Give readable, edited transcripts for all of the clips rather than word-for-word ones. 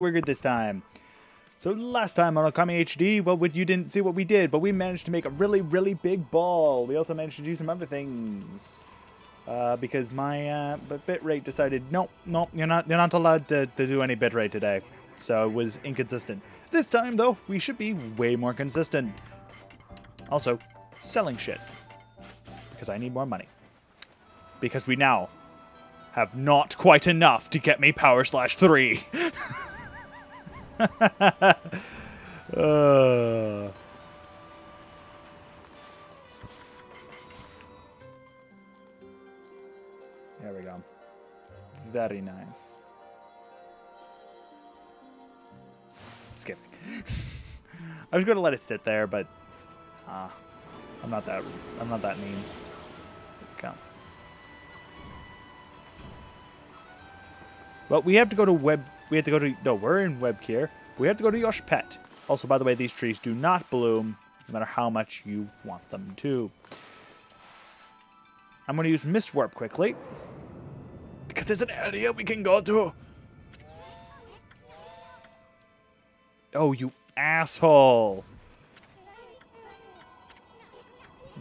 We're good this time. So last time on Okami HD, well, you didn't see what we did, but we managed to make a really, really big ball. We also managed to do some other things. Because my bitrate decided, nope, you're not allowed to do any bitrate today. So it was inconsistent. This time, though, we should be way more consistent. Also, selling shit. Because I need more money. Because we now have not quite enough to get me Power Slash 3. There we go. Very nice. Skipping. I was going to let it sit there, but I'm not that mean. Come. Well, we have to go to web. We have to go to. No, we're in web here. We have to go to Yosh Pet. Also, by the way, these trees do not bloom, no matter how much you want them to. I'm going to use Mist Warp quickly, because there's an area we can go to. Oh, you asshole!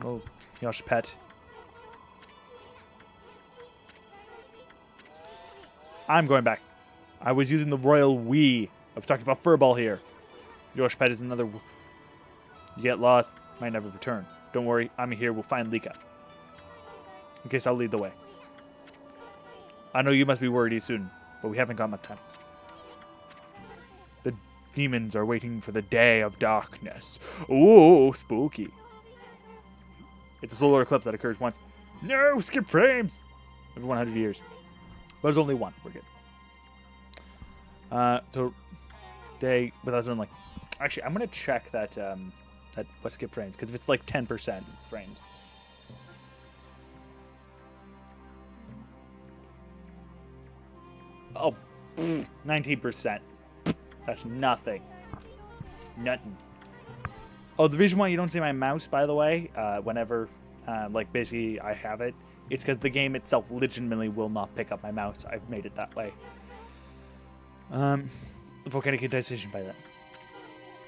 Oh, Yosh Pet. I'm going back. I was using the royal we. I was talking about Furball here. Yosh Pet is another. You get lost, might never return. Don't worry, I'm here. We'll find Lika. In case I'll lead the way. I know you must be worried soon, but we haven't got much time. The demons are waiting for the day of darkness. Ooh, spooky. It's a solar eclipse that occurs once. No, skip frames! Every 100 years. But there's only one. We're good. So day without something like. Actually, I'm gonna check that what skip frames, because if it's like 10% frames. Oh, 19%. That's nothing. Nothing. Oh, the reason why you don't see my mouse, by the way, whenever, like, basically I have it, it's because the game itself legitimately will not pick up my mouse. I've made it that way. Volcanic intensation by that.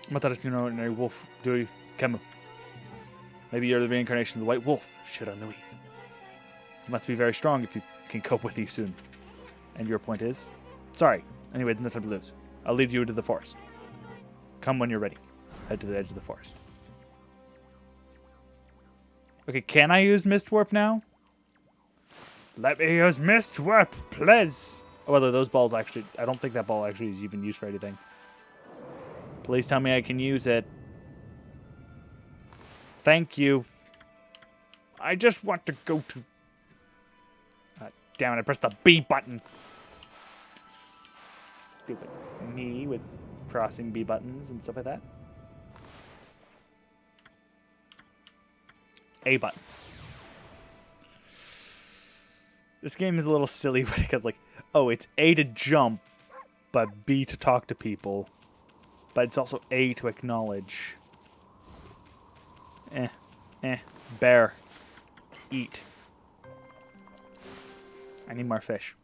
Mataras, you know, ordinary wolf, do you? Kemu. Maybe you're the reincarnation of the white wolf. Shiranui. You must be very strong if you can cope with these soon. And your point is? Sorry. Anyway, no time to lose. I'll lead you into the forest. Come when you're ready. Head to the edge of the forest. Okay, can I use Mist Warp now? Let me use Mist Warp, please. Oh, whether those balls actually... I don't think that ball actually is even used for anything. Please tell me I can use it. Thank you. I just want to go to... damn it, I pressed the B button. Stupid me with crossing B buttons and stuff like that. A button. This game is a little silly because, like, oh, it's A to jump, but B to talk to people. But it's also A to acknowledge. Bear. Eat. I need more fish.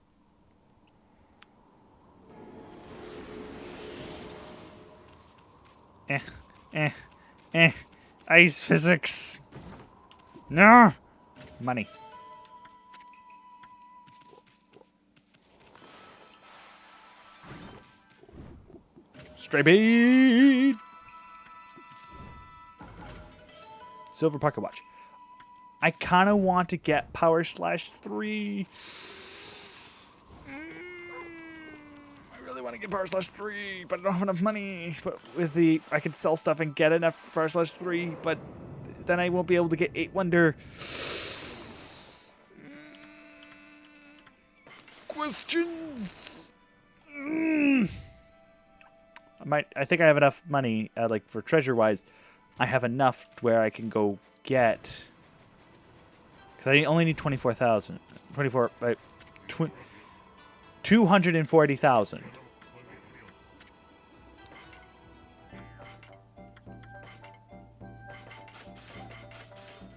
Ice physics. No. Money. Stray bead. Silver pocket watch. I kind of want to get Power Slash 3. I really want to get Power Slash 3, but I don't have enough money. But with the, I could sell stuff and get enough Power Slash 3, but then I won't be able to get 8 Wonder. Questions. I think I have enough money, like for treasure-wise. I have enough where I can go get. Because I only need 24,000. 24, right? 240,000.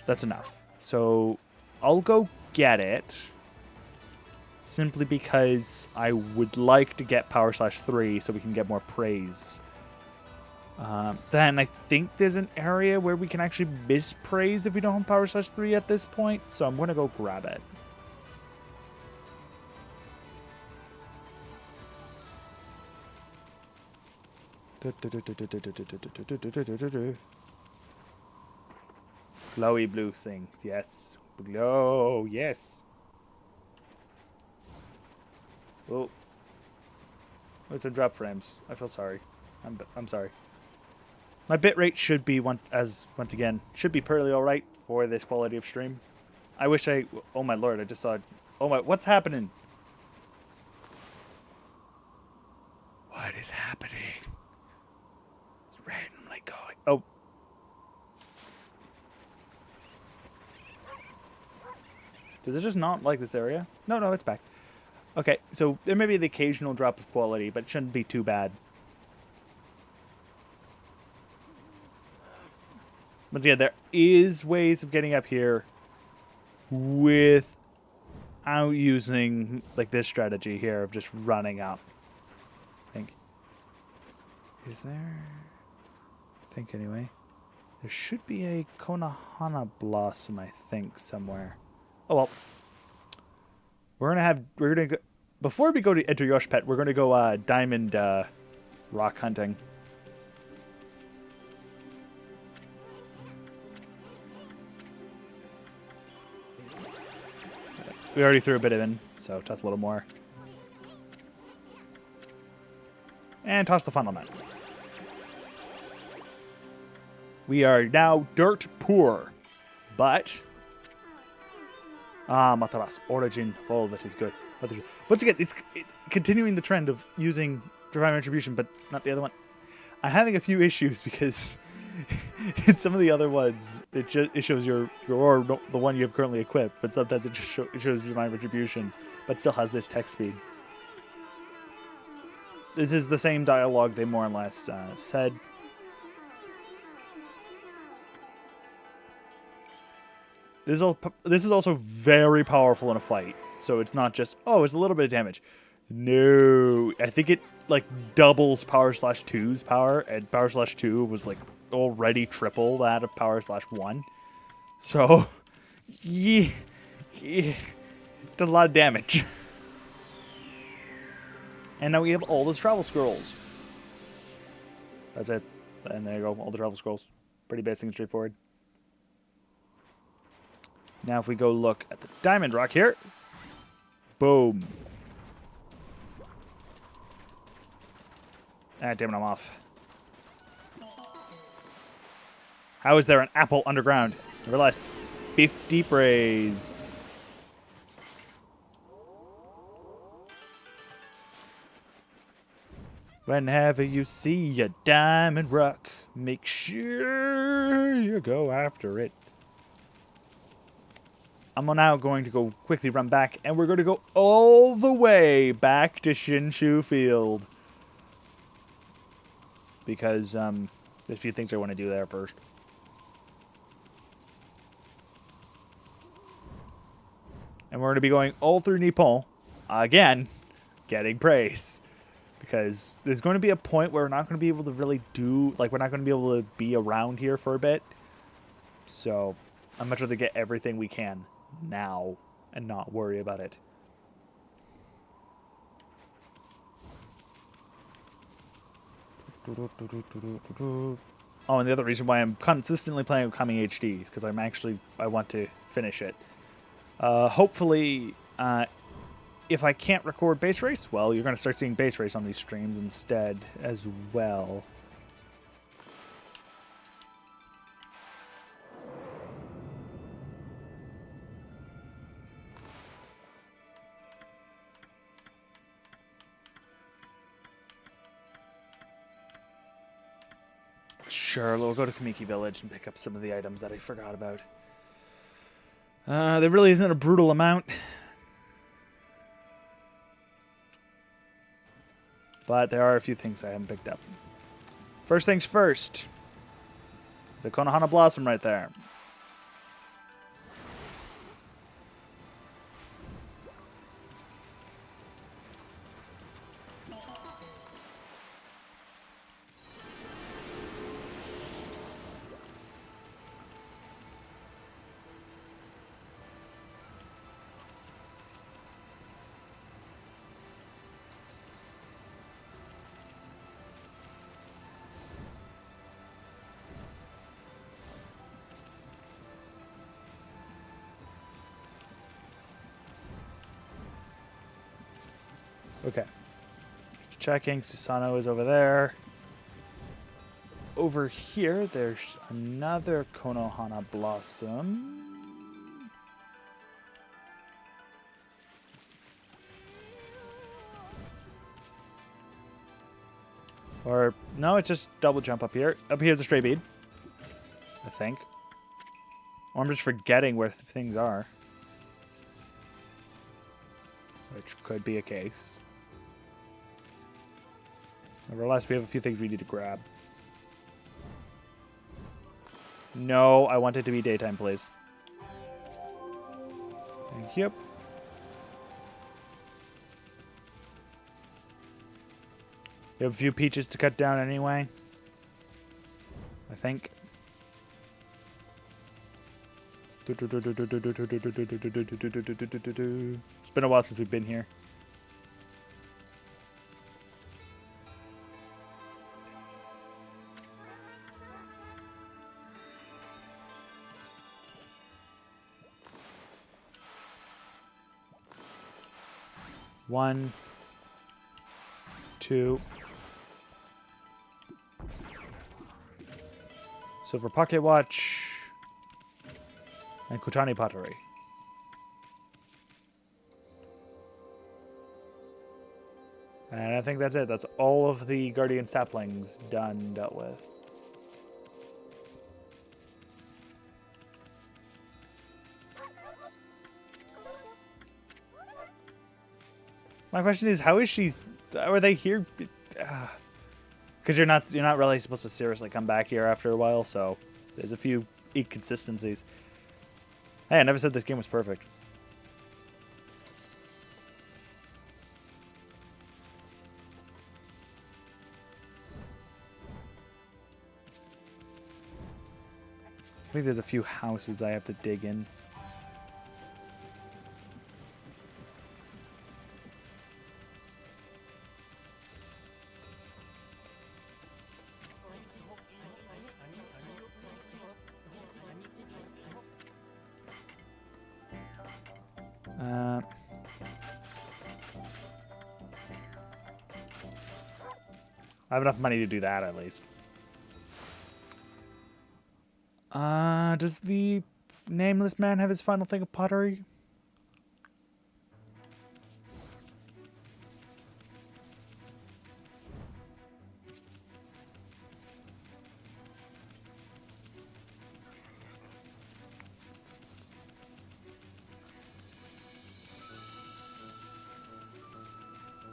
That's enough. So I'll go get it. simply because I would like to get Power Slash 3 so we can get more praise. Then I think there's an area where we can actually miss praise if we don't have Power Slash 3 at this point, so I'm going to go grab it. Glowy blue things, yes. Glow, yes. Oh. It's a drop frames. I feel sorry. I'm sorry. My bitrate should be once again should be perfectly all right for this quality of stream. I wish I. Oh my lord! I just saw. Oh my! What's happening? What is happening? It's randomly going. Oh. Does it just not like this area? No, it's back. Okay, so there may be the occasional drop of quality, but it shouldn't be too bad. Once again, there is ways of getting up here without using like this strategy here of just running up. I think. Is there? I think anyway. There should be a Konohana Blossom, I think, somewhere. Oh well. We're gonna go, before we go to enter Yosh Pet, we're gonna go diamond rock hunting. We already threw a bit of in, so toss a little more. And toss the funnel nut. We are now dirt poor, but Mataras, origin of all that is good. Once again, it's continuing the trend of using Divine Retribution, but not the other one. I'm having a few issues because in some of the other ones, it shows your or the one you have currently equipped, but sometimes it just shows Divine Retribution, but still has this text speed. This is the same dialogue they more or less said. This is also very powerful in a fight, so it's not just, oh, it's a little bit of damage. No, I think it like doubles Power Slash 2's power, and Power Slash 2 was like already triple that of Power Slash 1. So, yeah, did a lot of damage. And now we have all the travel scrolls. That's it. And there you go, all the travel scrolls. Pretty basic and straightforward. Now if we go look at the diamond rock here. Boom. Ah, damn it, I'm off. How is there an apple underground? Nevertheless, 50 praise. Whenever you see a diamond rock, make sure you go after it. I'm now going to go quickly run back, and we're going to go all the way back to Shinshu Field. Because there's a few things I want to do there first. And we're going to be going all through Nippon, again, getting praise. Because there's going to be a point where we're not going to be able to really do, like, we're not going to be able to be around here for a bit. So, I'd much rather get everything we can now and not worry about it. Oh, and the other reason why I'm consistently playing Okami HD is because I want to finish it. Hopefully, if I can't record base race, well, you're going to start seeing base race on these streams instead as well. Sure, we'll go to Kamiki Village and pick up some of the items that I forgot about. There really isn't a brutal amount. But there are a few things I haven't picked up. First things first. The Konohana Blossom right there. Okay. Checking. Susano is over there. Over here, there's another Konohana Blossom. Or, no, it's just double jump up here. Up here's a stray bead, I think. Or I'm just forgetting where things are. Which could be a case. Nevertheless, we have a few things we need to grab. No, I want it to be daytime, please. Thank you. We have a few peaches to cut down anyway. I think. It's been a while since we've been here. One, two. Silver pocket watch. And Kuchani pottery. And I think that's it. That's all of the guardian saplings dealt with. My question is, how is she? Are they here? Because you're not really supposed to seriously come back here after a while, so there's a few inconsistencies. Hey, I never said this game was perfect. I think there's a few houses I have to dig in. I have enough money to do that, at least. Does the nameless man have his final thing of pottery?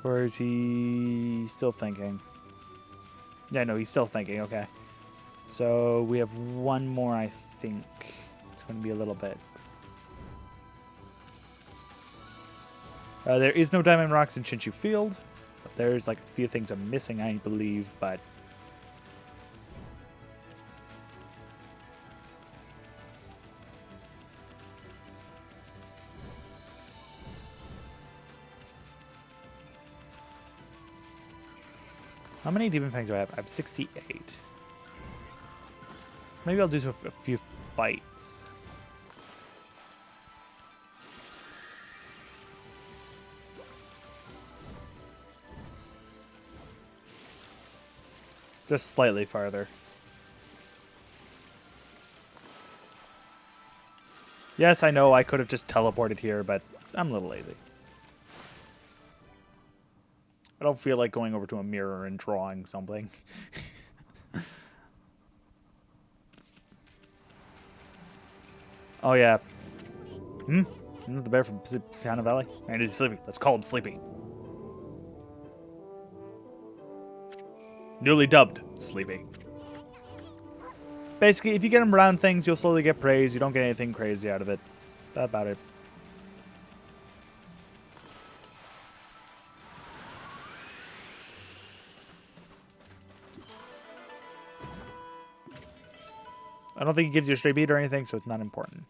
Or is he still thinking? Yeah, no, he's still thinking. Okay. So we have one more, I think. It's going to be a little bit. There is no diamond rocks in Shinshu Field. But there's like a few things I'm missing, I believe, but... How many demon fangs do I have? I have 68. Maybe I'll do a few fights. Just slightly farther. Yes, I know I could have just teleported here, but I'm a little lazy. I don't feel like going over to a mirror and drawing something. Oh, yeah. The bear from Siana Valley? Man, he's sleepy. Let's call him Sleepy. Newly dubbed Sleepy. Basically, if you get him around things, you'll slowly get praise. You don't get anything crazy out of it. That's about it. I don't think it gives you a straight beat or anything, so it's not important.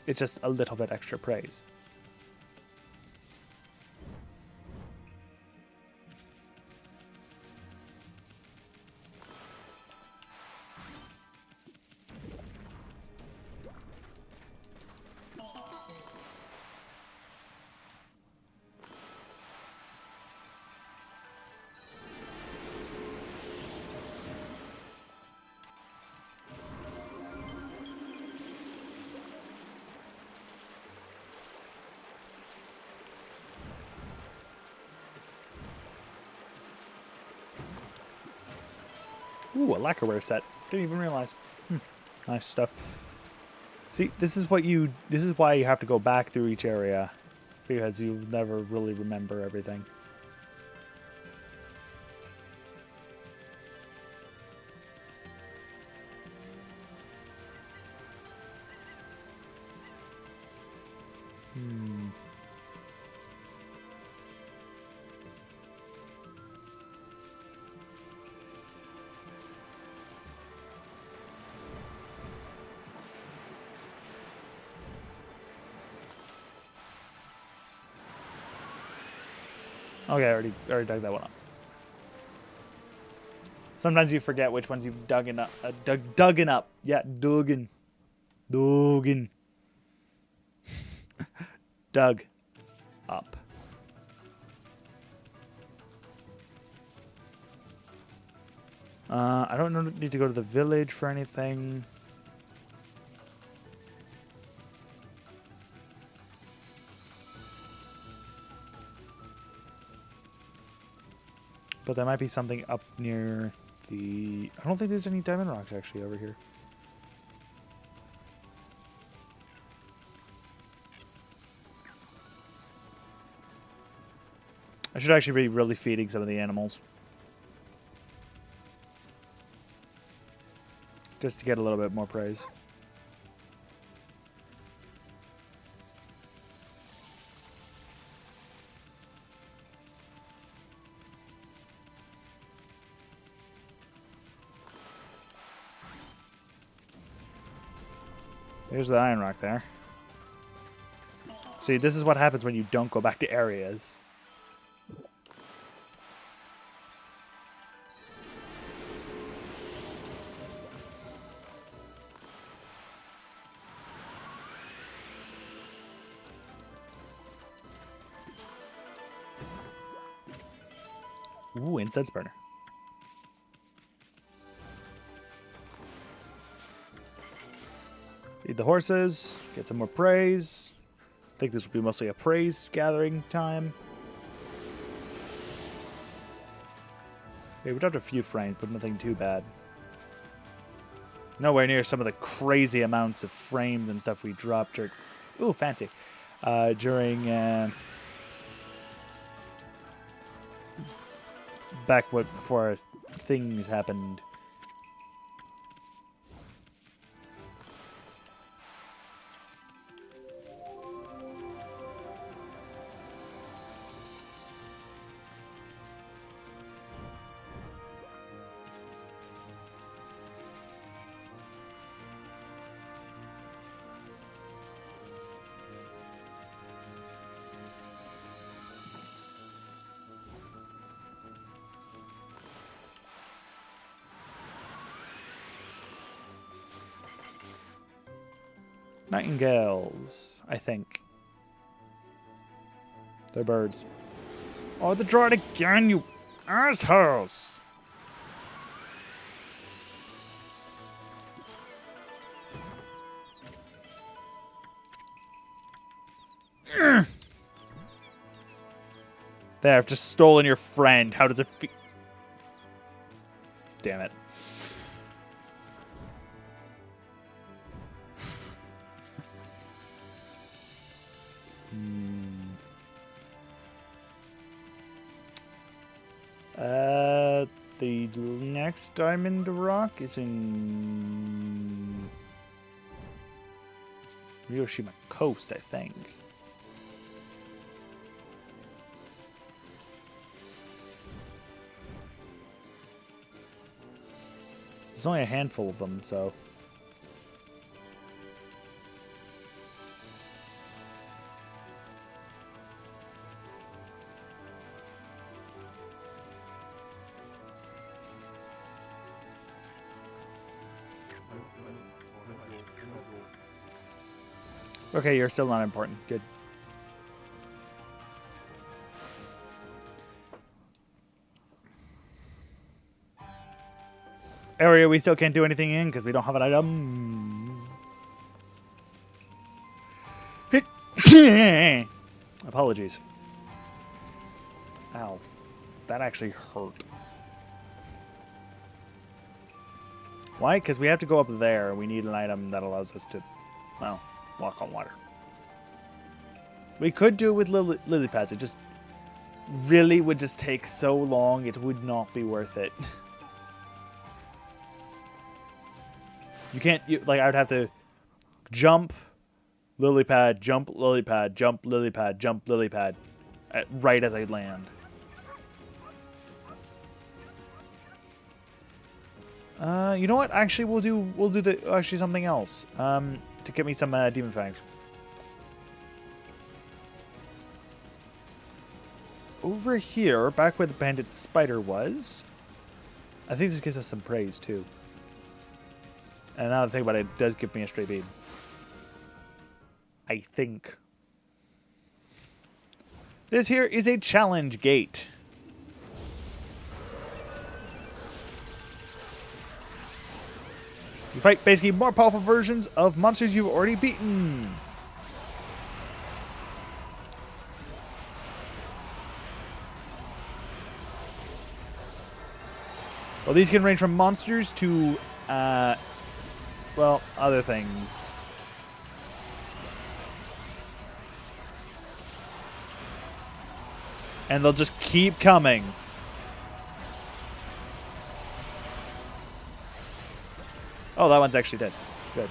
It's just a little bit extra praise. Ooh, a lacquerware set. Didn't even realize. Nice stuff. See, this is why you have to go back through each area, because you never really remember everything. Okay, I already dug that one up. Sometimes you forget which ones you've dug up. Duggen up. Yeah, duggen. Duggen. Dug up. I don't need to go to the village for anything. But there might be something up near the... I don't think there's any diamond rocks actually over here. I should actually be really feeding some of the animals. Just to get a little bit more praise. There's the iron rock there. See, this is what happens when you don't go back to areas. Ooh, incense burner. Feed the horses, get some more praise. I think this will be mostly a praise gathering time. Okay, we dropped a few frames, but nothing too bad. Nowhere near some of the crazy amounts of frames and stuff we dropped during... Ooh, fancy. Back before things happened. Nightingales, I think. They're birds. Oh, they tried again, you assholes! There, I've just stolen your friend. How does it feel? Damn it. The next diamond rock is in Ryoshima Coast, I think. There's only a handful of them, so... Okay, you're still not important. Good. Area we still can't do anything in because we don't have an item. Apologies. Ow. That actually hurt. Why? Because we have to go up there, and we need an item that allows us to, well, walk on water. We could do it with lily pads. It just really would just take so long. It would not be worth it. You can't, like, I would have to jump, lily pad, jump, lily pad, jump, lily pad, jump, lily pad, right as I land. You know what? Actually, we'll do actually something else. To get me some demon fangs. Over here, back where the bandit spider was, I think this gives us some praise too. And now that I think about it, it does give me a straight beam. I think. This here is a challenge gate. You fight basically more powerful versions of monsters you've already beaten. Well, these can range from monsters to, well, other things. And they'll just keep coming. Oh, that one's actually dead. Good.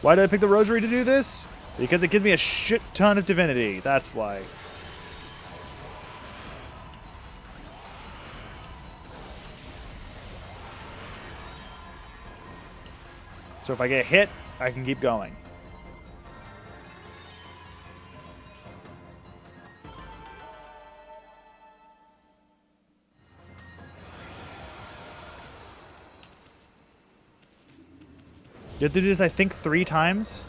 Why did I pick the rosary to do this? Because it gives me a shit ton of divinity. That's why. So if I get hit, I can keep going. You have to do this, I think, 3 times.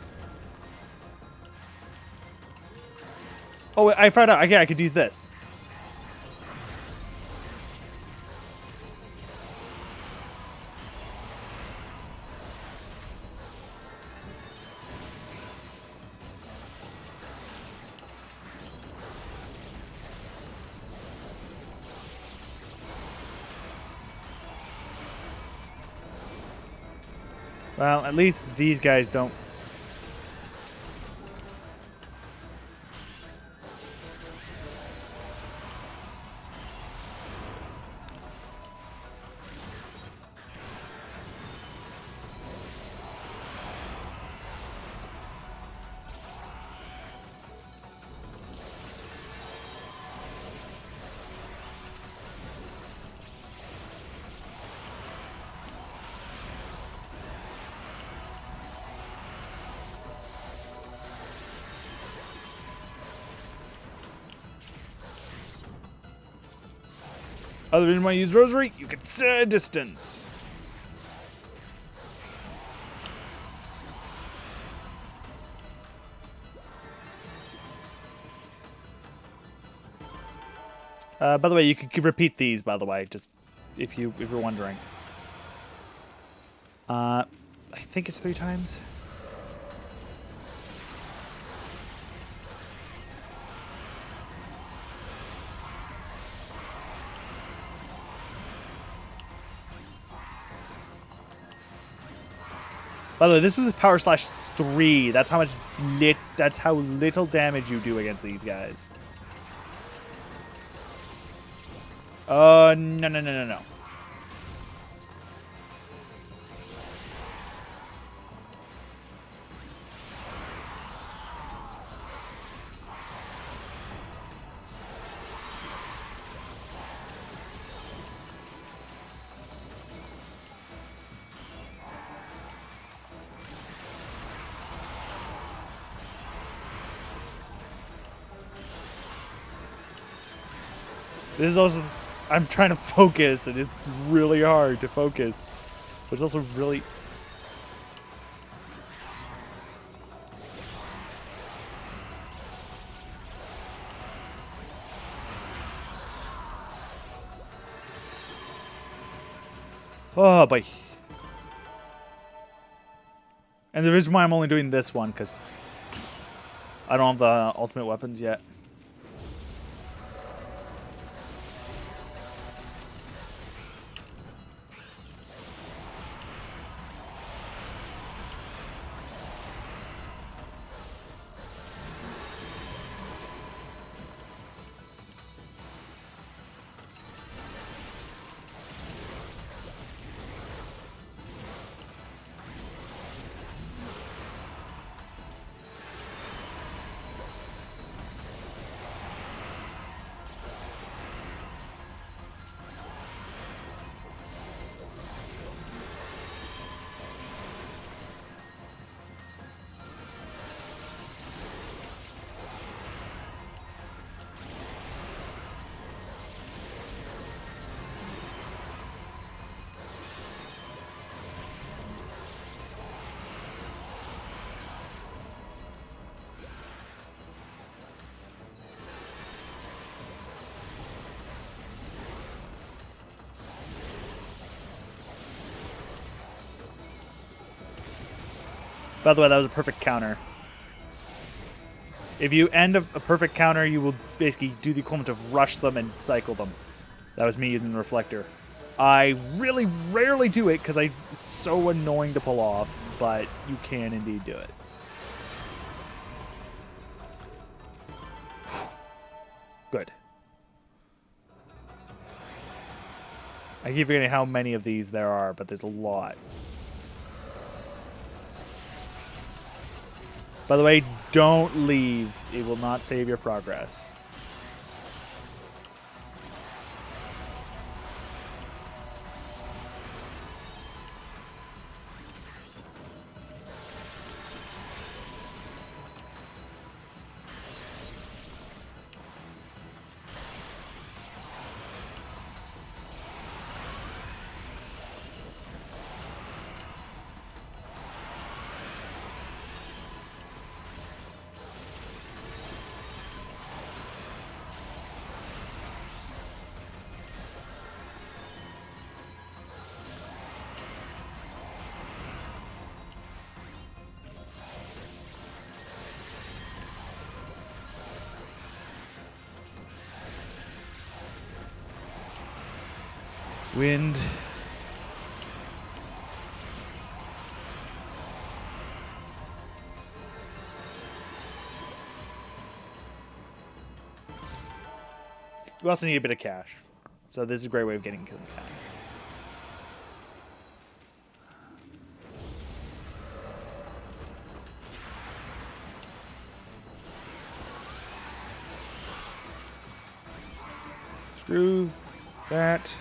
Oh, wait, I found out. Okay, I could use this. Well, at least these guys don't. Other than when I use rosary, you can set a distance. By the way, you can repeat these. By the way, just if you're wondering. I think it's 3 times. By the way, this was power slash 3. That's how much that's how little damage you do against these guys. No. This is also, I'm trying to focus, and it's really hard to focus. But it's also really... Oh, boy. And the reason why I'm only doing this one, because I don't have the ultimate weapons yet. By the way, that was a perfect counter. If you end a perfect counter, you will basically do the equivalent of rush them and cycle them. That was me using the reflector. I really rarely do it because it's so annoying to pull off, but you can indeed do it. Good. I keep forgetting how many of these there are, but there's a lot. By the way, don't leave. It will not save your progress. Wind. We also need a bit of cash. So this is a great way of getting the cash. Screw that.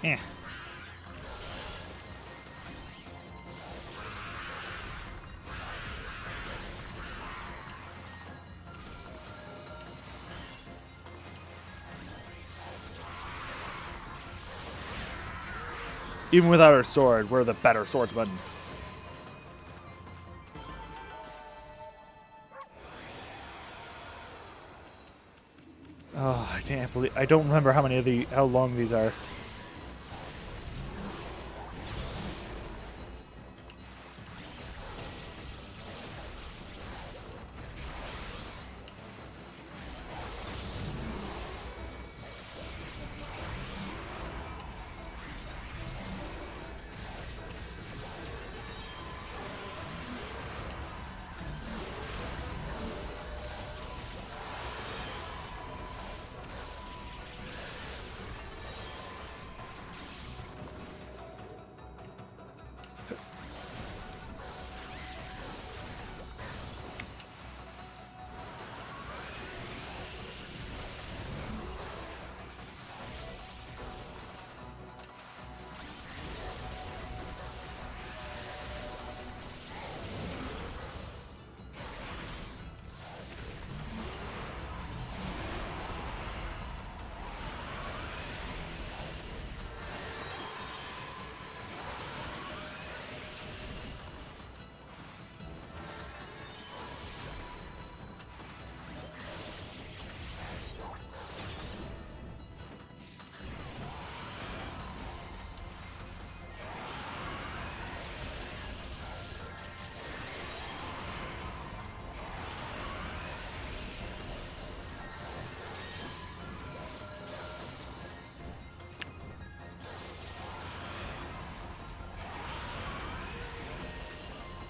Yeah. Even without our sword, we're the better swordsman. Oh, I can't believe I don't remember how long these are.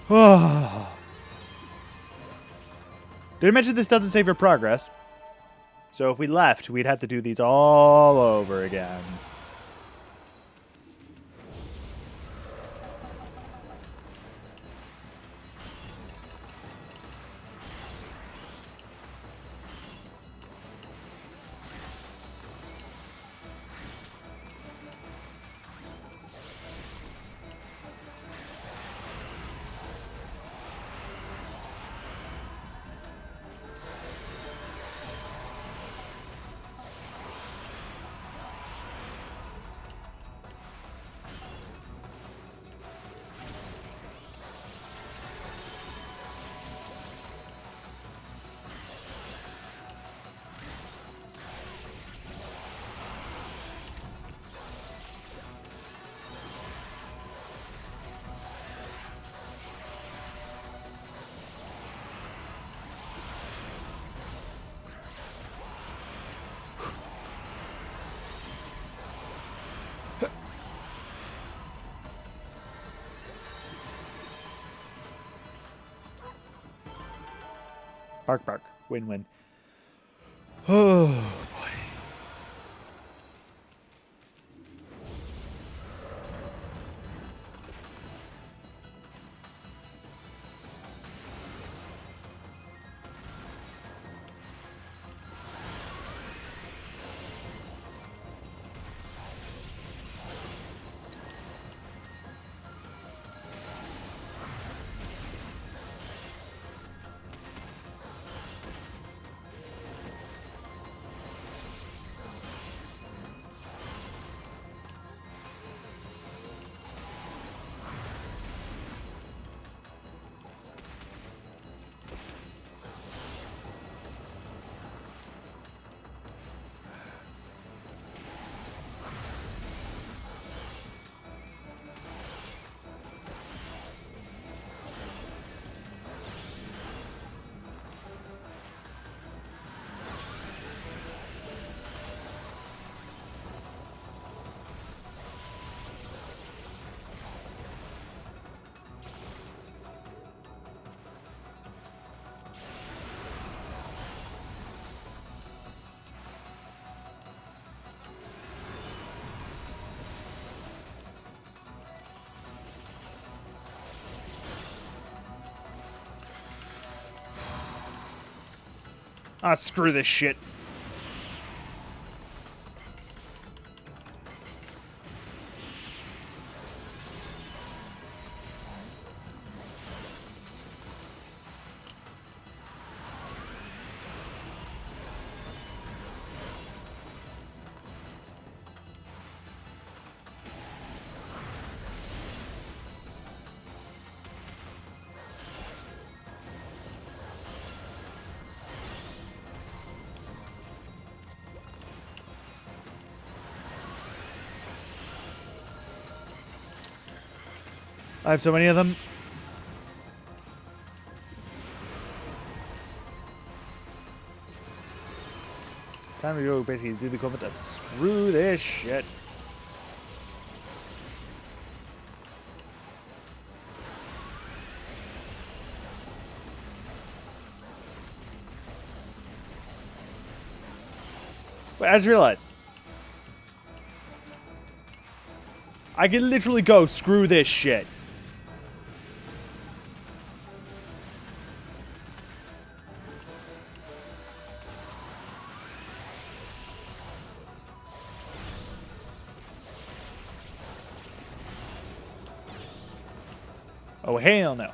Did I mention this doesn't save your progress? So if we left, we'd have to do these all over again. Bark, bark. Win-win. Oh, boy. Ah, screw this shit. I have so many of them. Time to go basically do the equivalent of screw this shit. Wait, I just realized. I can literally go screw this shit. Oh, hell no.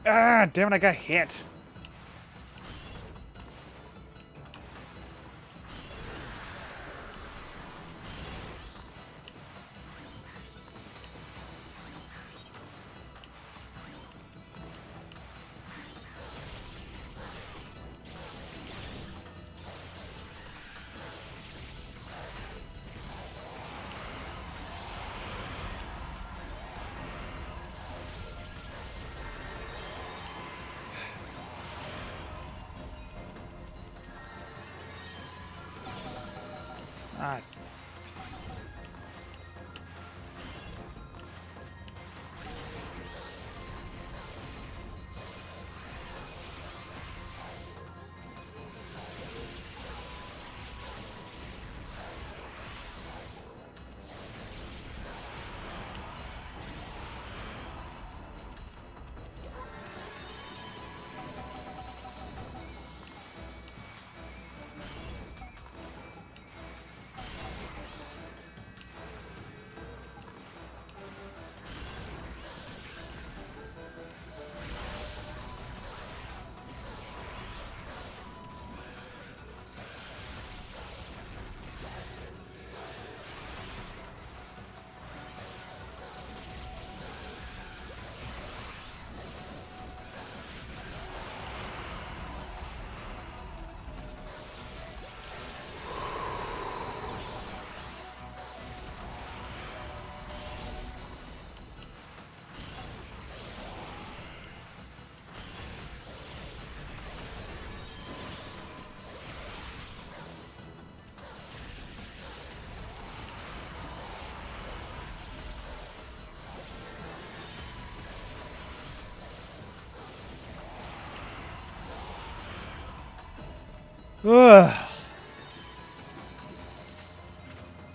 Ah, damn it, I got hit. Ah. Ugh.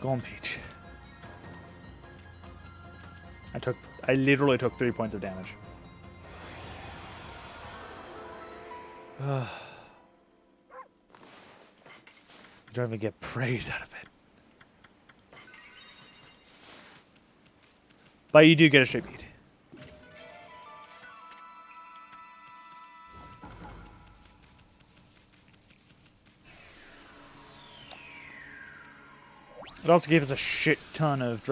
Golden Peach. I literally took 3 points of damage. Ugh. You don't even get praise out of it. But you do get a straight beat. It also gave us a shit ton of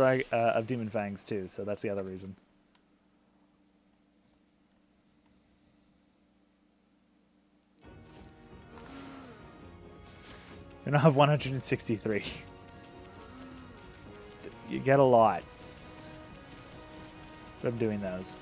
Demon Fangs too, so that's the other reason. You now have 163. You get a lot. But I'm doing those.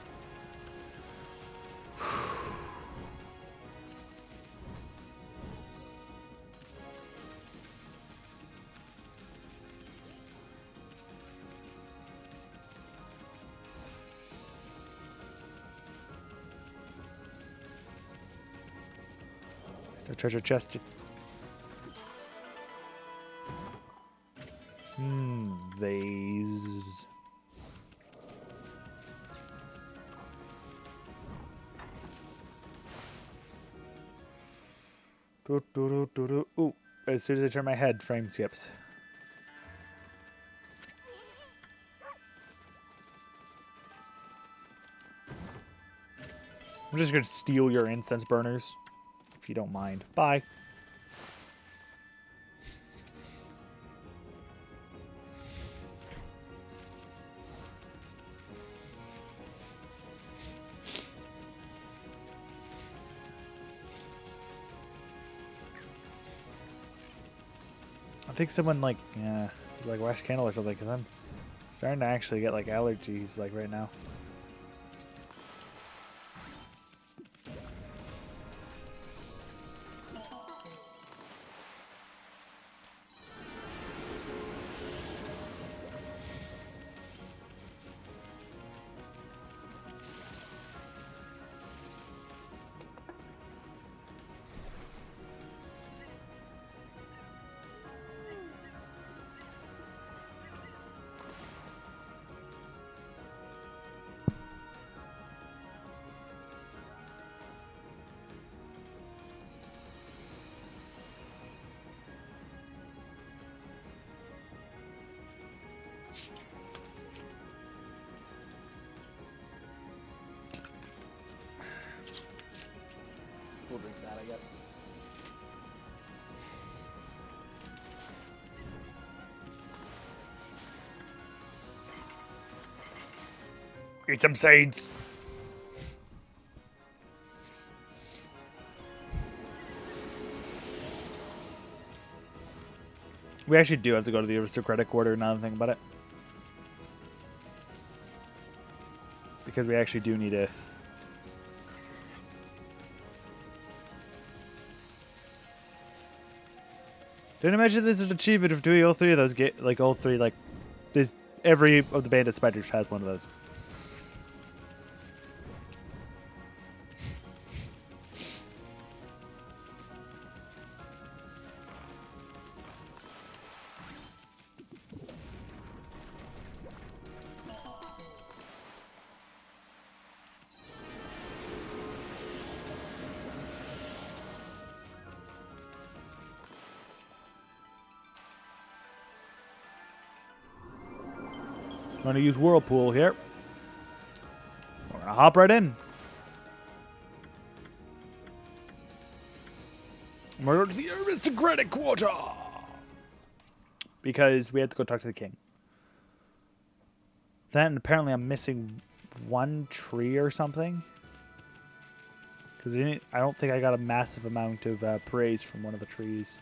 The treasure chest. Vase. Ooh, as soon as I turn my head, frame skips. I'm just gonna steal your incense burners, if you don't mind. Bye. I think someone like wax candle or something, because I'm starting to actually get like allergies like right now. We'll drink that, I guess. Eat some seeds. We actually do have to go to the aristocratic quarter now that I think about it. Because we actually do need to... Don't imagine this is an achievement of doing all three of those. Like all three, like this. Every of the bandit spiders has one of those. I'm going to use Whirlpool here. We're going to hop right in. We're going to the aristocratic quarter. Because we had to go talk to the king. Then apparently I'm missing one tree or something. Because I don't think I got a massive amount of praise from one of the trees.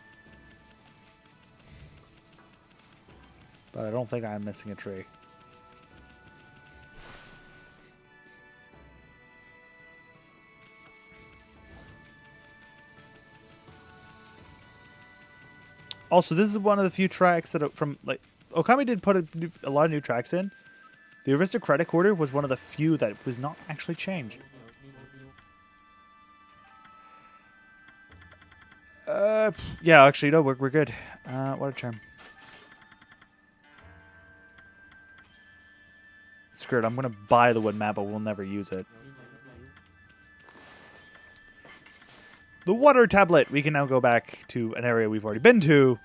But I don't think I'm missing a tree. Also, this is one of the few tracks that from like Okami did put a lot of new tracks in. The aristocratic order was one of the few that was not actually changed. Yeah, actually, no, we're good. What a charm. Screw it, I'm gonna buy the wood map, but we'll never use it. The water tablet. We can now go back to an area we've already been to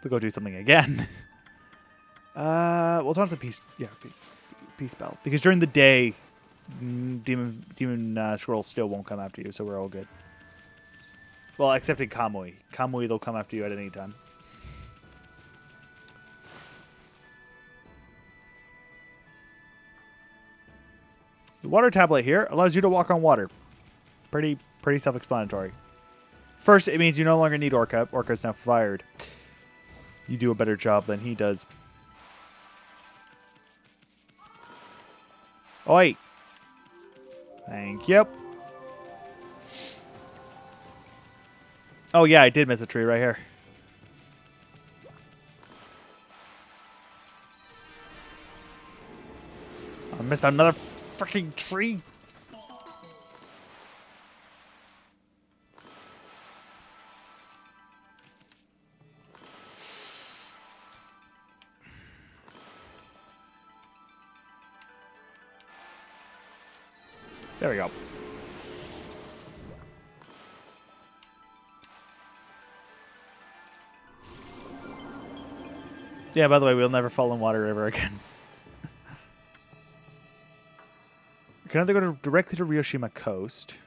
go do something again. We'll talk to the peace. Yeah, peace spell. Because during the day, demon scrolls still won't come after you, so we're all good. Well, except in Kamui. Kamui, they'll come after you at any time. The water tablet here allows you to walk on water. Pretty self-explanatory. First, it means you no longer need Orca. Orca's now fired. You do a better job than he does. Oi! Thank you. Oh yeah, I did miss a tree right here. I missed another freaking tree. There we go. Yeah, by the way, we'll never fall in water ever again. We can either go directly to Ryoshima Coast.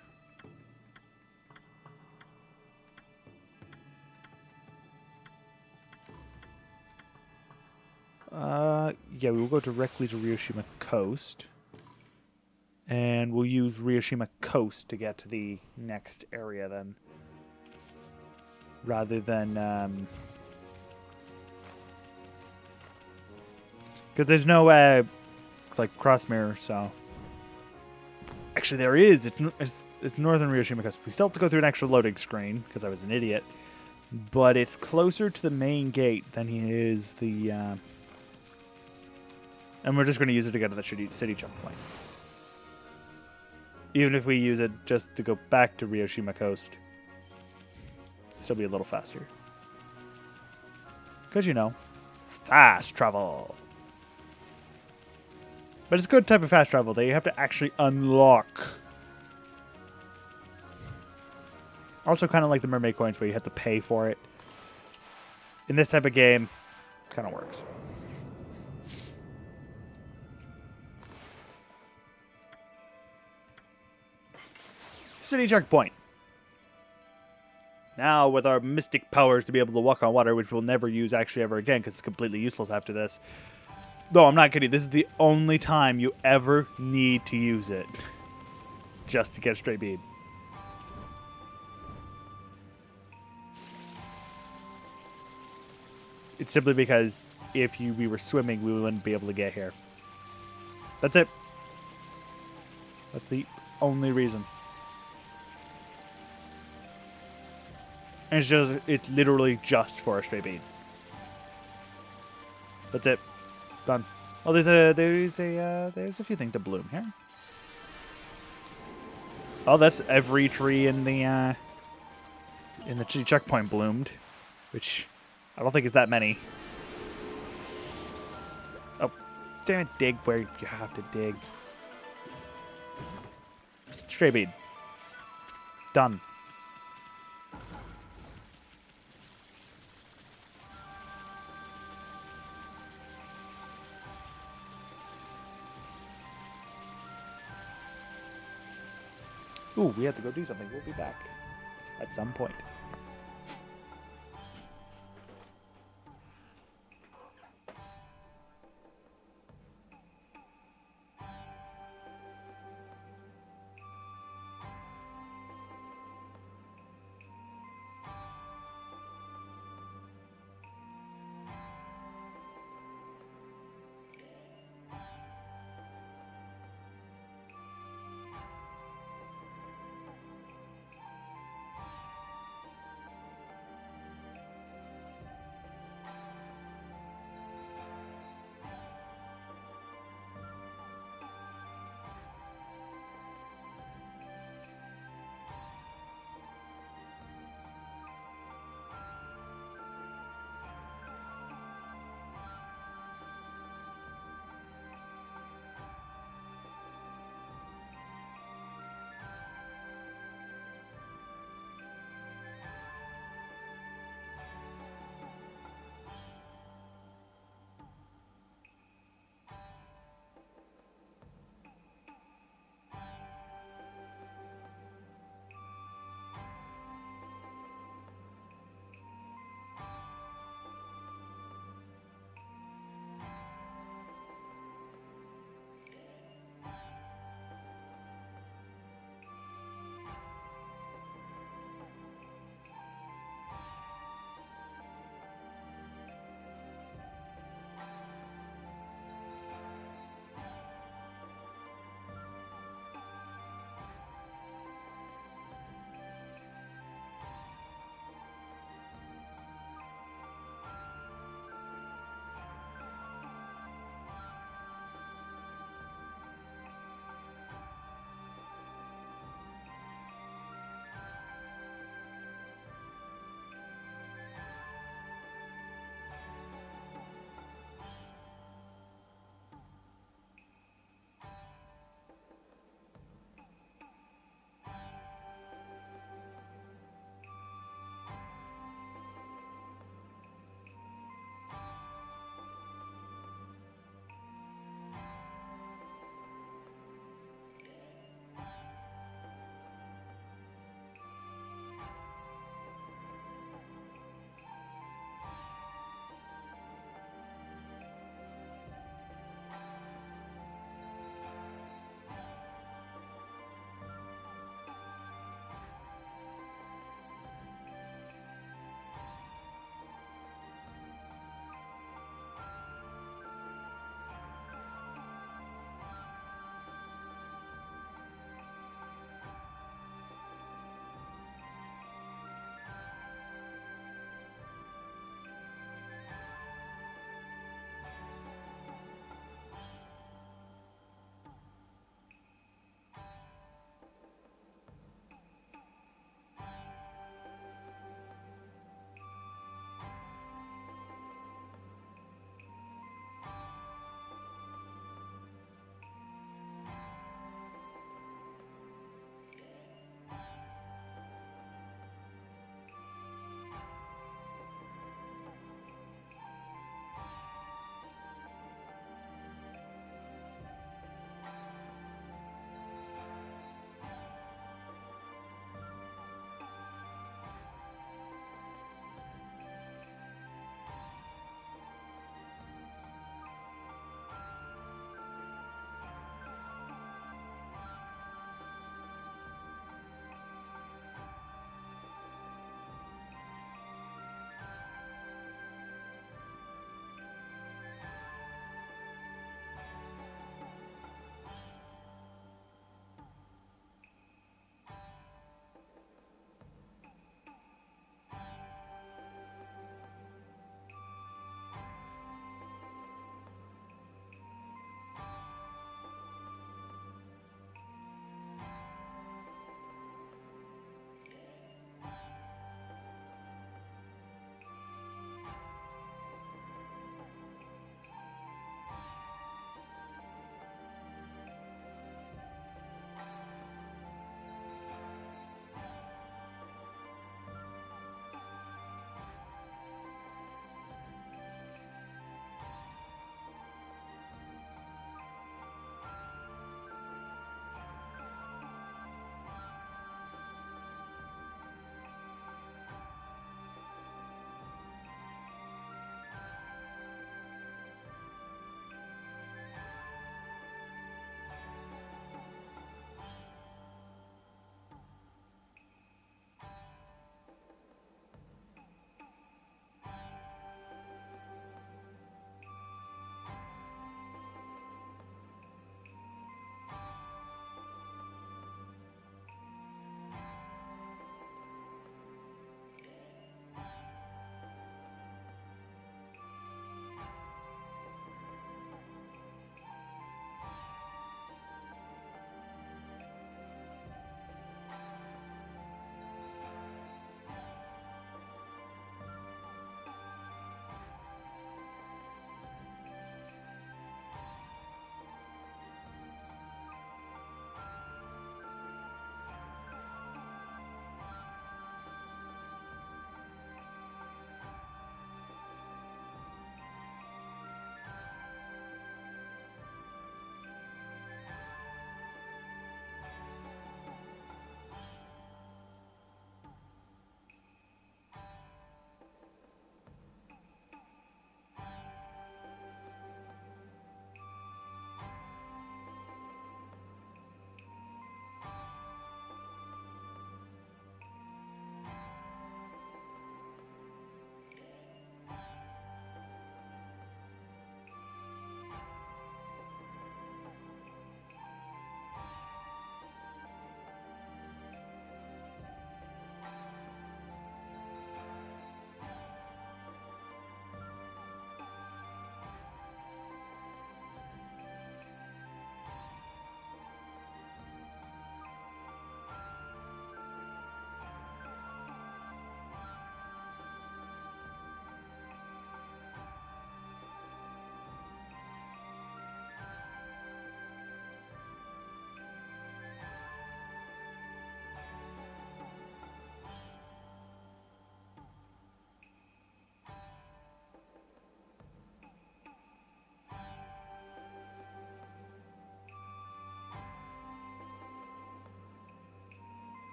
Yeah, we will go directly to Ryoshima Coast. And we'll use Ryoshima Coast to get to the next area then. Rather than... because there's no, like, cross mirror, so... Actually, there is. It's northern Ryoshima Coast. We still have to go through an extra loading screen, because I was an idiot. But it's closer to the main gate than he is the... and we're just going to use it to get to the city checkpoint. Even if we use it just to go back to Ryoshima Coast. Still be a little faster. Because, you know, fast travel. But it's a good type of fast travel that you have to actually unlock. Also kind of like the mermaid coins where you have to pay for it. In this type of game, kind of works. City checkpoint. Now, with our mystic powers to be able to walk on water, which we'll never use actually ever again because it's completely useless after this. No, I'm not kidding. This is the only time you ever need to use it. Just to get a straight beam. It's simply because if we were swimming, we wouldn't be able to get here. That's it. That's the only reason. And it's literally just for a stray bean. That's it. Done. Oh, there's a few things to bloom here. Oh, that's every tree in the checkpoint bloomed, which I don't think is that many. Oh, damn it! Dig where you have to dig. Stray bean. Done. Ooh, we have to go do something. We'll be back at some point.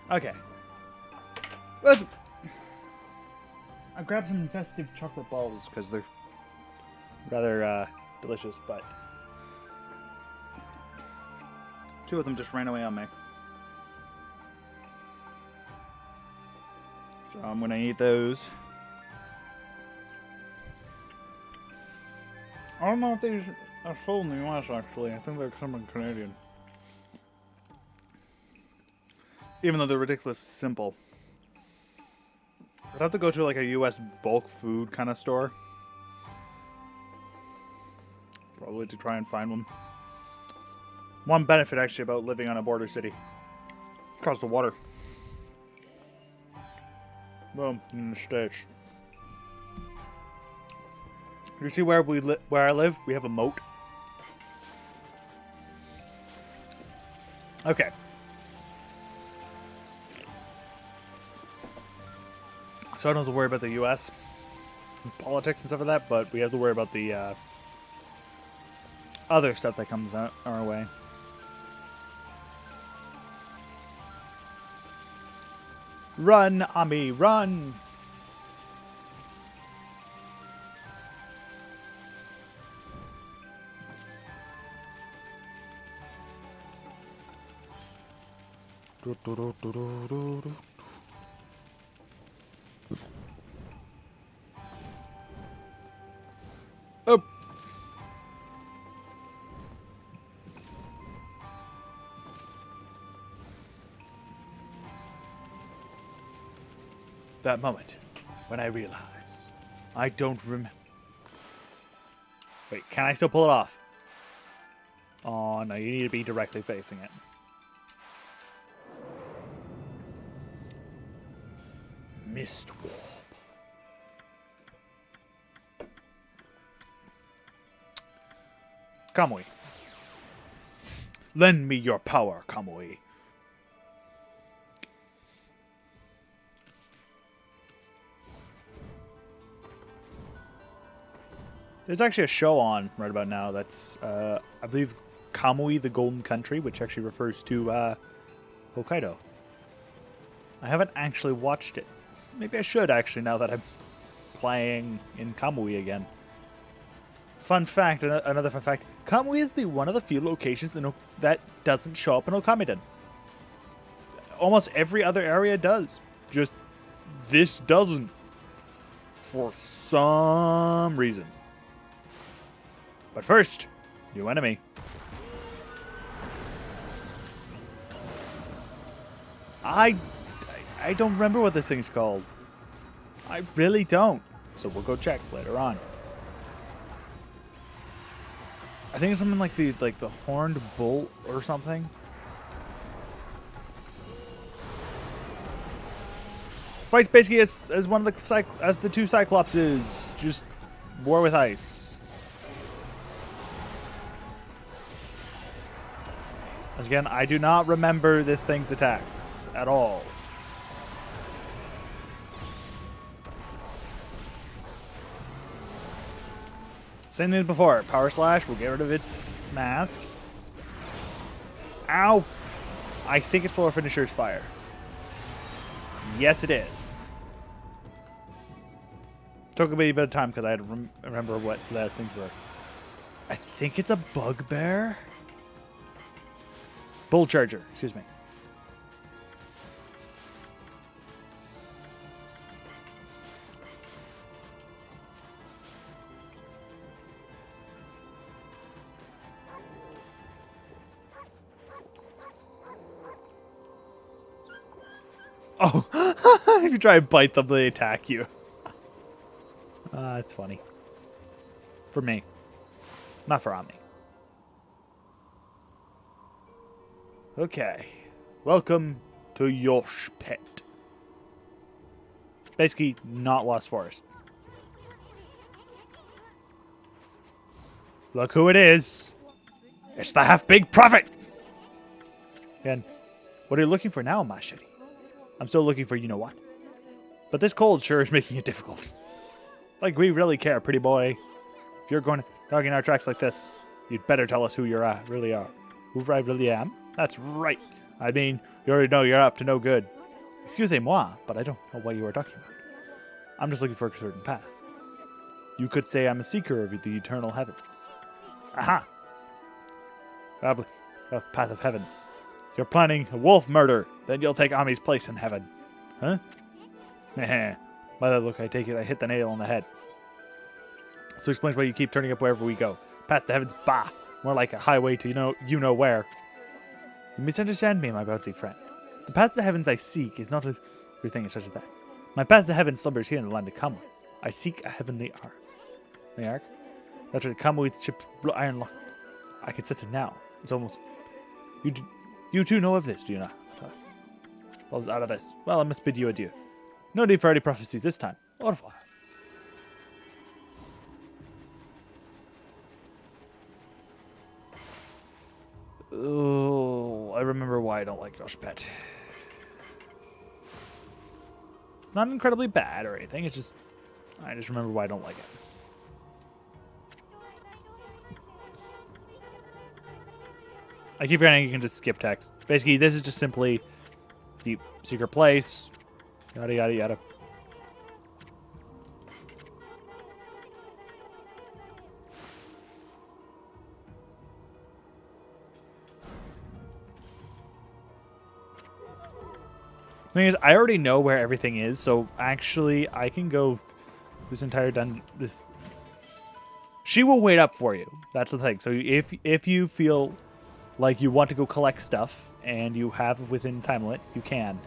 Okay. Well, I grabbed some festive chocolate balls because they're rather delicious, but two of them just ran away on me. So I'm gonna eat those. I don't know if these are sold in the US actually. I think they're something Canadian. Even though they're ridiculously simple. I'd have to go to like a US bulk food kind of store. Probably to try and find one. One benefit actually about living on a border city. Across the water. Boom, in the States. You see where where I live? We have a moat. Okay. So I don't have to worry about the U.S. politics and stuff like that, but we have to worry about the other stuff that comes out our way. Run, Ami, run! Oh! That moment when I realize I don't remember. Wait, can I still pull it off? Oh no, you need to be directly facing it. Mist warp. Kamui. Lend me your power, Kamui. There's actually a show on right about now that's, I believe, Kamui the Golden Country, which actually refers to Hokkaido. I haven't actually watched it. Maybe I should, actually, now that I'm playing in Kamui again. Fun fact, another fun fact, Kamui is one of the few locations that doesn't show up in Okami. Almost every other area does. Just this doesn't. For some reason. But first, new enemy. I don't remember what this thing's called. I really don't. So we'll go check later on. I think it's something like the horned bull or something. Fights basically as one of the two Cyclopses, just war with ice. As again, I do not remember this thing's attacks at all. Same thing as before. Power Slash will get rid of its mask. Ow! I think it's full of Finisher's Fire. Yes, it is. Took me a bit of time because I had to remember what the last things were. I think it's a Bugbear? Bull Charger, excuse me. Oh, if you try and bite them, they attack you. That's funny. For me. Not for Omni. Okay. Welcome to Yosh Pit. Basically, not Lost Forest. Look who it is. It's the half-big prophet. And what are you looking for now, Machete? I'm still looking for you-know-what. But this cold sure is making it difficult. Like, we really care, pretty boy. If you're going dogging our tracks like this, you'd better tell us who you really are. Who I really am? That's right. I mean, you already know you're up to no good. Excusez-moi, but I don't know what you are talking about. I'm just looking for a certain path. You could say I'm a seeker of the eternal heavens. Aha! Probably a path of heavens. You're planning a wolf murder, then you'll take Ami's place in heaven. Huh? Heh. By that look, I take it I hit the nail on the head. So explains why you keep turning up wherever we go. Path to heavens, bah! More like a highway to you know where. You misunderstand me, my bouncy friend. The path to heavens I seek is not a good thing such as that. My path to heaven slumbers here in the land of Okami. I seek a heavenly ark. The ark? That's where the Okami with ship's iron lock. I can sense it now. It's almost... You too know of this, do you not? Well, it's out of this. Well, I must bid you adieu. No need for any prophecies this time. Au revoir. Oh, I remember why I don't like Yosh Pet. Not incredibly bad or anything. It's just, I just remember why I don't like it. I keep forgetting you can just skip text. Basically, this is just simply deep secret place. Yada, yada, yada. Thing is, I already know where everything is, so actually I can go this entire dungeon. She will wait up for you. That's the thing. So if you feel like you want to go collect stuff and you have it within time limit, you can.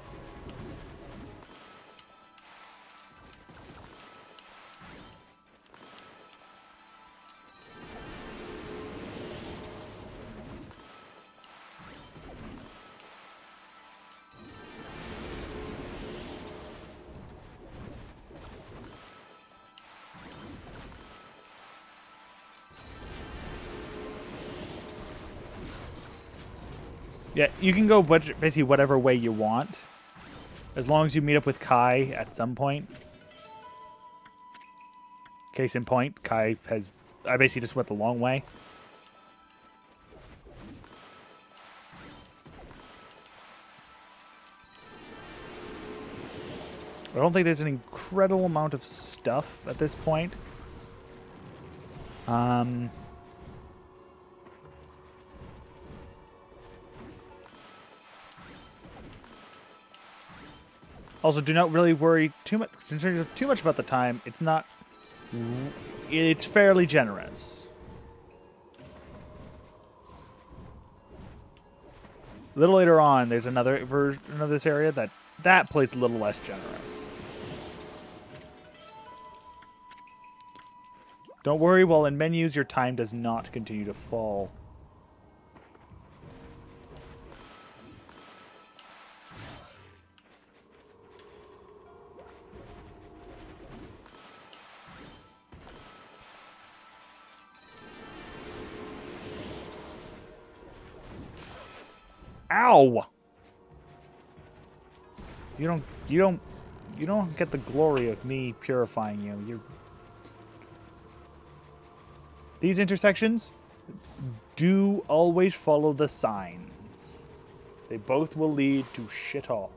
Yeah, you can go basically whatever way you want, as long as you meet up with Kai at some point. Case in point, I basically just went the long way. I don't think there's an incredible amount of stuff at this point. Also, do not really worry too much about the time. It's not. It's fairly generous. A little later on, there's another version of this area that plays a little less generous. Don't worry, while in menus, your time does not continue to fall. Ow! You don't get the glory of me purifying you. These intersections do always follow the signs. They both will lead to shit all.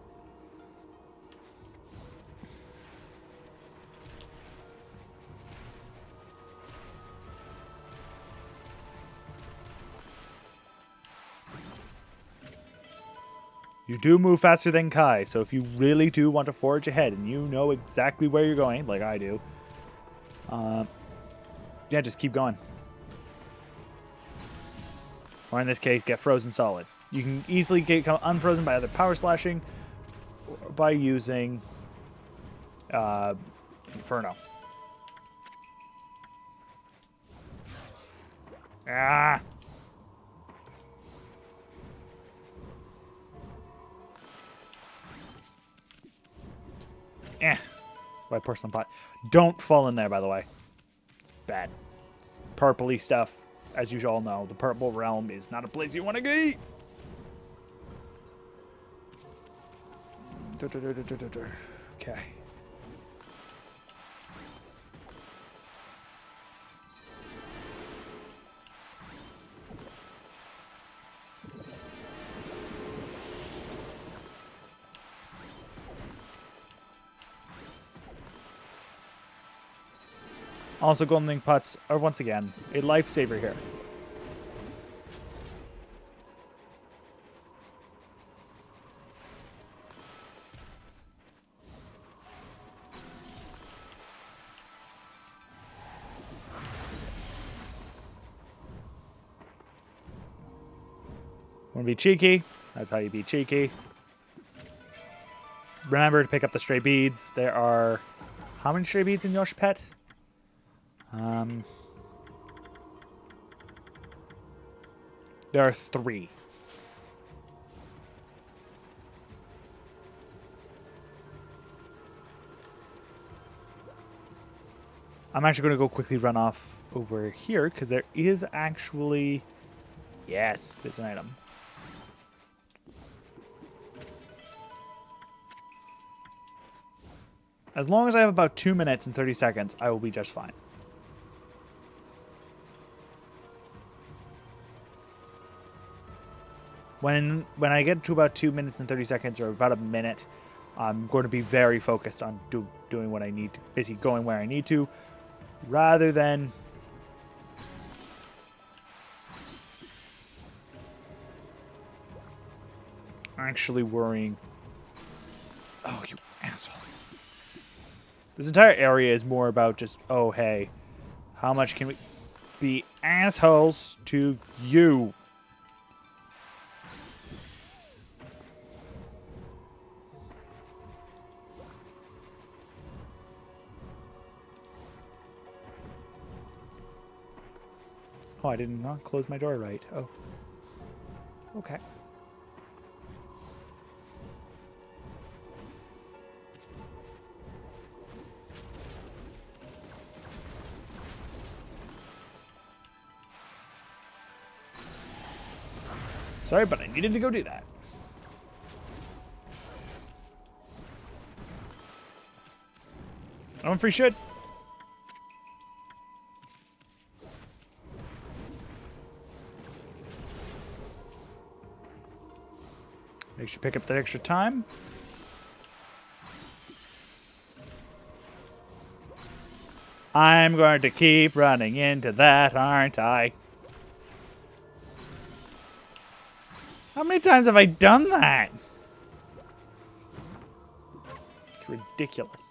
You do move faster than Kai, so if you really do want to forge ahead and you know exactly where you're going, like I do, yeah, just keep going. Or in this case, get frozen solid. You can easily get unfrozen by either power slashing or by using Inferno. Ah! White porcelain pot. Don't fall in there, by the way. It's bad. It's purpley stuff. As you all know, the purple realm is not a place you want to be. Okay. Also, golden link pots are once again a lifesaver here. Want to be cheeky? That's how you be cheeky. Remember to pick up the stray beads. There are how many stray beads in Yosh Pet? There are 3. I'm actually going to go quickly run off over here because there is actually... Yes, there's an item. As long as I have about 2 minutes and 30 seconds, I will be just fine. When I get to about 2 minutes and 30 seconds or about a minute, I'm going to be very focused on doing what I need to, basically going where I need to, rather than actually worrying. Oh, you asshole. This entire area is more about just, oh, hey, how much can we be assholes to you? Oh, I did not close my door right. Oh. Okay. Sorry, but I needed to go do that. I'm free shit. Make sure you pick up that extra time. I'm going to keep running into that, aren't I? How many times have I done that? It's ridiculous.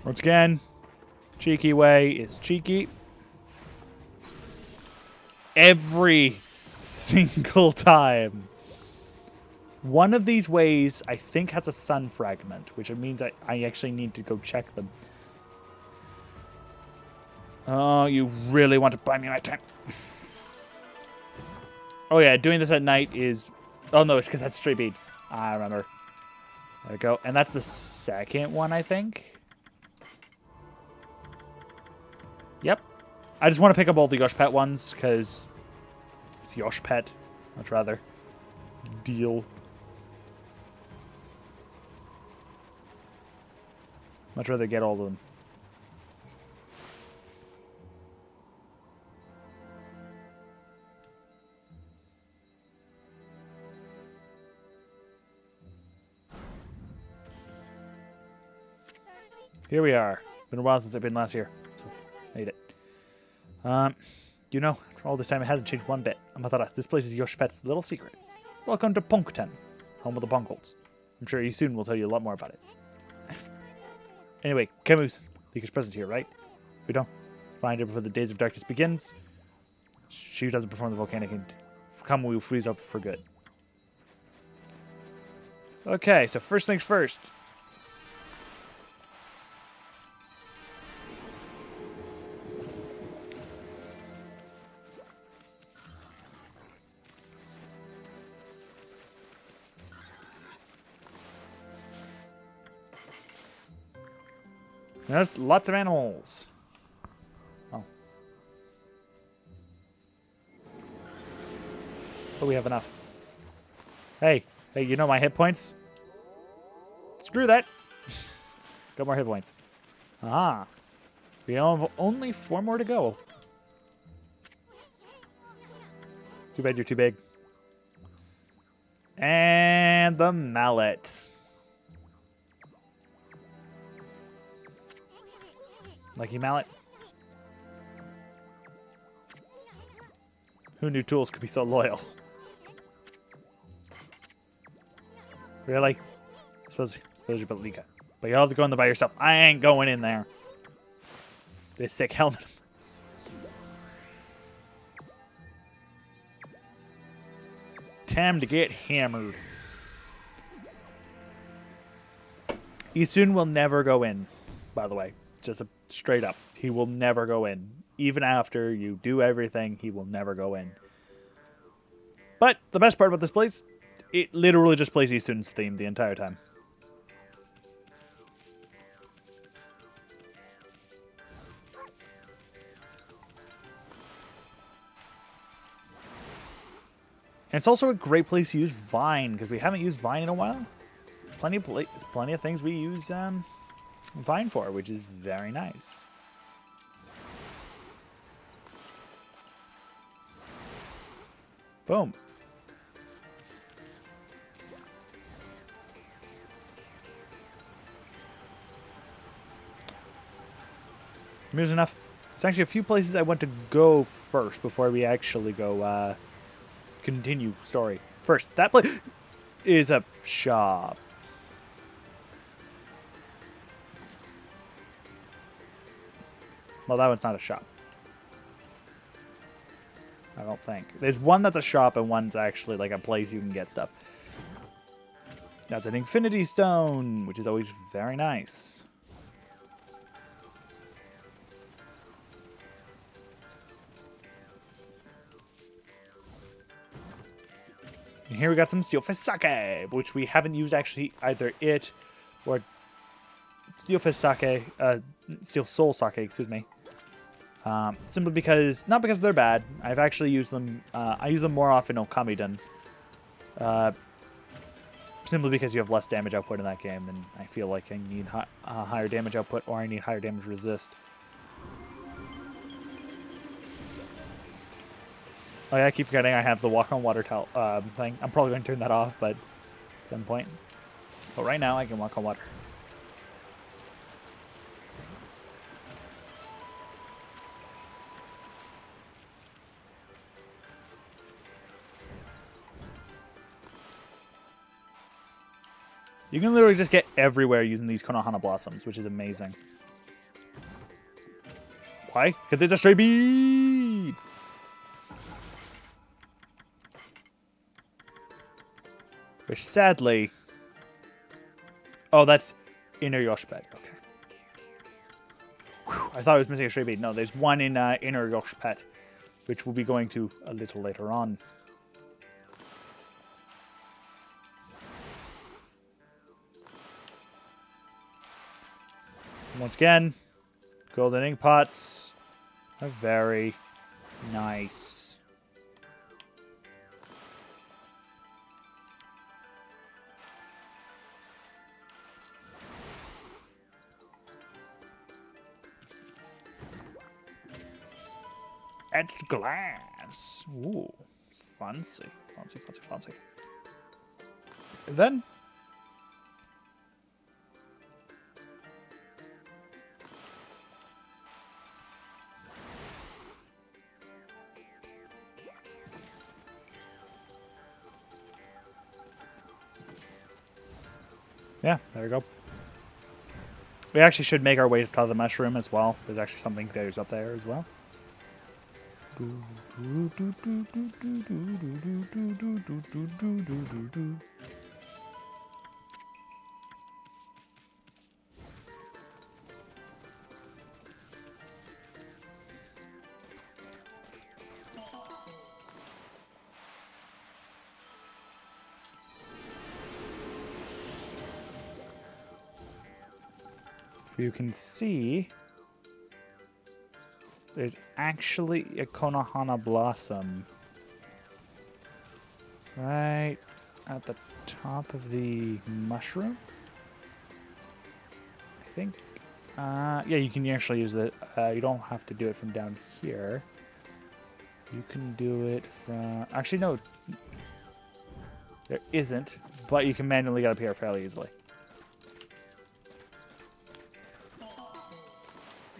Once again, cheeky way is cheeky. Every single time. One of these ways, I think, has a sun fragment, which means I actually need to go check them. Oh, you really want to buy me my time. Oh yeah, doing this at night is... Oh no, it's because that's straight bead. I remember. There we go. And that's the second one, I think. Yep. I just want to pick up all the Yosh Pet ones, because it's Yosh Pet. Much rather. Deal. Much rather get all of them. Here we are. Been a while since I've been last year. So, made it. You know, for all this time it hasn't changed one bit. Amataras, this place is Yosh Pet's little secret. Welcome to Punkten, home of the Punkles. I'm sure he soon will tell you a lot more about it. Anyway, Camus, Lika's present here, right? If we don't find her before the Days of Darkness begins, she doesn't perform the volcanic, and Okami will freeze up for good. Okay, so first things first. There's lots of animals. Oh. But we have enough. Hey, you know my hit points? Screw that. Got more hit points. Ah. We have only 4 more to go. Too bad you're too big. And the mallet. Lucky mallet. Who knew tools could be so loyal? Really? I suppose you're Lika. But you'll have to go in there by yourself. I ain't going in there. This sick helmet. Time to get hammered. Isun will never go in, by the way. Just straight up. He will never go in. Even after you do everything, he will never go in. But the best part about this place, it literally just plays Isun's theme the entire time. And it's also a great place to use Vine, because we haven't used Vine in a while. Plenty of things we use Vine for, which is very nice. Boom. Here's enough. There's actually a few places I want to go first before we actually go continue story. First, that place is a shop. Well, that one's not a shop. I don't think. There's one that's a shop and one's actually like a place you can get stuff. That's an Infinity Stone, which is always very nice. And here we got some Steel Fist Sake, which we haven't used actually either it or Steel Fist Sake, Steel Soul Sake, excuse me. Simply because, not because they're bad. I've actually used them, I use them more often in Okami than, simply because you have less damage output in that game, and I feel like I need higher damage output, or I need higher damage resist. Oh yeah, I keep forgetting I have the walk on water thing. I'm probably going to turn that off, but at some point. But right now I can walk on water. You can literally just get everywhere using these Konohana Blossoms, which is amazing. Why? Because it's a stray bead! Which sadly... Oh, that's inner Yosh Pet. Okay. Whew, I thought I was missing a stray bead. No, there's one in Inner Yosh Pet, which we'll be going to a little later on. Once again, golden ink pots are very nice. Etched glass. Ooh, fancy, fancy, fancy, fancy. And then yeah, there we go. We actually should make our way to the mushroom as well. There's actually something there's up there as well. If you can see, there's actually a Konohana blossom right at the top of the mushroom. I think. Yeah, you can actually use it. You don't have to do it from down here. You can do it from... Actually, no. There isn't, but you can manually get up here fairly easily.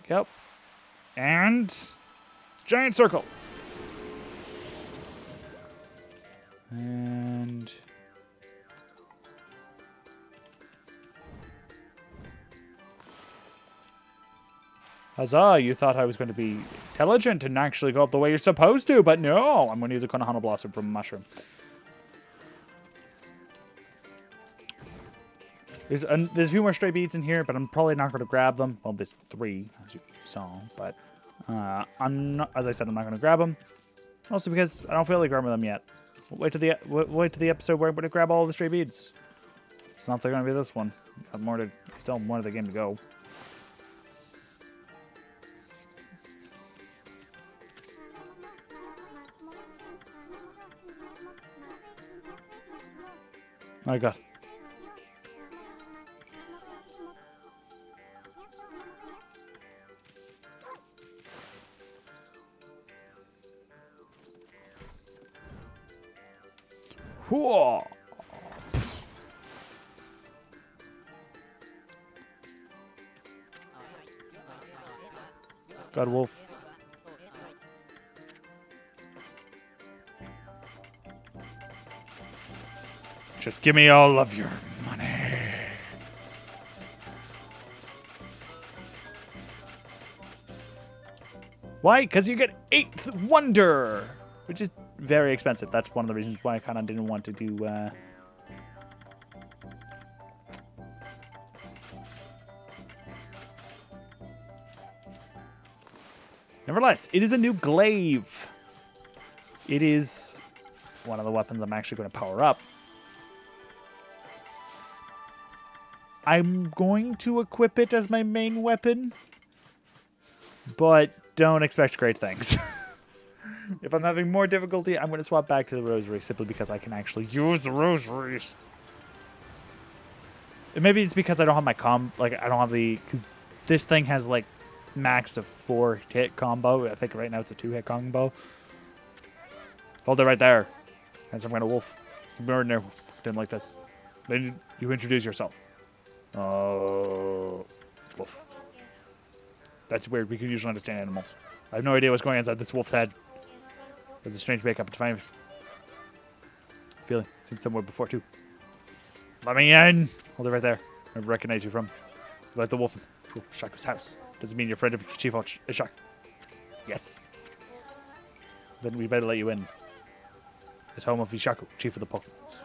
Go. And giant circle. And huzzah, you thought I was going to be intelligent and actually go up the way you're supposed to, but no, I'm going to use a Konohana Blossom from a mushroom. There's a few more stray beads in here, but I'm probably not going to grab them. Well, there's 3, as you saw, but I'm not, as I said, I'm not going to grab them. Also because I don't feel like grabbing them yet. Wait to the episode where I'm going to grab all the stray beads. It's not going to be this one. Got more to, still more of the game to go. Oh my god. Whoa. God, wolf. Just give me all of your money. Why? Because you get 8th Wonder, which is very expensive. That's one of the reasons why I kind of didn't want to do... Nevertheless, it is a new glaive. It is one of the weapons I'm actually going to power up. I'm going to equip it as my main weapon, but don't expect great things. If I'm having more difficulty, I'm going to swap back to the rosary simply because I can actually use the rosaries. And maybe it's because I don't have my I don't have the... Because this thing has, like, max of 4-hit combo. I think right now it's a 2-hit combo. Hold it right there. And some kind of wolf. Ordinary wolf. Didn't like this. Then you introduce yourself. Oh, wolf. That's weird. We can usually understand animals. I have no idea what's going on inside this wolf's head. There's a strange makeup. It's fine. Feeling. Seen somewhere before, too. Let me in. Hold it right there. I recognize you from. You like the wolf in Shaku's house. Doesn't mean you're friend of Chief Ishak. Yes. Then we better let you in. It's home of Ishaku, Chief of the Pokemon.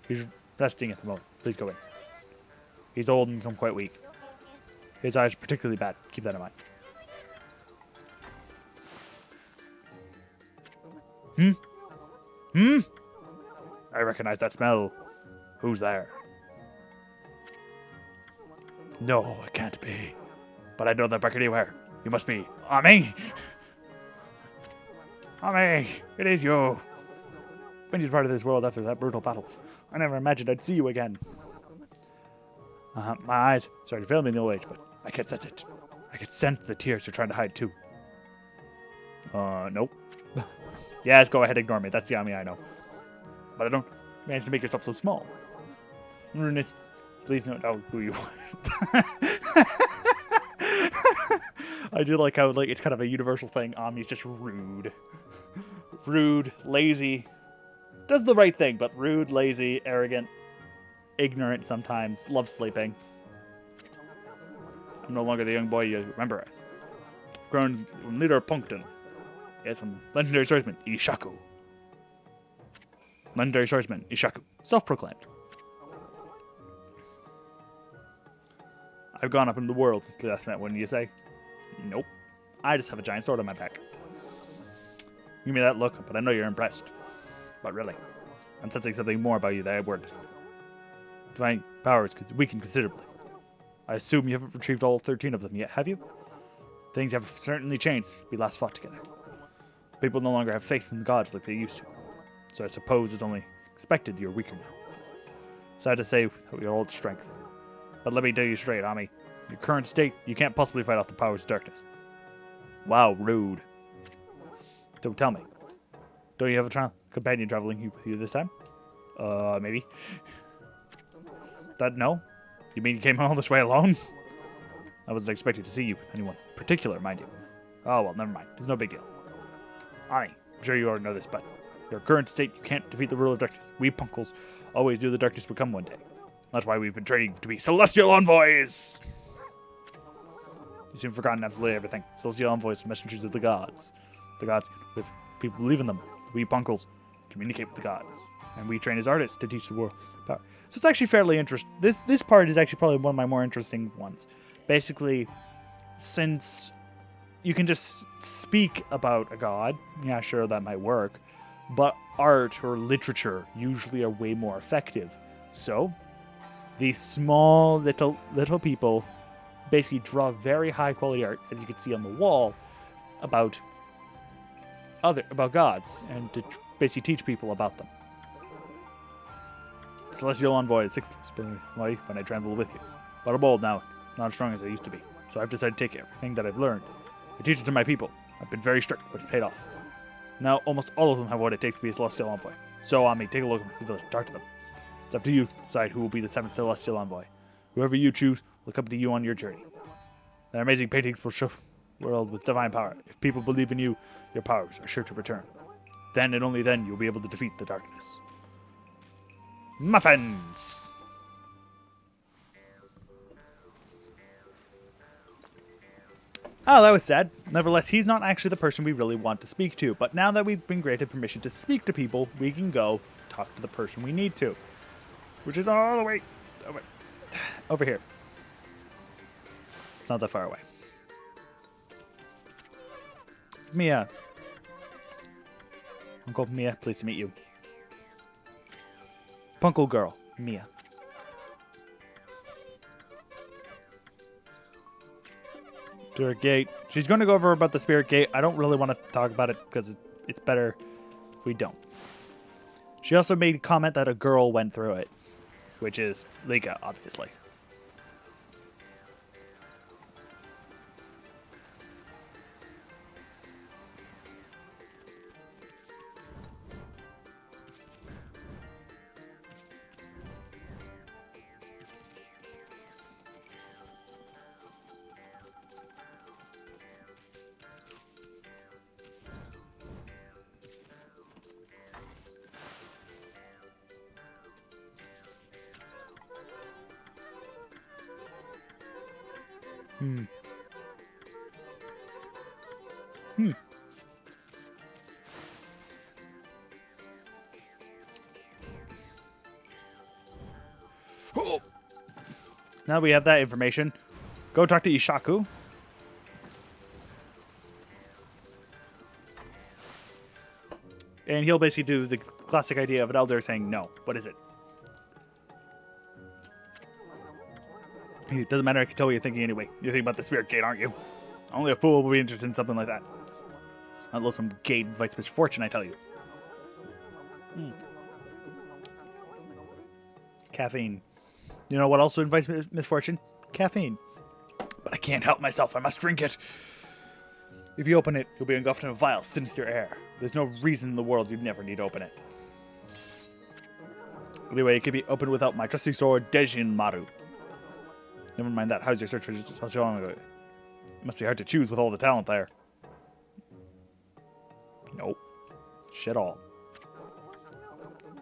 He's resting at the moment. Please go in. He's old and become quite weak. His eyes are particularly bad. Keep that in mind. I recognize that smell. Who's there? No, it can't be. But I know that back anywhere. You must be Okami. Okami, it is you. When you departed this world after that brutal battle, I never imagined I'd see you again. My eyes started to fail me in the old age, but I can't sense it. I can sense the tears you're trying to hide too. Nope. Yes, go ahead, ignore me. That's the Okami I know. But I don't manage to make yourself so small. Rudeness, please don't know who you are. I do like how it's kind of a universal thing. Omni's just rude. Rude, lazy. Does the right thing, but rude, lazy, arrogant, ignorant sometimes, loves sleeping. I'm no longer the young boy you remember as. Grown leader of Puncton. Yes, I'm legendary swordsman, Ishaku. Legendary swordsman, Ishaku. Self-proclaimed. I've gone up in the world since last met, wouldn't you say? Nope. I just have a giant sword on my back. Give me that look, but I know you're impressed. But really, I'm sensing something more about you than I worded. Divine powers could weaken considerably. I assume you haven't retrieved all 13 of them yet, have you? Things have certainly changed since we last fought together. People no longer have faith in the gods like they used to. So I suppose it's only expected you're weaker now. Sad to say that we hold strength. But let me tell you straight, Ami. In your current state, you can't possibly fight off the powers of darkness. Wow, rude. So tell me, don't you have a companion traveling with you this time? Maybe. No? You mean you came all this way alone? I wasn't expecting to see you with anyone particular, mind you. Oh, well, never mind. It's no big deal. Ami, I'm sure you already know this, but in your current state, you can't defeat the ruler of darkness. We punkles always knew the darkness would come one day. That's why we've been training to be celestial envoys! You seem to have forgotten absolutely everything. Celestial envoys, messengers of the gods. The gods, with people who believe in them, we punkles communicate with the gods. And we train as artists to teach the world power. So it's actually fairly interesting. This part is actually probably one of my more interesting ones. Basically, since you can just speak about a god, yeah, sure, that might work, but art or literature usually are way more effective. So these small little people basically draw very high quality art, as you can see on the wall, about gods, and to basically teach people about them. Celestial Envoy, the sixth life when I travel with you. But I'm old now, not as strong as I used to be. So I've decided to take everything that I've learned and teach it to my people. I've been very strict, but it's paid off. Now, almost all of them have what it takes to be a Celestial Envoy. So, Ami, take a look at the village, talk to them. It's up to you to decide who will be the 7th Celestial Envoy. Whoever you choose will accompany you on your journey. Their amazing paintings will show the world with divine power. If people believe in you, your powers are sure to return. Then and only then you'll be able to defeat the darkness. Muffins! Oh, that was sad. Nevertheless, he's not actually the person we really want to speak to. But now that we've been granted permission to speak to people, we can go talk to the person we need to. Which is all the way over here. It's not that far away. It's Mia. Uncle Mia, pleased to meet you. Punkle girl, Mia. Spirit Gate. She's going to go over about the Spirit Gate. I don't really want to talk about it because it's better if we don't. She also made a comment that a girl went through it, which is Lika, obviously. Oh. Now we have that information. Go talk to Ishaku. And he'll basically do the classic idea of an elder saying, no, what is it? It doesn't matter, I can tell what you're thinking anyway. You're thinking about the spirit gate, aren't you? Only a fool would be interested in something like that. Unless some gate invites misfortune, I tell you. Caffeine. You know what also invites misfortune? Caffeine. But I can't help myself, I must drink it. If you open it, you'll be engulfed in a vile, sinister air. There's no reason in the world you'd never need to open it. Anyway, it can be opened without my trusty sword, Dejin Maru. Never mind that. How's your search for so long ago? It must be hard to choose with all the talent there. Nope. Shit all.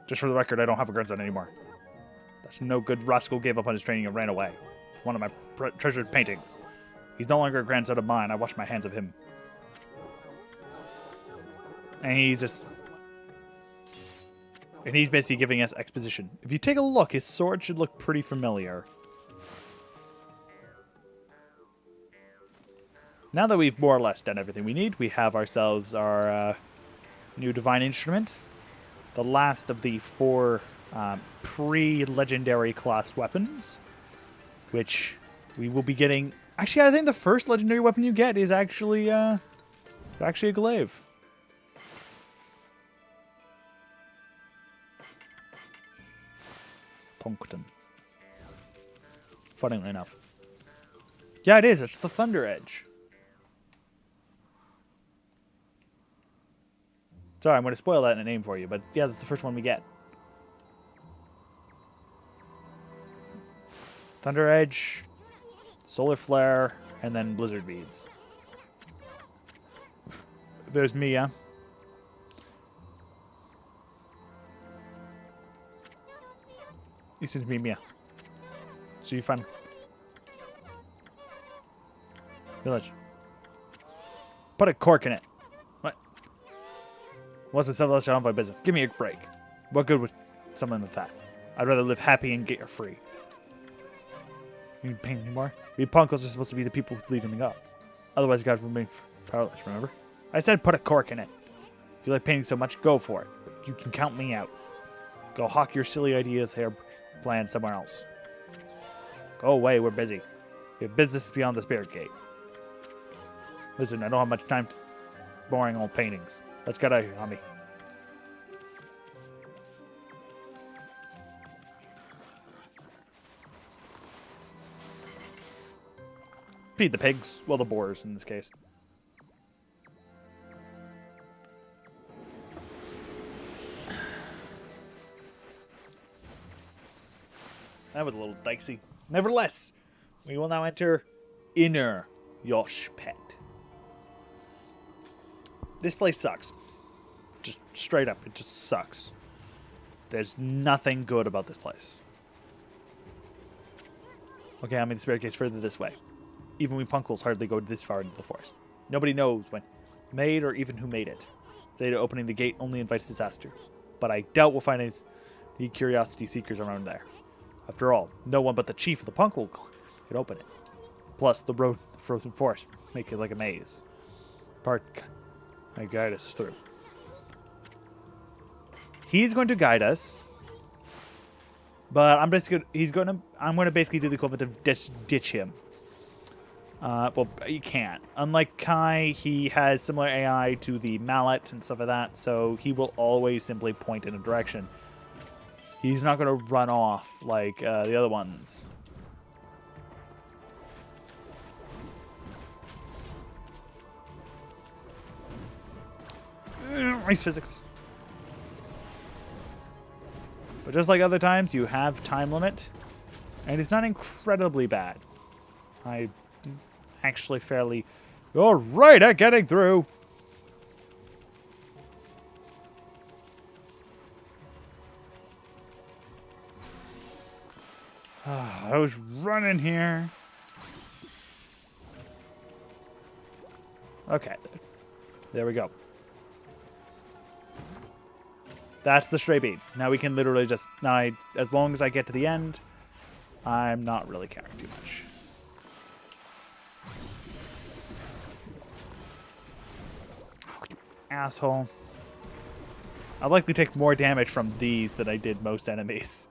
Just for the record, I don't have a grandson anymore. That's no good. Roscoe gave up on his training and ran away. It's one of my treasured paintings. He's no longer a grandson of mine. I wash my hands of him. And he's basically giving us exposition. If you take a look, his sword should look pretty familiar. Now that we've more or less done everything we need, we have ourselves our new divine instrument. The last of the 4 pre-legendary class weapons, which we will be getting. Actually, I think the first legendary weapon you get is actually a glaive. Punctum. Funnily enough. Yeah, it is. It's the Thunder Edge. Sorry, I'm going to spoil that in a name for you, but yeah, that's the first one we get. Thunder Edge, Solar Flare, and then Blizzard Beads. There's Mia. This is me, Mia. So you find village. Put a cork in it. What? What's the civilization on my business? Give me a break. What good would something like that? I'd rather live happy and get free. You need pain anymore? We punkles are supposed to be the people who believe in the gods. Otherwise, gods remain powerless, remember? I said put a cork in it. If you like painting so much, go for it. But you can count me out. Go hawk your silly ideas here. Plan somewhere else. Go away, we're busy. We have business beyond the spirit gate. Listen, I don't have much time to boring old paintings. Let's get out of here, Okami. Feed the pigs. Well, the boars in this case. That was a little dicey. Nevertheless, we will now enter Inner Yoshpet. This place sucks. Just straight up, it just sucks. There's nothing good about this place. Okay, I mean the spirit gate's further this way. Even we punkles hardly go this far into the forest. Nobody knows when made or even who made it. Zeta opening the gate only invites disaster. But I doubt we'll find any curiosity seekers around there. After all, no one but the chief of the punkle could open it. Plus, the road, the frozen forest, make it like a maze. Part might guide us through. He's going to guide us, but I'm going to basically do the equivalent of ditch him. Well, you can't. Unlike Kai, he has similar AI to the mallet and stuff like that, so he will always simply point in a direction. He's not going to run off like the other ones. Nice physics. But just like other times, you have time limit. And it's not incredibly bad. I'm actually fairly alright at getting through. I was running here. Okay. There we go. That's the stray bead. Now we can literally just... as long as I get to the end, I'm not really caring too much. Oh, you asshole. I likely take more damage from these than I did most enemies.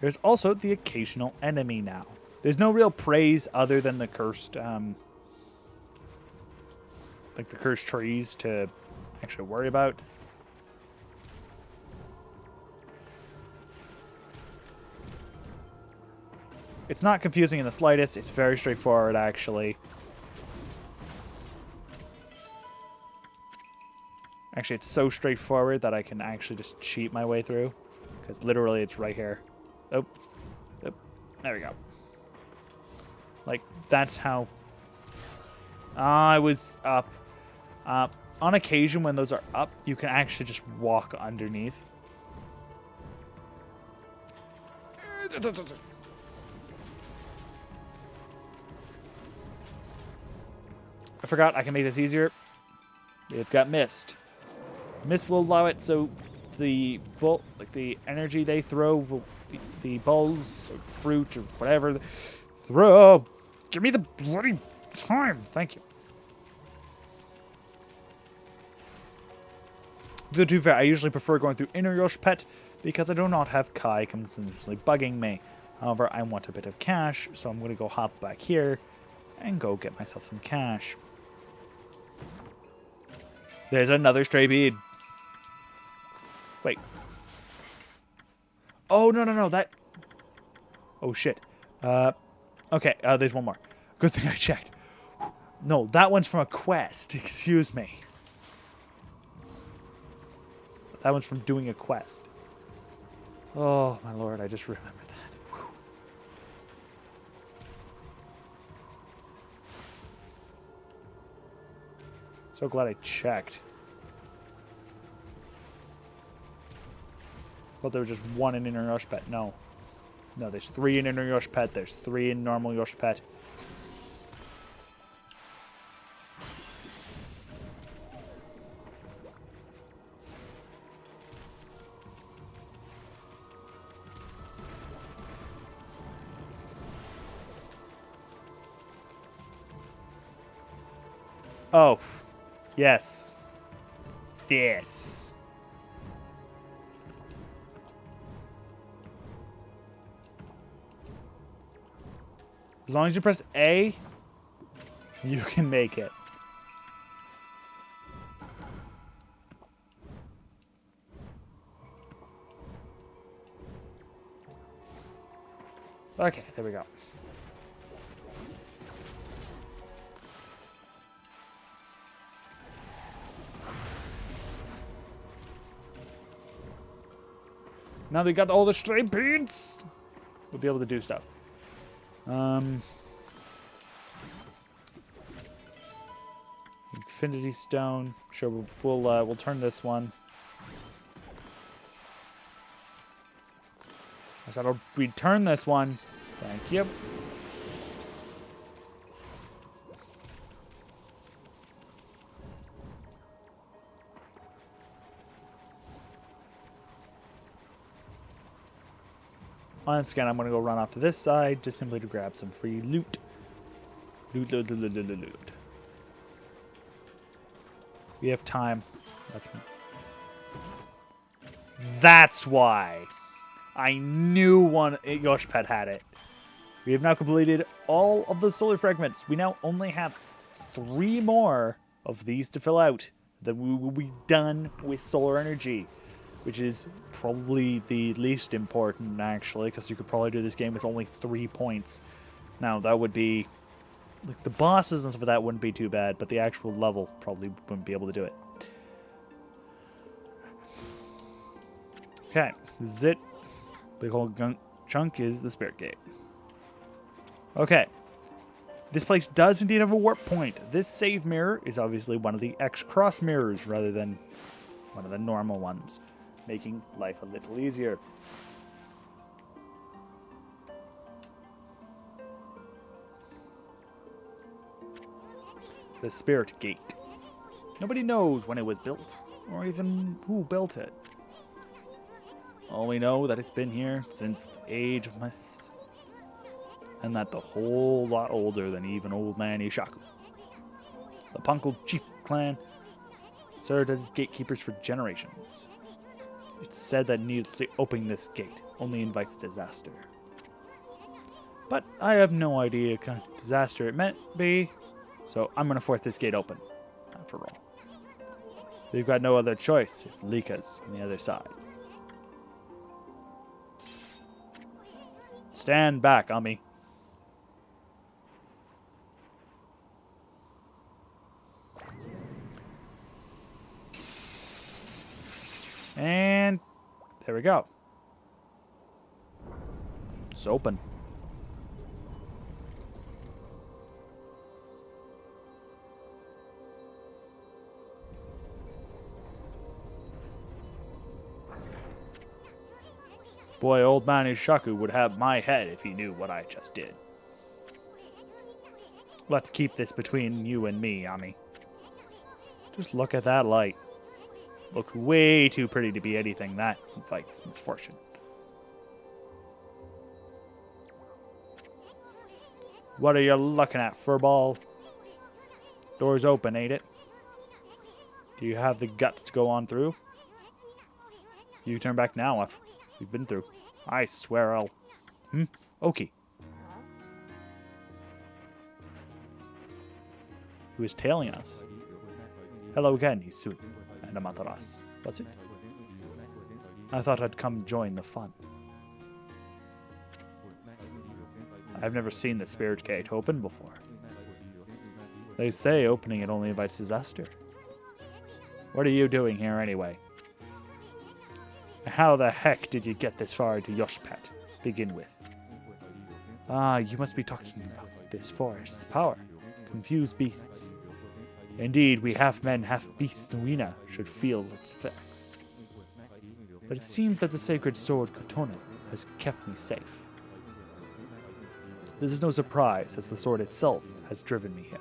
There's also the occasional enemy now. There's no real praise other than the cursed, like the cursed trees to actually worry about. It's not confusing in the slightest. It's very straightforward, actually. Actually, it's so straightforward that I can actually just cheat my way through. Because literally it's right here. Oh. Oh. There we go. Like, that's how... I was up. On occasion, when those are up, you can actually just walk underneath. I forgot I can make this easier. We've got mist. Mist will allow it so the the energy they throw will the balls or fruit or whatever throw. Give me the bloody time. Thank you. To be fair, I usually prefer going through Inner Yosh Pet because I do not have Kai continuously bugging me. However, I want a bit of cash, so I'm going to go hop back here and go get myself some cash. There's another stray bead. Wait. Oh, no, that... Oh, shit. Okay, there's one more. Good thing I checked. No, that one's from a quest. Excuse me. That one's from doing a quest. Oh, my lord, I just remembered that. Whew. So glad I checked. Thought there was just one in Inner Yosh Pet. No. No, there's 3 in Inner Yosh Pet. There's 3 in normal Yosh Pet. Oh. Yes. This. As long as you press A, you can make it. Okay, there we go. Now that we got all the stray beads, we'll be able to do stuff. Infinity Stone. Sure, we'll turn this one. I said I'll return this one. Thank you. Once again, I'm going to go run off to this side just simply to grab some free loot. Loot. We have time. That's why. I knew one Yosh Pet had it. We have now completed all of the solar fragments. We now only have 3 more of these to fill out. Then we will be done with solar energy, which is probably the least important, actually, because you could probably do this game with only 3 points. Now, that would be... like, the bosses and stuff like that wouldn't be too bad, but the actual level probably wouldn't be able to do it. Okay, this is it. Big whole chunk is the Spirit Gate. Okay. This place does indeed have a warp point. This save mirror is obviously one of the X-Cross mirrors rather than one of the normal ones, making life a little easier. The Spirit Gate. Nobody knows when it was built, or even who built it. Only know that it's been here since the age of my... and that the whole lot older than even old man Ishaku. The Punkle chief clan served as gatekeepers for generations. It's said that needlessly opening this gate only invites disaster. But I have no idea what kind of disaster it meant be, so I'm going to force this gate open, after all. We've got no other choice if Lika's on the other side. Stand back, Ami. And there we go. It's open. Boy, old man Ishaku would have my head if he knew what I just did. Let's keep this between you and me, Ami. Just look at that light. Looked way too pretty to be anything that invites misfortune. What are you looking at, furball? Door's open, ain't it? Do you have the guts to go on through? You turn back now after we've been through. I swear I'll... Okay. Who is tailing us? Hello again, Isu and Amataras. Was it? I thought I'd come join the fun. I've never seen the spirit gate open before. They say opening it only invites disaster. What are you doing here anyway? How the heck did you get this far into Yoshpet to begin with? Ah, you must be talking about this forest's power. Confused beasts. Indeed, we half men, half beasts Nuina should feel its effects. But it seems that the sacred sword Kutone has kept me safe. This is no surprise, as the sword itself has driven me here.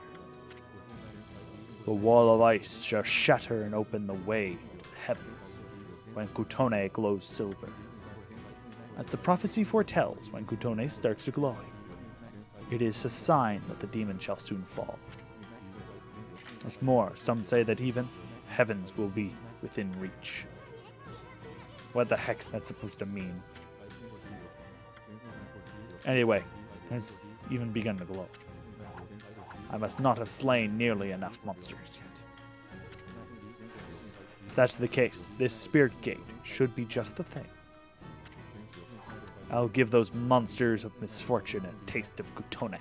The wall of ice shall shatter and open the way to the heavens when Kutone glows silver. As the prophecy foretells, when Kutone starts to glow, it is a sign that the demon shall soon fall. What's more, some say that even heavens will be within reach. What the heck's that supposed to mean? Anyway, it has even begun to glow. I must not have slain nearly enough monsters yet. If that's the case, this spirit gate should be just the thing. I'll give those monsters of misfortune a taste of Kutone.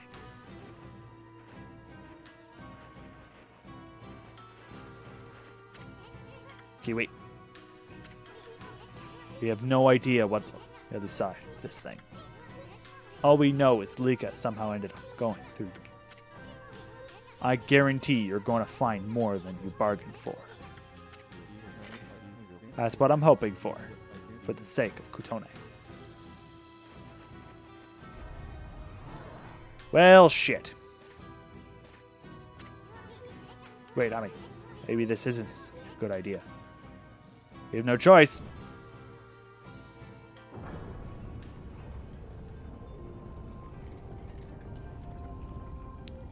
Okay, wait. We have no idea what's on the other side of this thing. All we know is Lika somehow ended up going through the... I guarantee you're going to find more than you bargained for. That's what I'm hoping for the sake of Kutone. Well, shit. Wait, Ami. Maybe this isn't a good idea. We have no choice.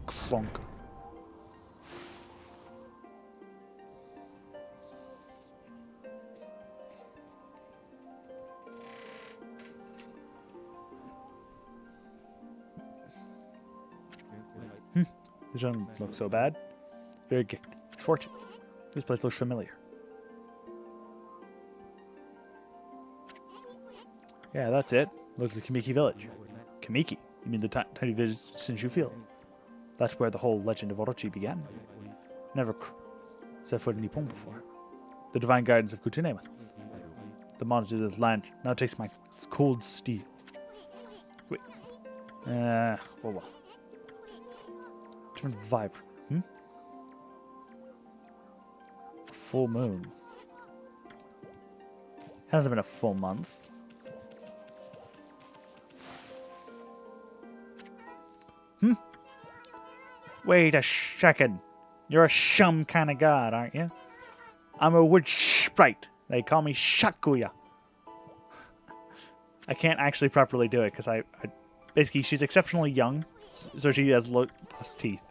Clonk. This doesn't look so bad. Very good. It's fortune. This place looks familiar. Yeah, that's it. Looks like Kamiki Village. Kamiki? You mean the tiny village Shinshu Field? That's where the whole legend of Orochi began. Never set foot in Nippon before. The divine guidance of Kutune. The monster of this land now takes my cold steel. Wait. Well. Different vibe. Full moon. Hasn't been a full month. Wait a second. You're a shum kind of god, aren't you? I'm a wood sprite. They call me Shakuya. I can't actually properly do it because I basically she's exceptionally young, so she has lost teeth.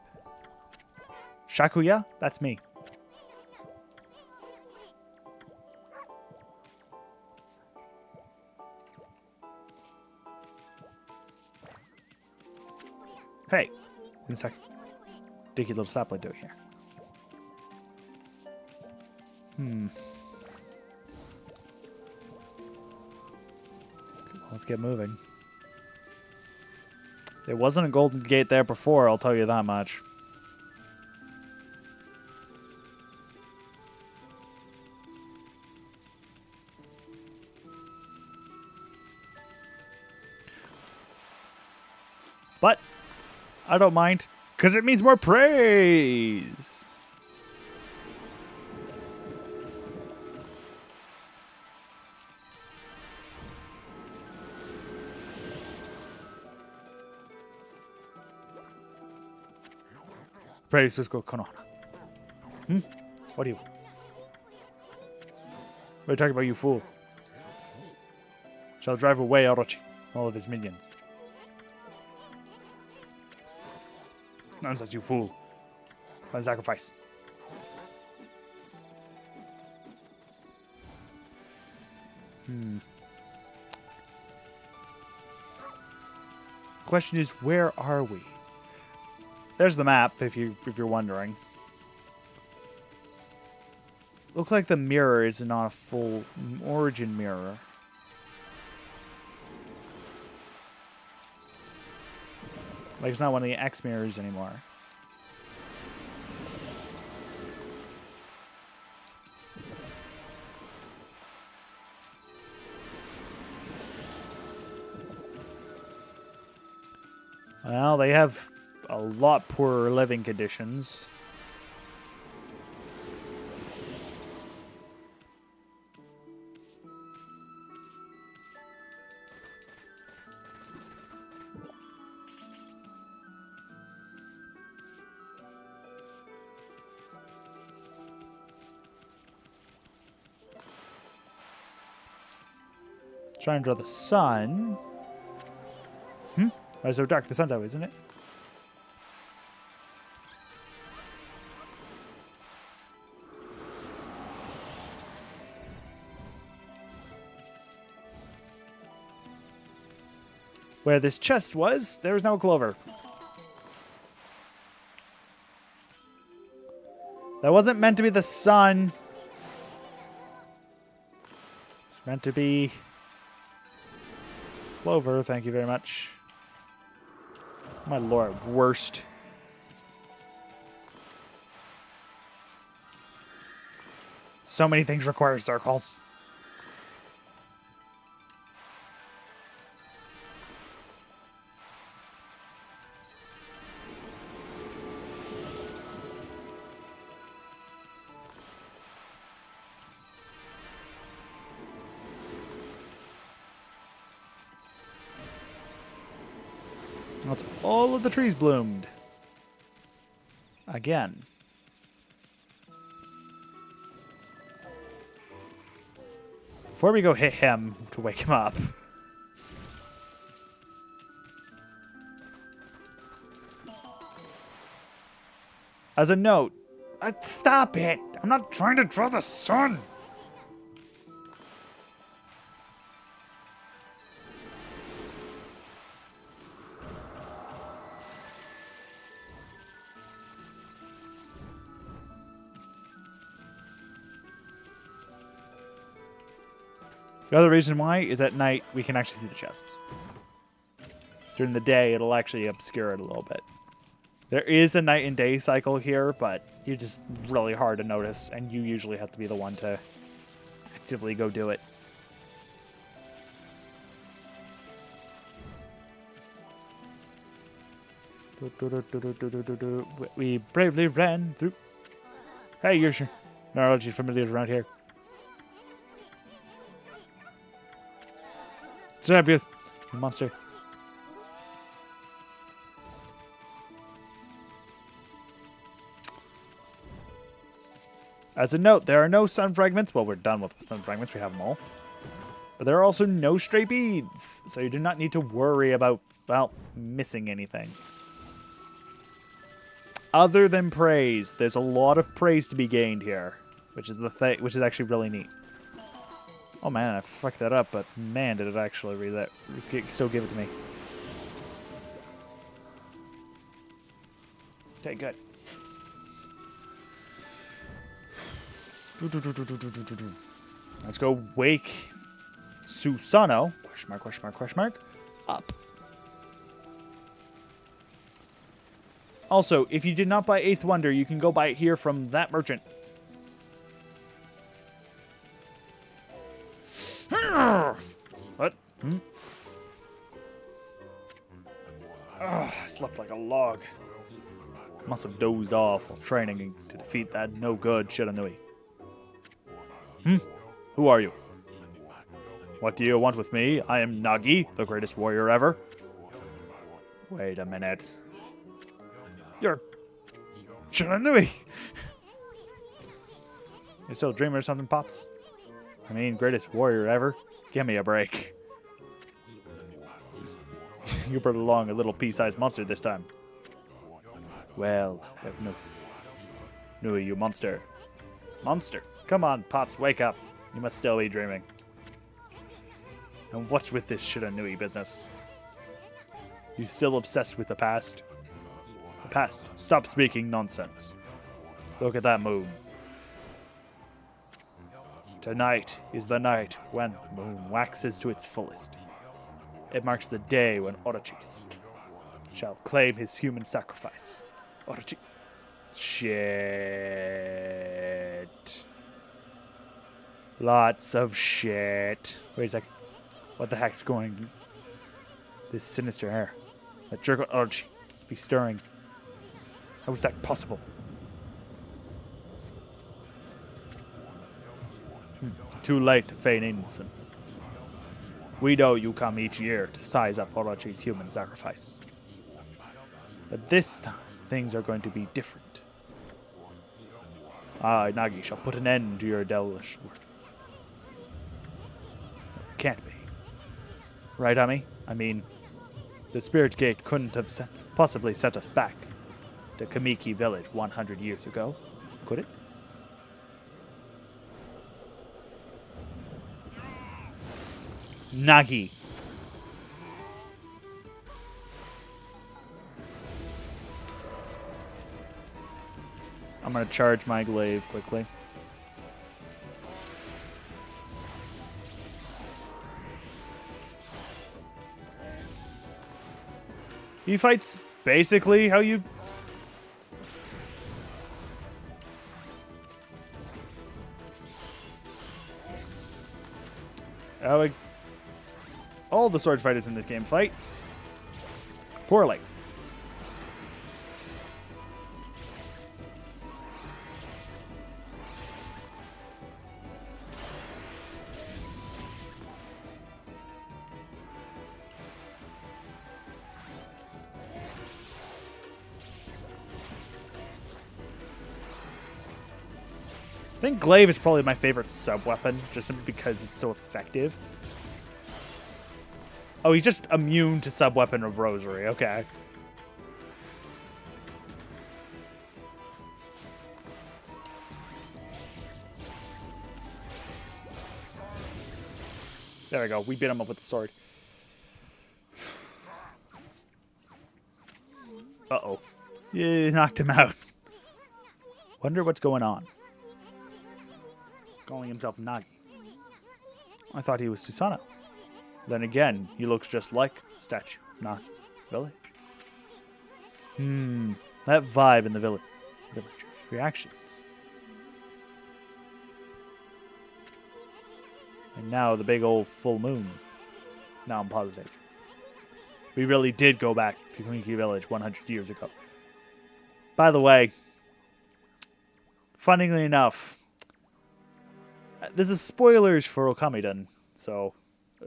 Shakuya, that's me. Hey, one second. Dicky little sapling doing here. Let's get moving. There wasn't a golden gate there before, I'll tell you that much. But I don't mind, because it means more praise. Praise Susko Konohana. What are you? What are you talking about, you fool? Shall drive away Orochi and all of his minions. Nonsense, you fool. Find sacrifice. Question is, where are we? There's the map, if you're wondering. Looks like the mirror is not a full origin mirror. Like, it's not one of the X mirrors anymore. Well, they have a lot poorer living conditions. Try and draw the sun. Why is it so dark? The sun's out, isn't it? Where this chest was, there was no clover. That wasn't meant to be the sun. It's meant to be clover, thank you very much. My lord, worst. So many things require circles. That's all of the trees bloomed. Again. Before we go hit him to wake him up. As a note, stop it! I'm not trying to draw the sun! The other reason why is at night we can actually see the chests. During the day, it'll actually obscure it a little bit. There is a night and day cycle here, but you're just really hard to notice, and you usually have to be the one to actively go do it. We bravely ran through. Hey, you're sure. Neurology familiar around here. Zabus, monster. As a note, there are no sun fragments. Well, we're done with the sun fragments. We have them all. But there are also no stray beads, so you do not need to worry about, well, missing anything. Other than praise, there's a lot of praise to be gained here, which is which is actually really neat. Oh man, I fucked that up, but man, did it actually read that. Still give it to me. Okay, good. Let's go wake Susano, question mark, question mark, question mark, up. Also, if you did not buy Eighth Wonder, you can go buy it here from that merchant. What? Hmm? Ugh, I slept like a log. Must have dozed off while training to defeat that no-good Shiranui. Who are you? What do you want with me? I am Nagi, the greatest warrior ever. Wait a minute. You're Shiranui. You still a dreamer or something, Pops? I mean, greatest warrior ever? Give me a break. You brought along a little pea-sized monster this time. Well, I have no, you monster. Monster. Come on, Pops, wake up. You must still be dreaming. And what's with this Shiranui business? You still obsessed with the past? The past. Stop speaking nonsense. Look at that moon. Tonight is the night when the moon waxes to its fullest. It marks the day when Orochi shall claim his human sacrifice. Orochi. Shit. Lots of shit. Wait a second. What the heck's going? This sinister air. That jerk of Orochi must be stirring. How is that possible? Too late to feign innocence. We know you come each year to size up Orochi's human sacrifice. But this time, things are going to be different. I, Nagi, shall put an end to your devilish work. Can't be. Right, Ami? I mean, the Spirit Gate couldn't have possibly set us back to Kamiki Village 100 years ago, could it? Nagi. I'm going to charge my glaive quickly. He fights basically how you... all the sword fighters in this game fight poorly. I think glaive is probably my favorite sub-weapon, just simply because it's so effective. Oh, he's just immune to sub-weapon of Rosary. Okay. There we go. We beat him up with the sword. Uh-oh. Yeah, knocked him out. Wonder what's going on. Calling himself Nagi. I thought he was Susano. Then again, he looks just like the statue, not village. That vibe in the village. Reactions. And now the big old full moon. Now I'm positive. We really did go back to Kamiki Village 100 years ago. By the way, funnily enough, this is spoilers for Okami, so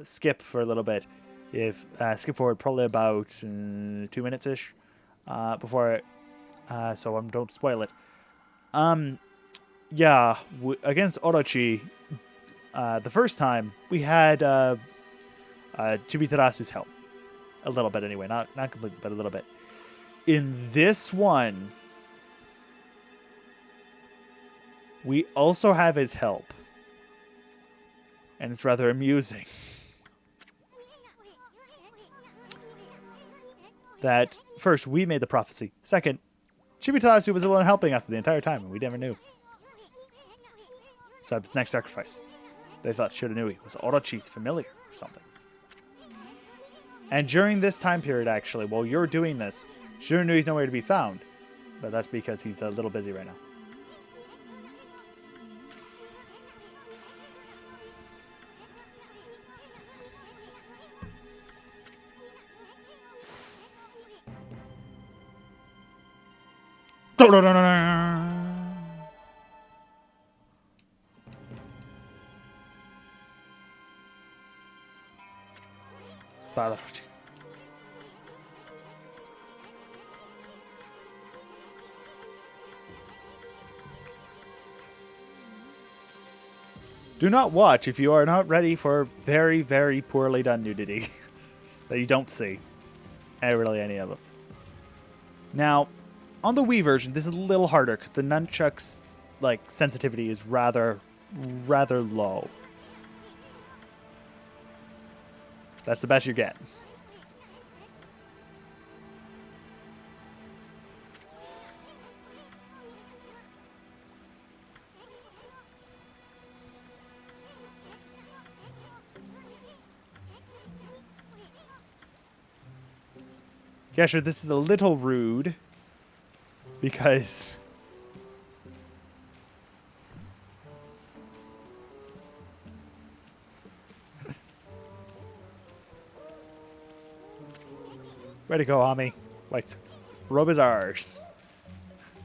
skip for a little bit. If skip forward probably about 2 minutes-ish before, so don't spoil it. Yeah, against Orochi, the first time, we had Chibitarasu's help. A little bit anyway. Not completely, but a little bit. In this one, we also have his help. And it's rather amusing. That, first, we made the prophecy. Second, Chimitarasu was the one helping us the entire time, and we never knew. So his next sacrifice. They thought Shiranui was Orochi's familiar or something. And during this time period, actually, while you're doing this, Shiranui's nowhere to be found. But that's because he's a little busy right now. Do not watch if you are not ready for very, very poorly done nudity that you don't see. Really any of them. Now, on the Wii version, this is a little harder because the nunchucks like sensitivity is rather low. That's the best you get. Yeah, sure, this is a little rude because way to go, Ami. Wait, rub his arse.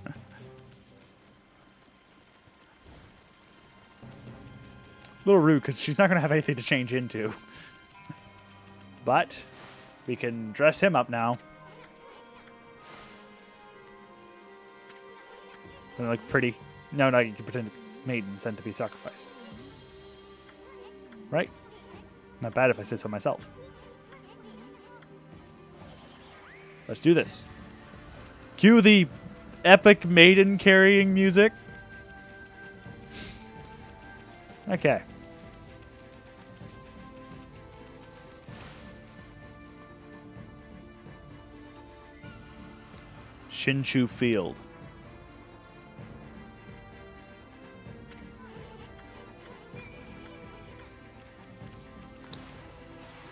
A little rude because she's not going to have anything to change into. But we can dress him up now. And look pretty. No, you can pretend maiden sent to be sacrificed. Right? Not bad if I say so myself. Let's do this. Cue the epic maiden carrying music. Okay. Shinshu Field.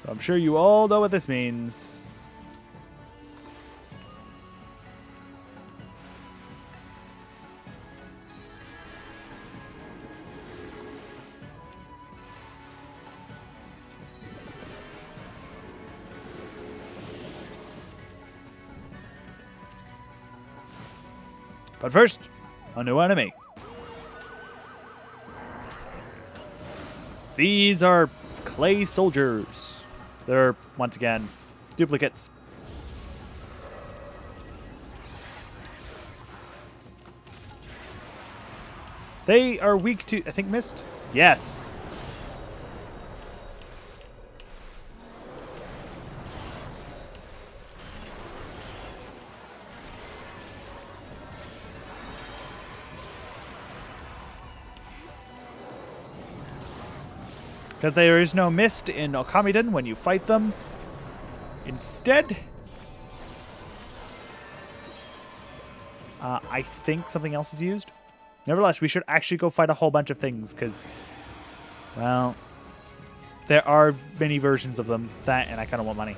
I'm sure you all know what this means. But first, a new enemy. These are clay soldiers. They're, once again, duplicates. They are weak to, I think, mist? Yes. Because there is no mist in Okami when you fight them. Instead, I think something else is used. Nevertheless, we should actually go fight a whole bunch of things because, well, there are many versions of them. That, and I kind of want money.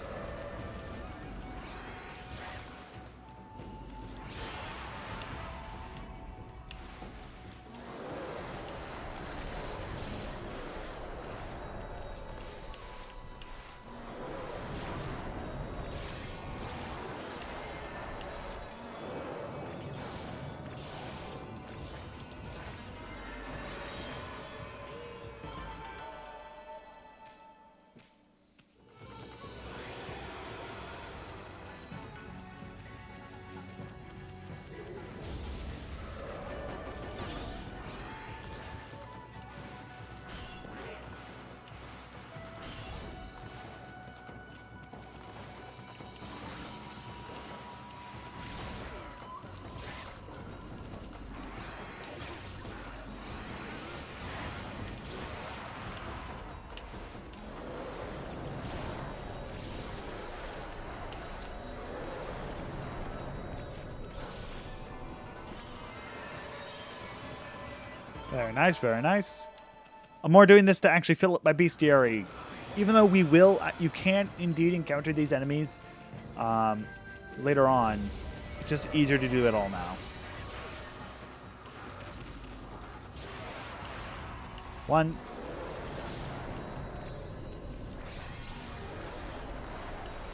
Very nice, very nice. I'm more doing this to actually fill up my bestiary. Even though we will, you can indeed encounter these enemies later on. It's just easier to do it all now. One.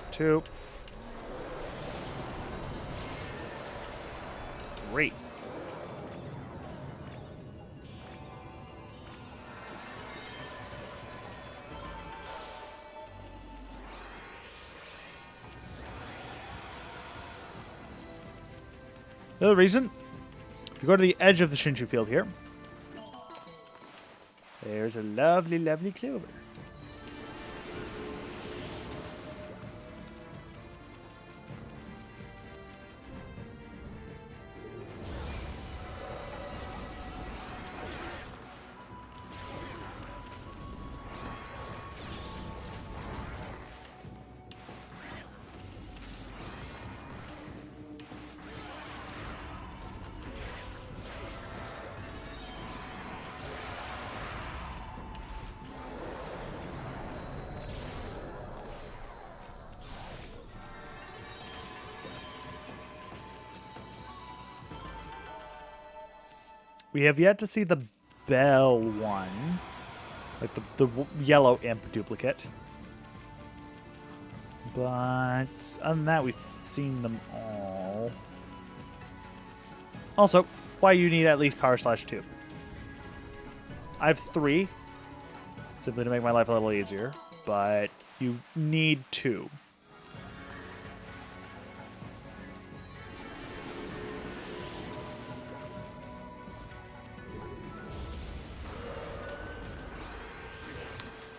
Two. Three. The other reason, if you go to the edge of the Shinshu field here, there's a lovely, lovely clover. We have yet to see the Bell one, like the yellow imp duplicate. But other than that, we've seen them all. Also, why you need at least Power Slash 2. I have 3, simply to make my life a little easier, but you need 2.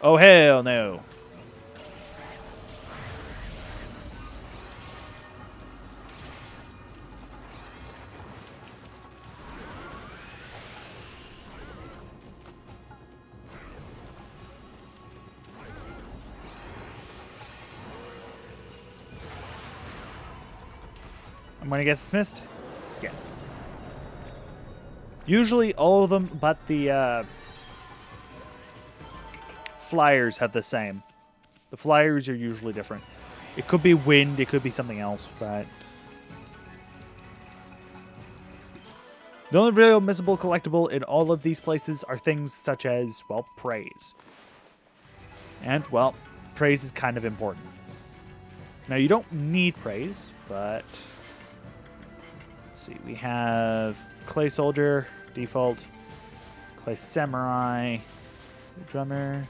Oh, hell no. I'm going to get dismissed? Yes. Usually all of them, but the flyers have the same. The flyers are usually different. It could be wind, it could be something else, but the only real missable collectible in all of these places are things such as, well, praise. And, well, praise is kind of important. Now, you don't need praise, but let's see. We have Clay Soldier, default, Clay Samurai, Drummer,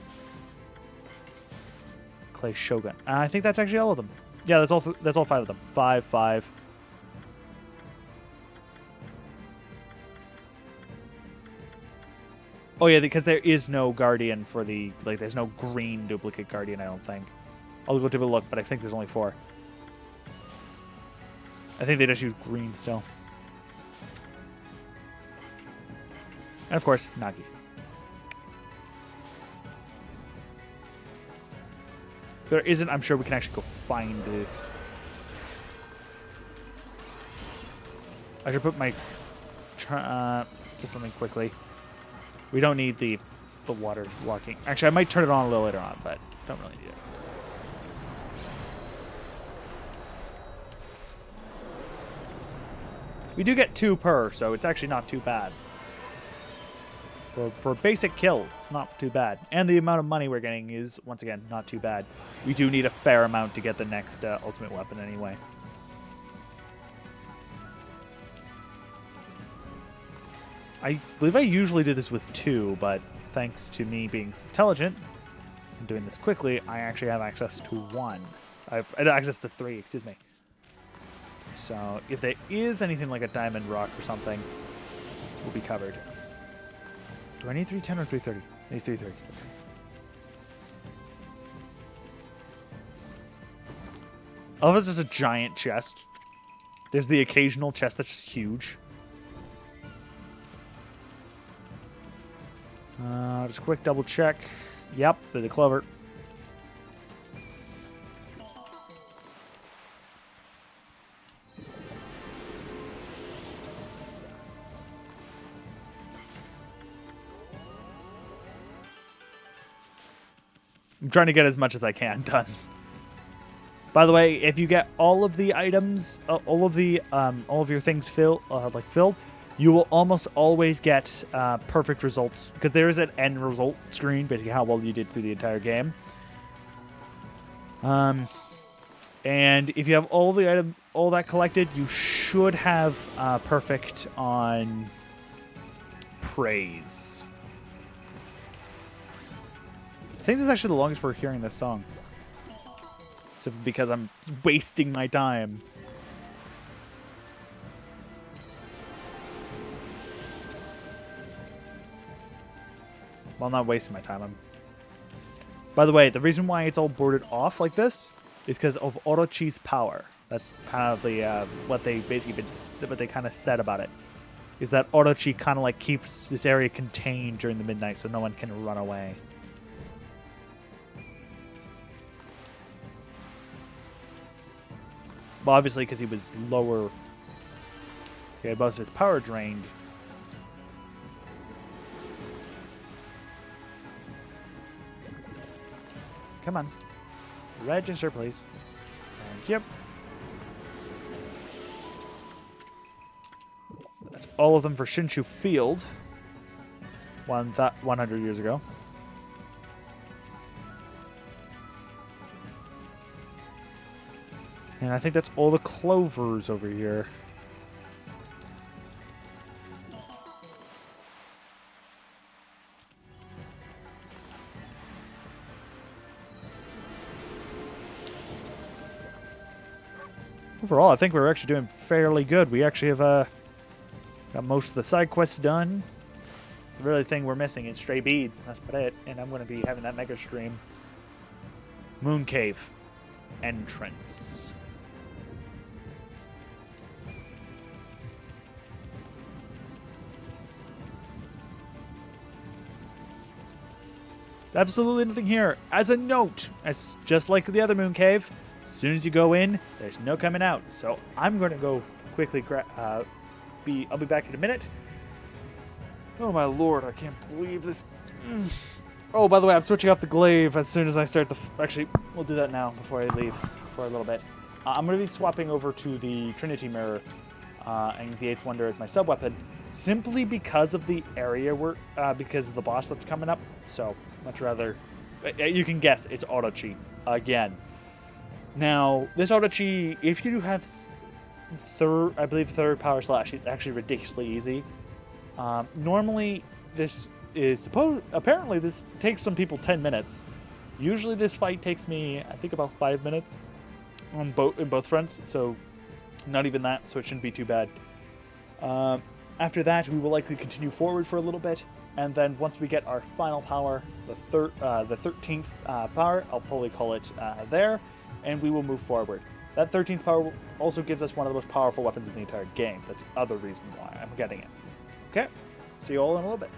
Clay Shogun. I think that's actually all of them. Yeah, that's all 5 of them. 5, 5. Oh yeah, because there is no Guardian for the, like, there's no green duplicate Guardian, I don't think. I'll go take a look, but I think there's only 4. I think they just use green still. And of course, Nagi. If there isn't, I'm sure we can actually go find the... I should put my... just something quickly. We don't need the water walking. Actually, I might turn it on a little later on, but don't really need it. We do get 2 per, so it's actually not too bad. For a basic kill, it's not too bad. And the amount of money we're getting is, once again, not too bad. We do need a fair amount to get the next ultimate weapon anyway. I believe I usually do this with 2, but thanks to me being intelligent and doing this quickly, I actually have access to 1. I have access to 3, excuse me. So if there is anything like a diamond rock or something, we'll be covered. Do I need 310 or 330? I need 330. Okay. I love it's just a giant chest. There's the occasional chest that's just huge. Just a quick double check. Yep, the clover. I'm trying to get as much as I can done. By the way, if you get all of the items, all of your things filled, you will almost always get perfect results, because there is an end result screen, basically how well you did through the entire game. And if you have all that collected, you should have perfect on praise. I think this is actually the longest we're hearing this song. Simply because I'm wasting my time. Well, not wasting my time. By the way, the reason why it's all boarded off like this is because of Orochi's power. That's kind of the what they kind of said about it. Is that Orochi kind of like keeps this area contained during the midnight, so no one can run away. Well, obviously, because he was lower, he had most of his power drained. Come on. Register, please. Thank you. That's all of them for Shinshu Field. 100 years ago. And I think that's all the clovers over here. Overall, I think we're actually doing fairly good. We actually have got most of the side quests done. The really thing we're missing is stray beads. That's about it. And I'm going to be having that mega stream. Moon Cave entrance. There's absolutely nothing here. As a note, as just like the other moon cave, as soon as you go in, there's no coming out. So I'm going to go quickly. I'll be back in a minute. Oh my lord, I can't believe this. Oh, by the way, I'm switching off the glaive as soon as I start the. Actually, we'll do that now before I leave for a little bit. I'm going to be swapping over to the Trinity Mirror and the Eighth Wonder as my sub weapon, simply because of the area because of the boss that's coming up. So much rather, you can guess it's Orochi again. Now, this Orochi, if you have third power slash, it's actually ridiculously easy. Normally, this is apparently this takes some people 10 minutes. Usually this fight takes me, I think, about 5 minutes in both fronts, so not even that, so it shouldn't be too bad. After that, we will likely continue forward for a little bit, and then once we get our final power, the 13th power, I'll probably call it there, and we will move forward. That 13th power also gives us one of the most powerful weapons in the entire game. That's the other reason why I'm getting it. Okay, see you all in a little bit.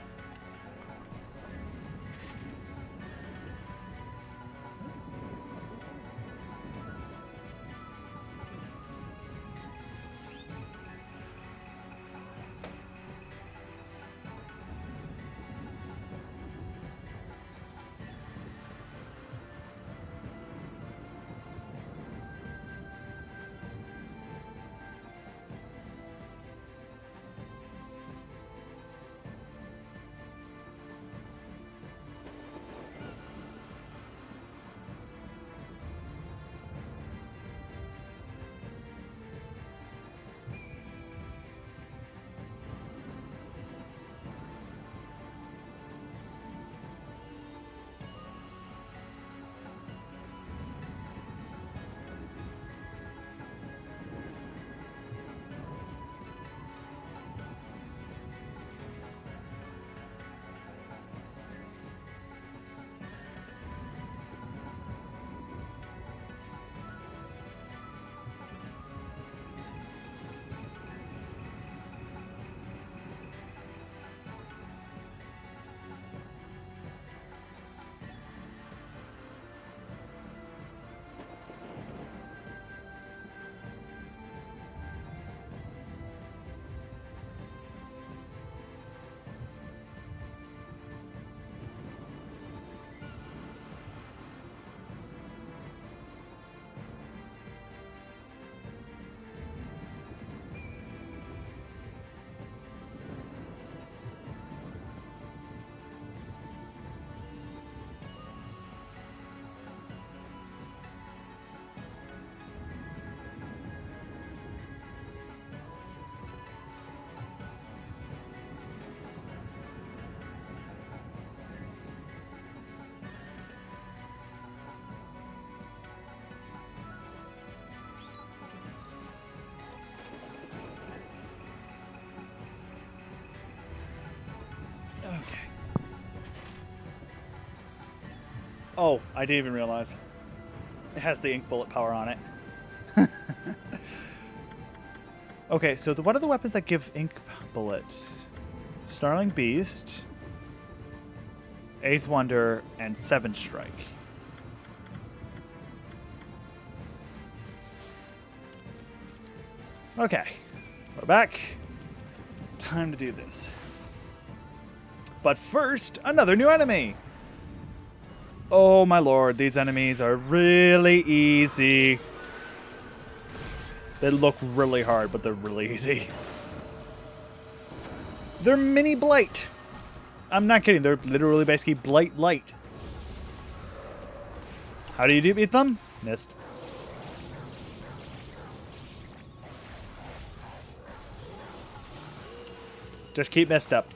Okay. Oh, I didn't even realize. It has the ink bullet power on it. Okay, so what are the weapons that give ink bullets? Snarling Beast, Eighth Wonder, and Seven Strike. Okay, we're back. Time to do this. But first, another new enemy. Oh my lord, these enemies are really easy. They look really hard, but they're really easy. They're mini Blight. I'm not kidding, they're literally basically Blight Light. How do you beat them? Missed. Just keep messed up.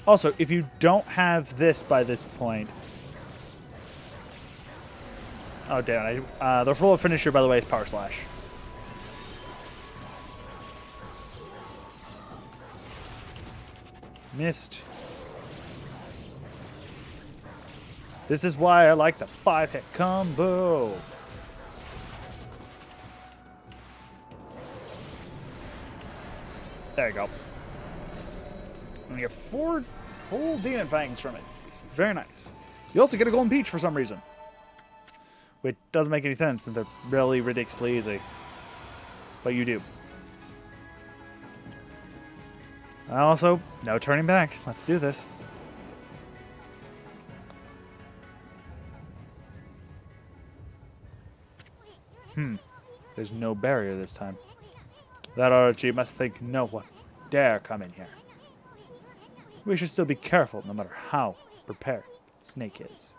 Also, if you don't have this by this point... Oh, damn it. The full finisher, by the way, is Power Slash. Missed. This is why I like the 5-hit combo. There you go. And you get 4 whole demon fangs from it. Very nice. You also get a golden peach for some reason. Which doesn't make any sense since they're really ridiculously easy. But you do. Also, no turning back. Let's do this. There's no barrier this time. That Orochi must think no one dare come in here. We should still be careful no matter how prepared Snake is.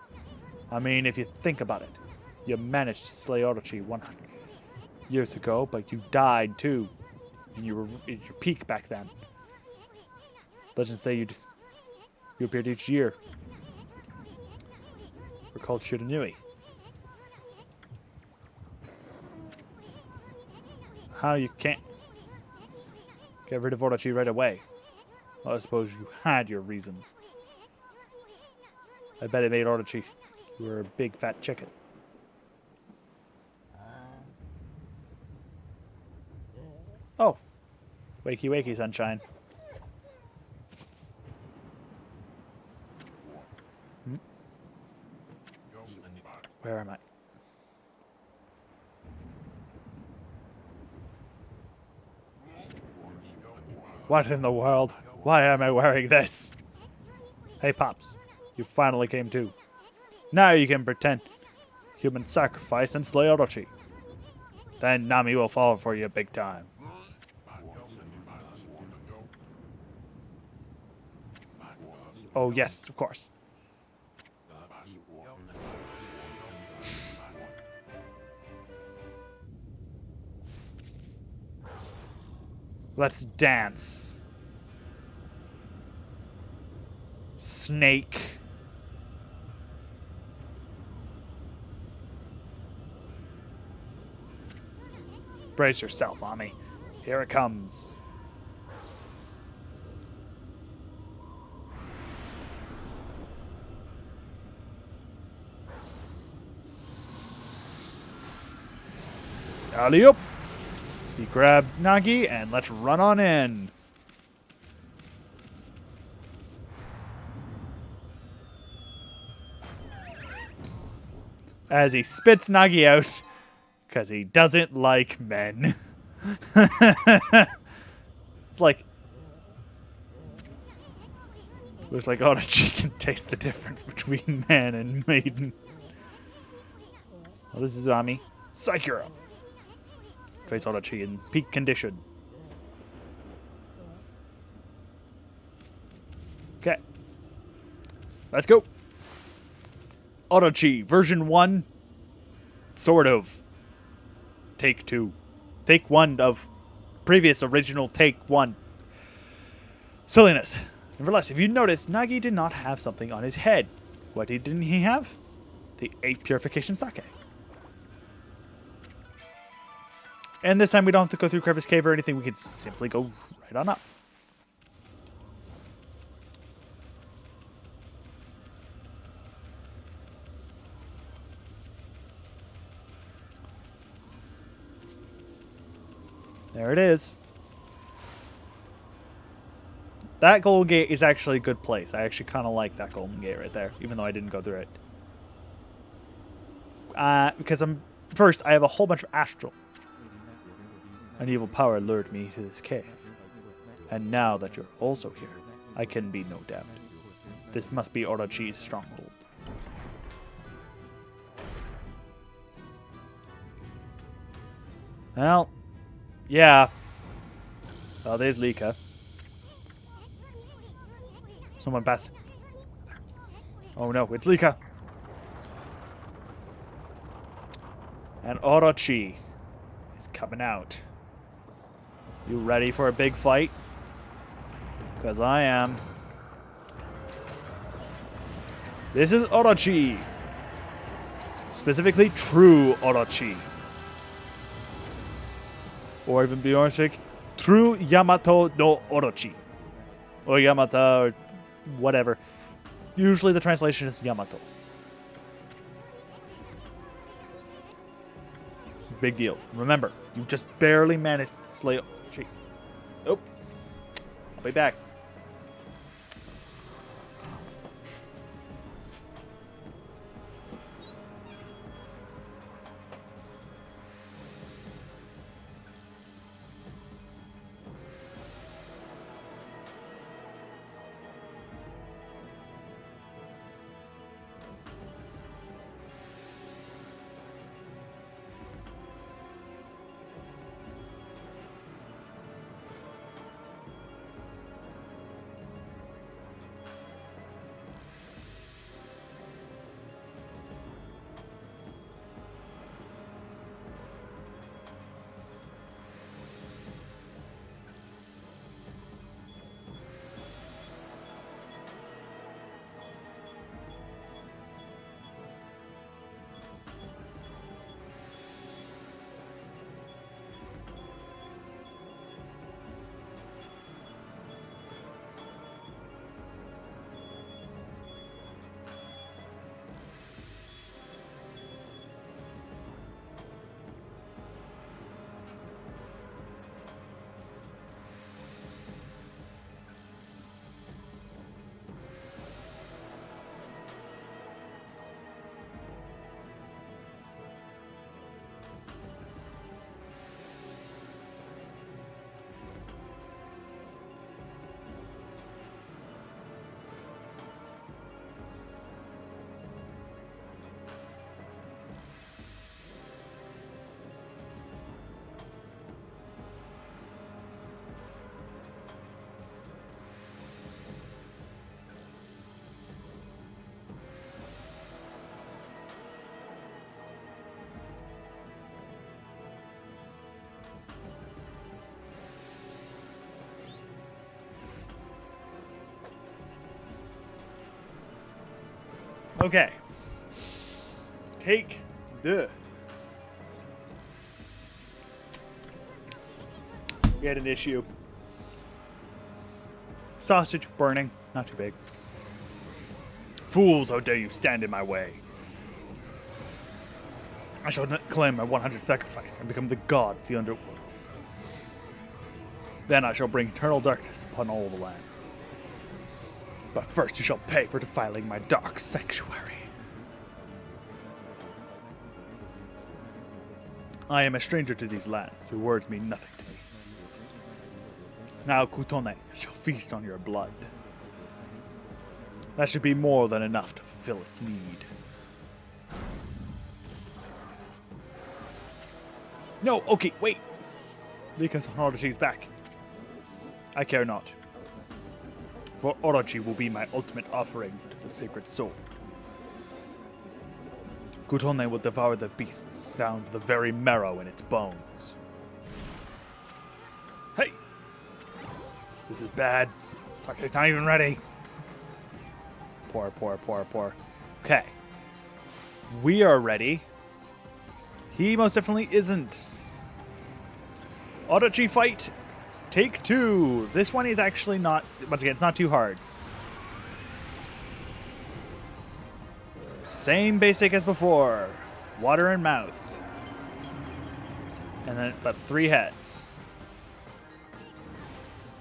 I mean, if you think about it, you managed to slay Orochi 100 years ago, but you died too. And you were at your peak back then. Legends say you appeared each year. We're called Shiranui. How you can't get rid of Orochi right away? Well, I suppose you had your reasons. I bet it made Orochi. You were a big fat chicken. Oh. Wakey wakey, sunshine. Where am I? What in the world? Why am I wearing this? Hey, Pops. You finally came to. Now you can pretend human sacrifice and slay Orochi. Then Nami will fall for you big time. Oh, yes, of course. Let's dance. Snake. Brace yourself, Ami. Here it comes. Alley-oop. He grabbed Nagi, and let's run on in. As he spits Nagi out, because he doesn't like men. It's like... Looks like Orochi can taste the difference between man and maiden. Well, this is Ami. Sakura. Face Orochi in peak condition. Okay. Let's go. Orochi, version 1. Sort of. Take 2. Take 1 of previous original take 1. Silliness. Nevertheless, if you notice, Nagi did not have something on his head. What didn't he have? The 8 purification sake. And this time we don't have to go through Crevice Cave or anything. We can simply go right on up. There it is. That golden gate is actually a good place. I actually kind of like that golden gate right there, even though I didn't go through it. Because first, I have a whole bunch of astral. An evil power lured me to this cave. And now that you're also here, I can be no doubt. This must be Orochi's stronghold. Well, yeah. Well, there's Lika. Someone passed. Oh no, it's Lika. And Orochi is coming out. You ready for a big fight? Because I am. This is Orochi. Specifically, true Orochi. Or even be honest, true Yamato no Orochi. Or Yamato, or whatever. Usually the translation is Yamato. Big deal. Remember, you just barely managed to slay Orochi. Nope. I'll be back. Okay. Take the. We had an issue. Sausage burning. Not too big. Fools, how dare you stand in my way. I shall not claim my 100th sacrifice and become the god of the underworld. Then I shall bring eternal darkness upon all the land. But first you shall pay for defiling my dark sanctuary. I am a stranger to these lands. Your words mean nothing to me. Now Kutone shall feast on your blood. That should be more than enough to fulfill its need. No, okay, wait. Lika's on Orochi's back. I care not. For Orochi will be my ultimate offering to the sacred sword. Kutone will devour the beast down to the very marrow in its bones. Hey! This is bad. Sake's not even ready. Poor. Okay. We are ready. He most definitely isn't. Orochi fight. Take 2. This one is actually not, once again, it's not too hard. Same basic as before. Water and mouth. And then, but 3 heads.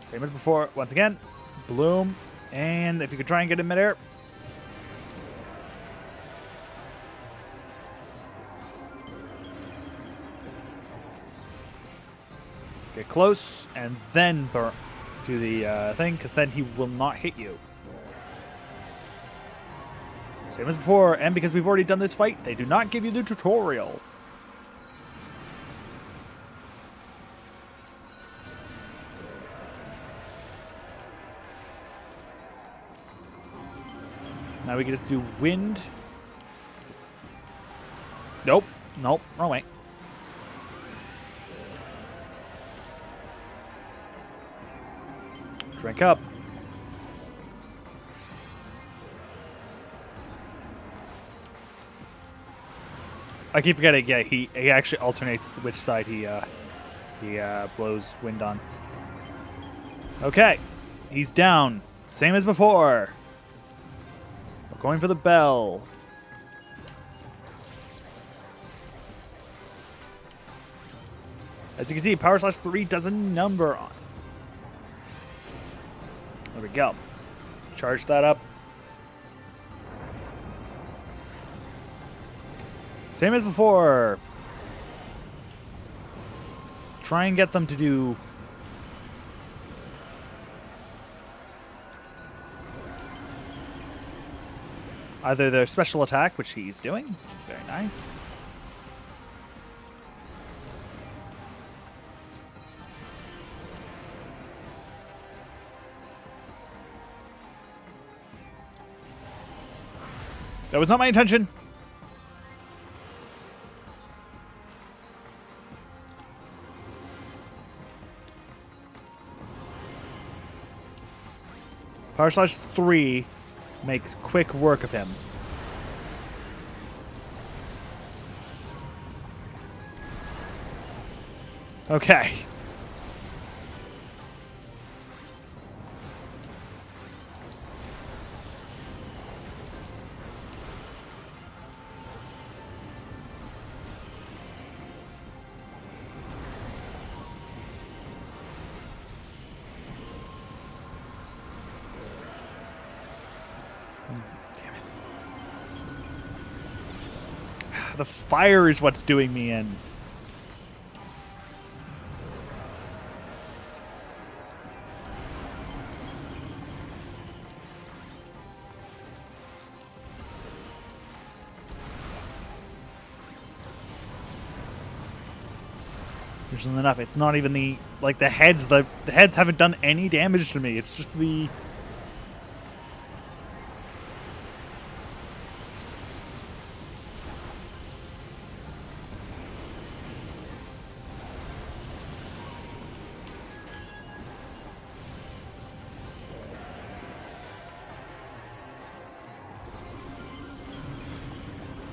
Same as before. Once again, bloom. And if you could try and get in midair. Get close, and then burn to the thing, because then he will not hit you. Same as before, and because we've already done this fight, they do not give you the tutorial. Now we can just do wind. Nope. Nope. Wrong way. Drink up. I keep forgetting. Yeah, he actually alternates which side he blows wind on. Okay, he's down. Same as before. We're going for the bell. As you can see, Power Slash 3 does a number on. There we go. Charge that up. Same as before. Try and get them to do... either their special attack, which he's doing. Very nice. That was not my intention. Power Slash 3 makes quick work of him. Okay. The fire is what's doing me in. There's not enough. It's not even the heads. The heads haven't done any damage to me. It's just the...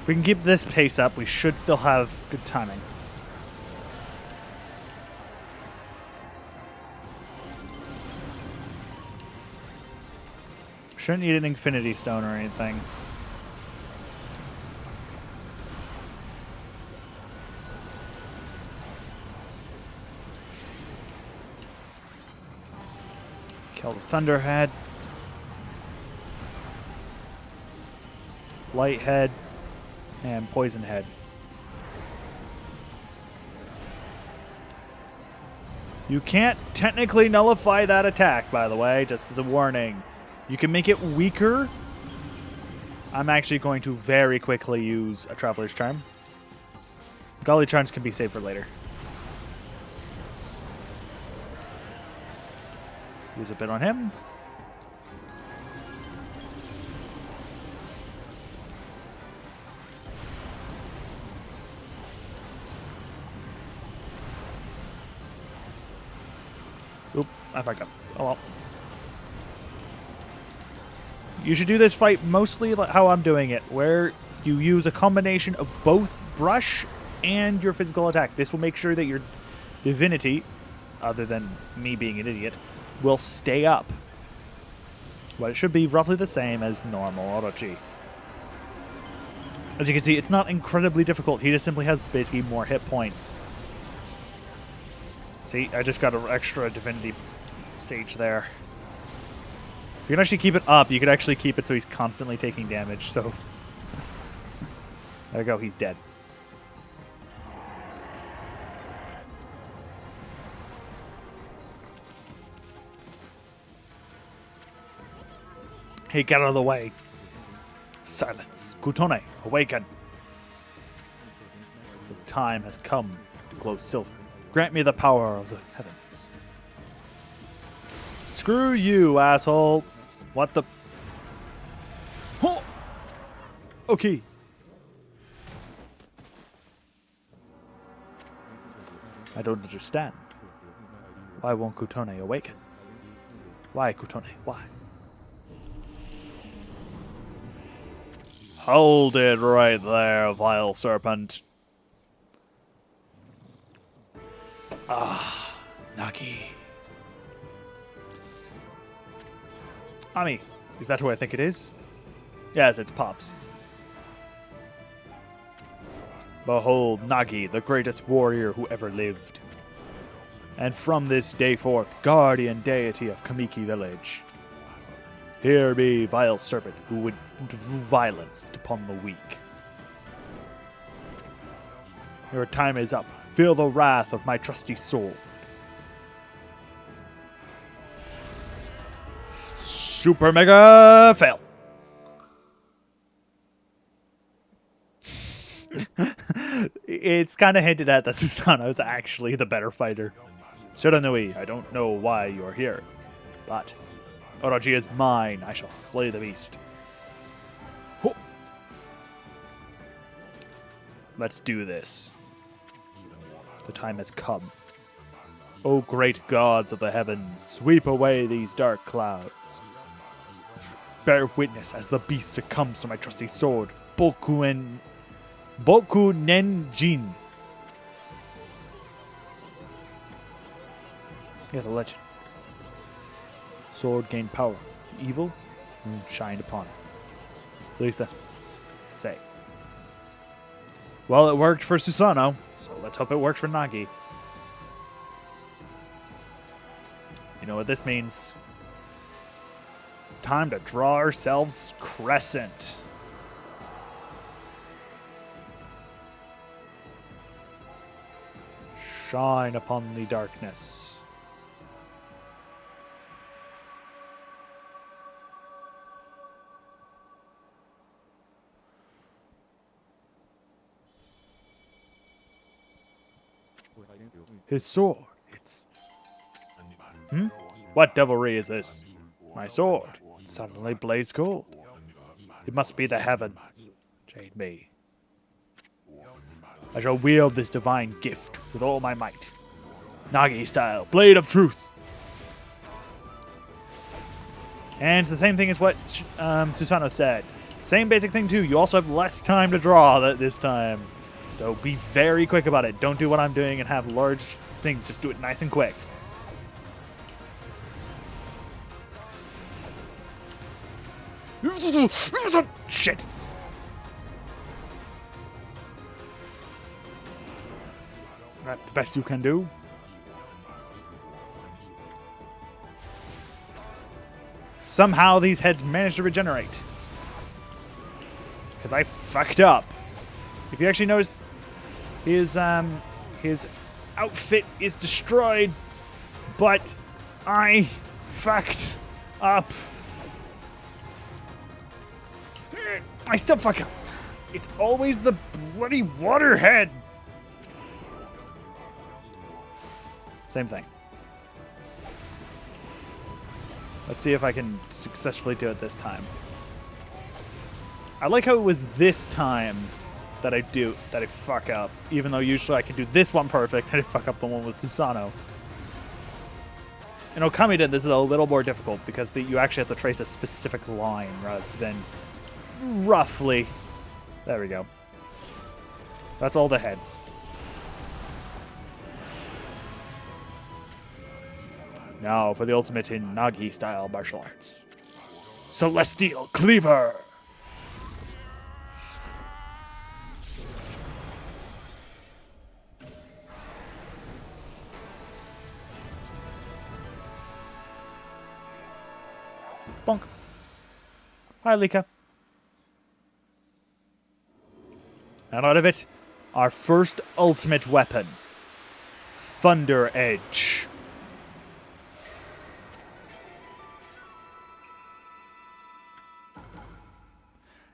If we can keep this pace up, we should still have good timing. Shouldn't need an Infinity Stone or anything. Kill the Thunderhead. Lighthead. And Poison Head. You can't technically nullify that attack, by the way, just as a warning. You can make it weaker. I'm actually going to very quickly use a Traveler's Charm. Golly Charms can be saved for later. Use a bit on him. Oop, I fucked up. Oh well. You should do this fight mostly like how I'm doing it, where you use a combination of both brush and your physical attack. This will make sure that your divinity other than me being an idiot, will stay up. Well, it should be roughly the same as normal Orochi. As you can see, it's not incredibly difficult. He just simply has basically more hit points. See, I just got an extra divinity stage there. If you can actually keep it up, you could actually keep it so he's constantly taking damage, so... There we go, he's dead. Hey, get out of the way. Silence. Kutone, awaken. The time has come to close silver. Grant me the power of the heavens. Screw you, asshole. What the... Oh! Okay. I don't understand. Why won't Kutone awaken? Why, Kutone? Why? Hold it right there, vile serpent. Ah, Nagi. Ami, is that who I think it is? Yes, it's Pops. Behold, Nagi, the greatest warrior who ever lived. And from this day forth, guardian deity of Kamiki village. Here be vile serpent who would do violence upon the weak. Your time is up. Feel the wrath of my trusty sword. Super mega fail. It's kind of hinted at that Susanoo is actually the better fighter. Shiranui, I don't know why you are here, but Orochi is mine. I shall slay the beast. Ho. Let's do this. The time has come. O great gods of the heavens, sweep away these dark clouds. Bear witness as the beast succumbs to my trusty sword, Boku Nenjin. Yeah, the legend. Sword gained power. The evil shined upon it. At least that say. Well, it worked for Susanoo, so let's hope it works for Nagi. You know what this means? Time to draw ourselves Crescent. Shine upon the darkness. His sword. It's... What devilry is this? My sword suddenly blazed gold. It must be the heaven. Jade me. I shall wield this divine gift with all my might. Nagi style, blade of truth. And it's the same thing as what Susanoo said. Same basic thing too. You also have less time to draw this time. So be very quick about it. Don't do what I'm doing and have large things. Just do it nice and quick. Shit. That's the best you can do. Somehow these heads managed to regenerate. Because I fucked up. If you actually notice, his outfit is destroyed, but I fucked up. I still fuck up. It's always the bloody waterhead. Same thing. Let's see if I can successfully do it this time. I like how it was this time that I fuck up, even though usually I can do this one perfect and I fuck up the one with Susanoo. In Okami, this is a little more difficult because you actually have to trace a specific line rather than roughly. There we go. That's all the heads. Now for the ultimate in Nagi-style martial arts. Celestial Cleaver! Bonk. Hi, Lika. And out of it, our first ultimate weapon. Thunder Edge.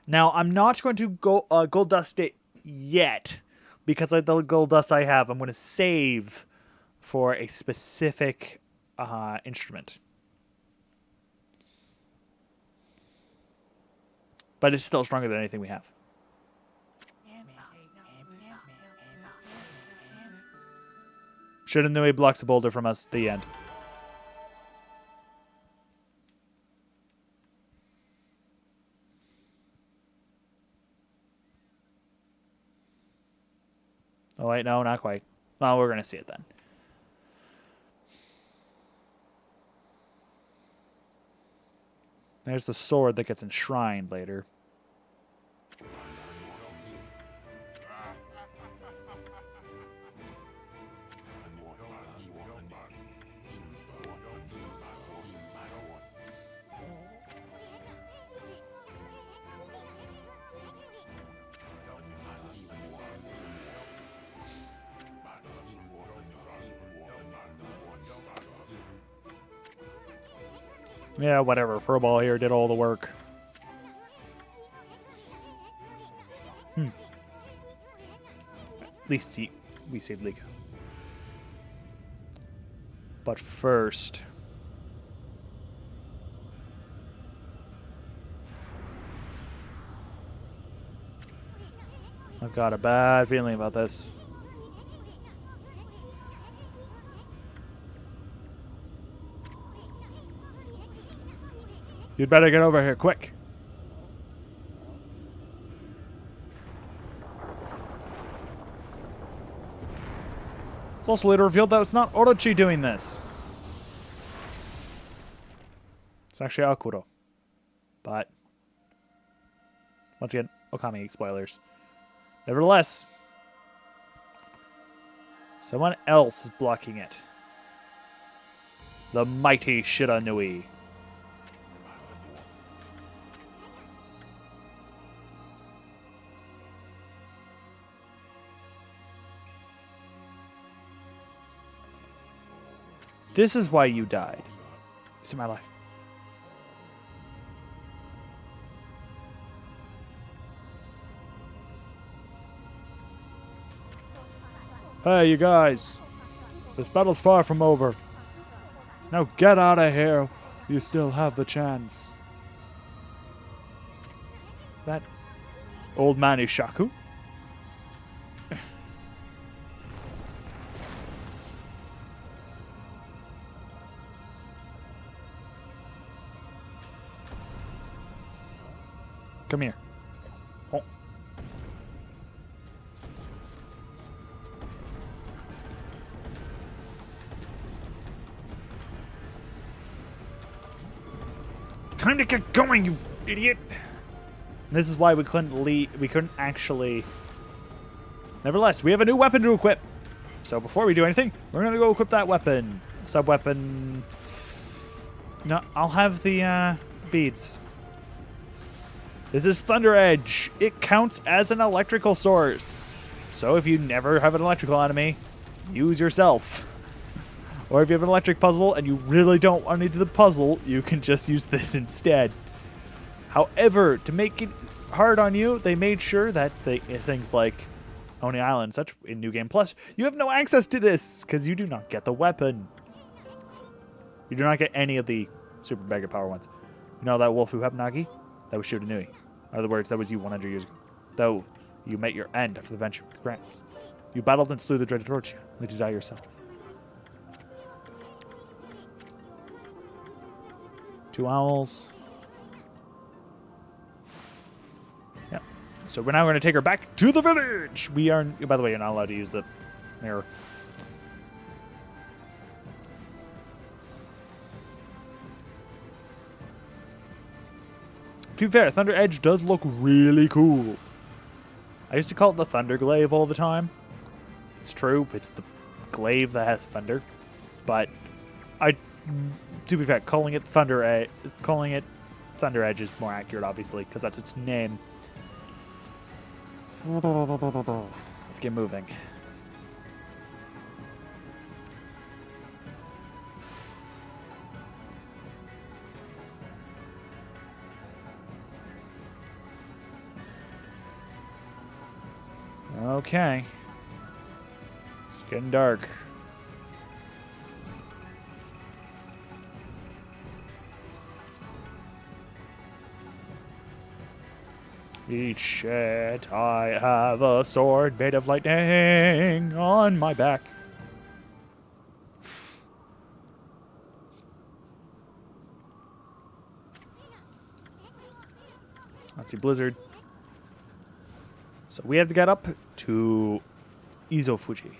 Now, I'm not going to go gold dust it yet, because the gold dust I have, I'm going to save for a specific instrument. But it's still stronger than anything we have. Shiranui blocks a boulder from us at the end. Oh wait, no, not quite. Well, we're going to see it then. There's the sword that gets enshrined later. Yeah, whatever. Furball here did all the work. At least we saved Lika. But first... I've got a bad feeling about this. You'd better get over here, quick. It's also later revealed that it's not Orochi doing this. It's actually Akuro. But, once again, Okami spoilers. Nevertheless, someone else is blocking it. The mighty Shiranui. This is why you died. This is my life. Hey, you guys. This battle's far from over. Now get out of here. You still have the chance. That old man is Shaku? Come here. Oh. Time to get going, you idiot! This is why we couldn't leave. We couldn't actually. Nevertheless, we have a new weapon to equip. So before we do anything, we're gonna go equip that weapon. Sub-weapon. No, I'll have the beads. This is Thunder Edge. It counts as an electrical source. So if you never have an electrical enemy, use yourself. Or if you have an electric puzzle and you really don't want to do the puzzle, you can just use this instead. However, to make it hard on you, they made sure that things like Oni Island and such in New Game Plus, you have no access to this because you do not get the weapon. You do not get any of the Super Mega Power ones. You know that wolf who had Nagi? That was Shiranui. In other words, that was you 100 years ago. Though, you met your end after the venture with the Gramps. You battled and slew the dreaded Orochi, only to die yourself. 2 owls. Yeah. So we're now going to take her back to the village! We are... By the way, you're not allowed to use the mirror. To be fair, Thunder Edge does look really cool. I used to call it the Thunder Glaive all the time. It's true, it's the glaive that has thunder. But to be fair, calling it Thunder Edge is more accurate, obviously, because that's its name. Let's get moving. Okay. It's getting dark. Eat shit, I have a sword made of lightning on my back. Let's see, Blizzard. So we have to get up to Izofuji.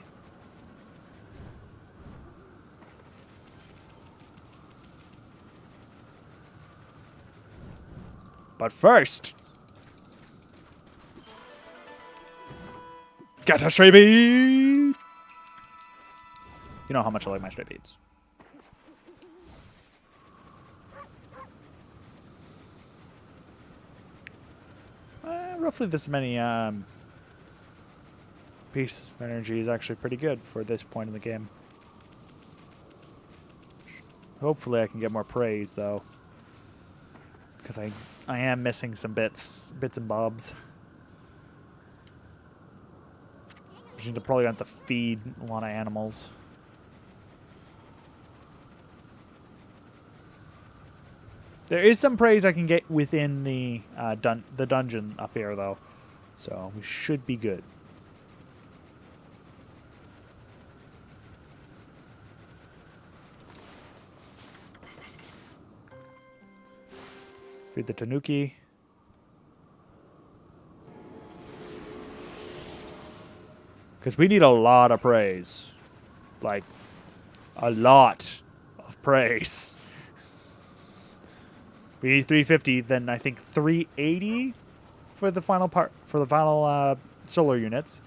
But first, get a stray bead! You know how much I like my stray beads. Roughly this many pieces of energy is actually pretty good for this point in the game. Hopefully I can get more praise, though. Because I am missing some bits and bobs. Which means I'm probably going to have to feed a lot of animals. There is some praise I can get within the dungeon up here, though. So we should be good. Feed the tanuki. Because we need a lot of praise. Like, a lot of praise. We need 350, then I think 380 for the final part, for the final solar units.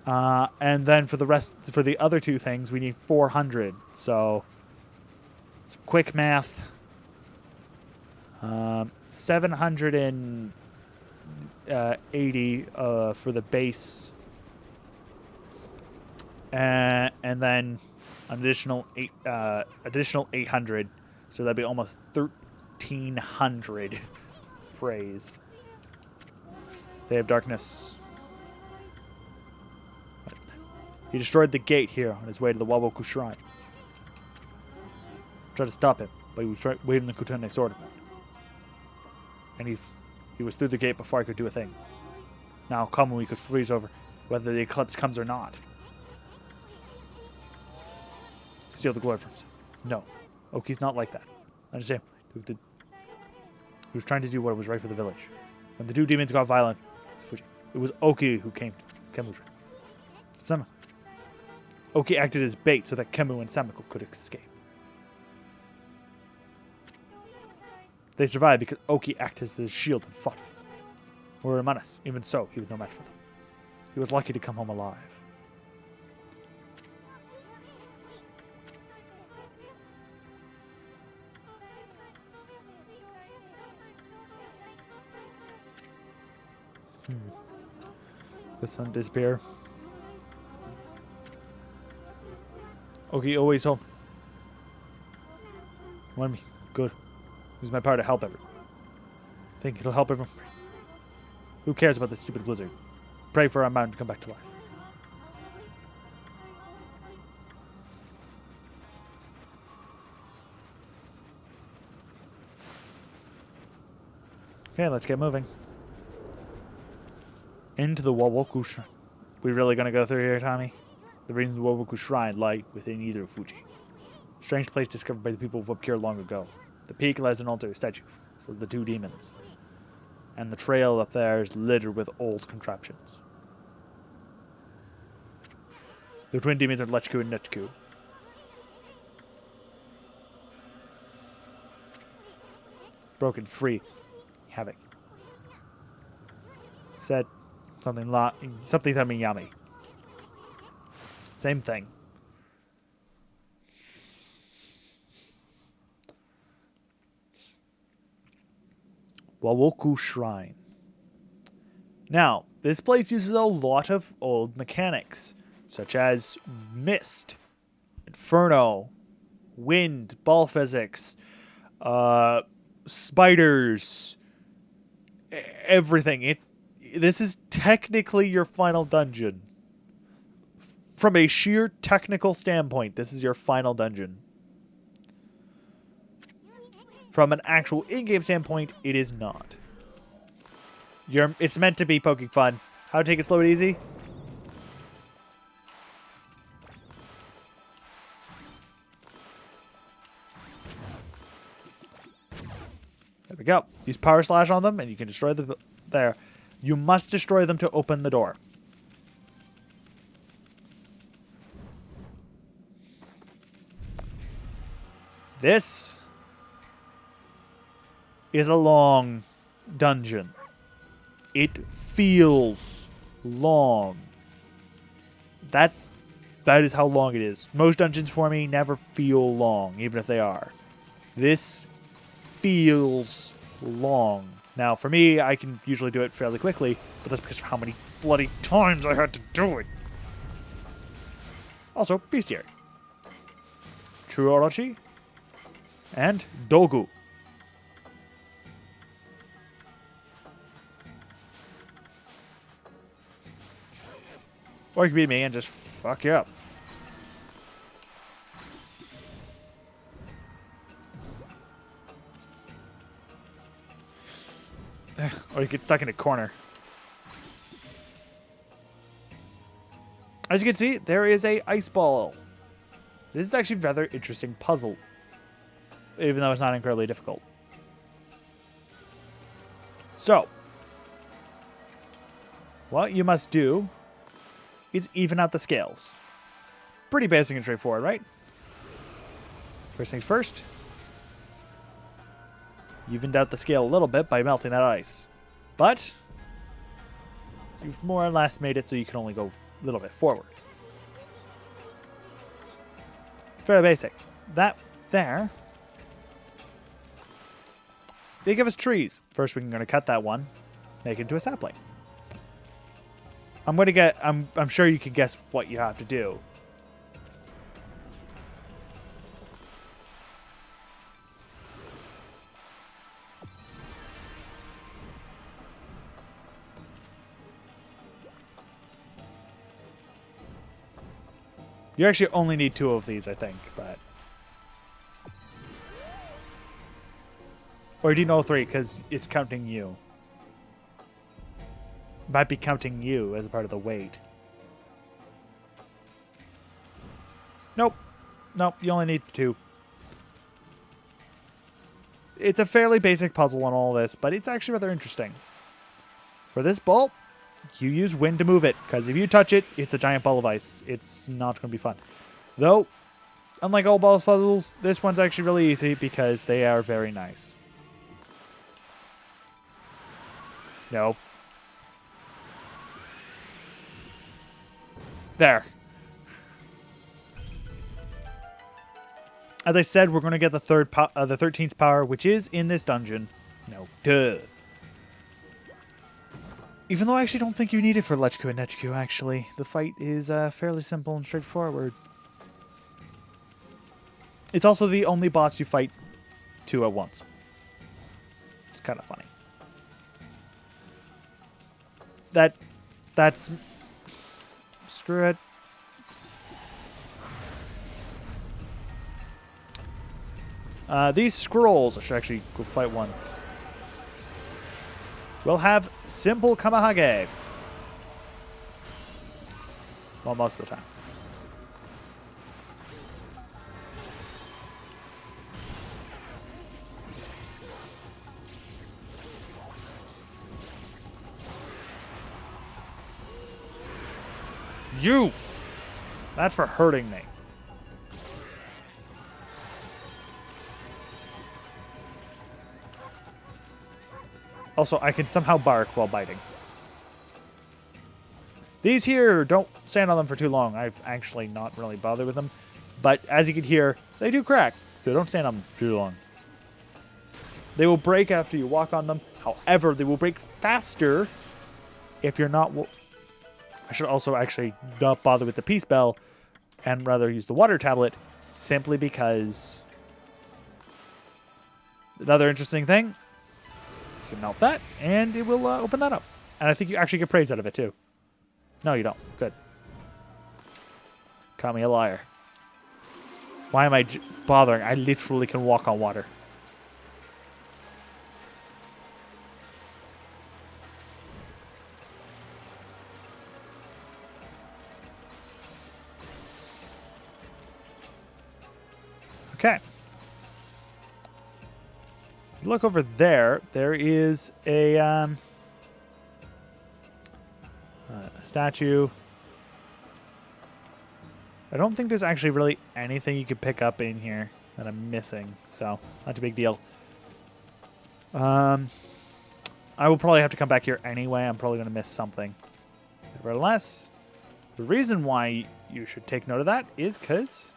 And then for the rest, for the other two things, we need 400. So, some quick math. 780 for the base. And then an additional 800. So that'd be almost 1,300 praise. Day of Darkness. He destroyed the gate here on his way to the Waboku Shrine. Tried to stop him, but he was waving the Kutane sword about. And he was through the gate before I could do a thing. Now come when we could freeze over, whether the eclipse comes or not. Steal the glory from him. No. Oki's not like that. Understand? He was trying to do what was right for the village. When the two demons got violent, it was Oki who came to Kemu's. Sama. Oki acted as bait so that Kemu and Samiko could escape. They survived because Oki acted as his shield and fought for them. Or among us. Even so, he was no match for them. He was lucky to come home alive. The sun disappear. Oki always home. Want me? Good. Use my power to help everyone. Think it'll help everyone? Who cares about this stupid blizzard? Pray for our mountain to come back to life. Okay, let's get moving. Into the Wawoku Shrine. We really gonna go through here, Tommy? The reasons the Wawoku Shrine lie within either Fuji. Strange place discovered by the people of up here long ago. The peak lies an altar statue, so the two demons. And the trail up there is littered with old contraptions. The twin demons are Lechku and Nechku. Broken free. He havoc. Said something yummy. Same thing. Wawoku Shrine. Now, this place uses a lot of old mechanics, such as mist, inferno, wind, ball physics, spiders, everything. This is technically your final dungeon. From a sheer technical standpoint, this is your final dungeon. From an actual in-game standpoint, it is not. It's meant to be poking fun. How to take it slow and easy? There we go. Use Power Slash on them, and you can destroy them there. You must destroy them to open the door. This is a long dungeon. It feels long. That is how long it is. Most dungeons for me never feel long, even if they are. This feels long. Now, for me, I can usually do it fairly quickly, but that's because of how many bloody times I had to do it. Also, Bestiary. True Orochi. And Dogu. Or you can be me and just fuck you up. Or you get stuck in a corner. As you can see, there is a ice ball. This is actually a rather interesting puzzle, even though it's not incredibly difficult. So, what you must do is even out the scales. Pretty basic and straightforward, right? First things first. You evened out the scale a little bit by melting that ice. But you've more or less made it so you can only go a little bit forward. Fairly basic. That there. They give us trees. First we're going to cut that one. Make it into a sapling. I'm sure you can guess what you have to do. You actually only need 2 of these, I think, but... Or do you know 3, because it's counting you. Might be counting you as a part of the weight. Nope. Nope, you only need 2. It's a fairly basic puzzle on all this, but it's actually rather interesting. For this ball, you use wind to move it, because if you touch it, it's a giant ball of ice. It's not going to be fun. Though, unlike all balls puzzles, this one's actually really easy because they are very nice. No. There. As I said, we're going to get the 13th power, which is in this dungeon. No, duh. Even though I actually don't think you need it for Lechku and Nechku, actually. The fight is fairly simple and straightforward. It's also the only boss you fight 2 at once. It's kind of funny. That's... Screw it. These scrolls, I should actually go fight one. We'll have simple Kamahage. Well, most of the time. You! That's for hurting me. Also, I can somehow bark while biting. These here, don't stand on them for too long. I've actually not really bothered with them. But as you can hear, they do crack. So don't stand on them for too long. They will break after you walk on them. However, they will break faster if you're not... I should also actually not bother with the peace bell and rather use the water tablet simply because... Another interesting thing, you can melt that and it will open that up. And I think you actually get praise out of it too. No, you don't. Good. Call me a liar. Why am I bothering? I literally can walk on water. Okay. If you look over there, there is a statue. I don't think there's actually really anything you could pick up in here that I'm missing, so not a big deal. I will probably have to come back here anyway. I'm probably going to miss something. Nevertheless, the reason why you should take note of that is because...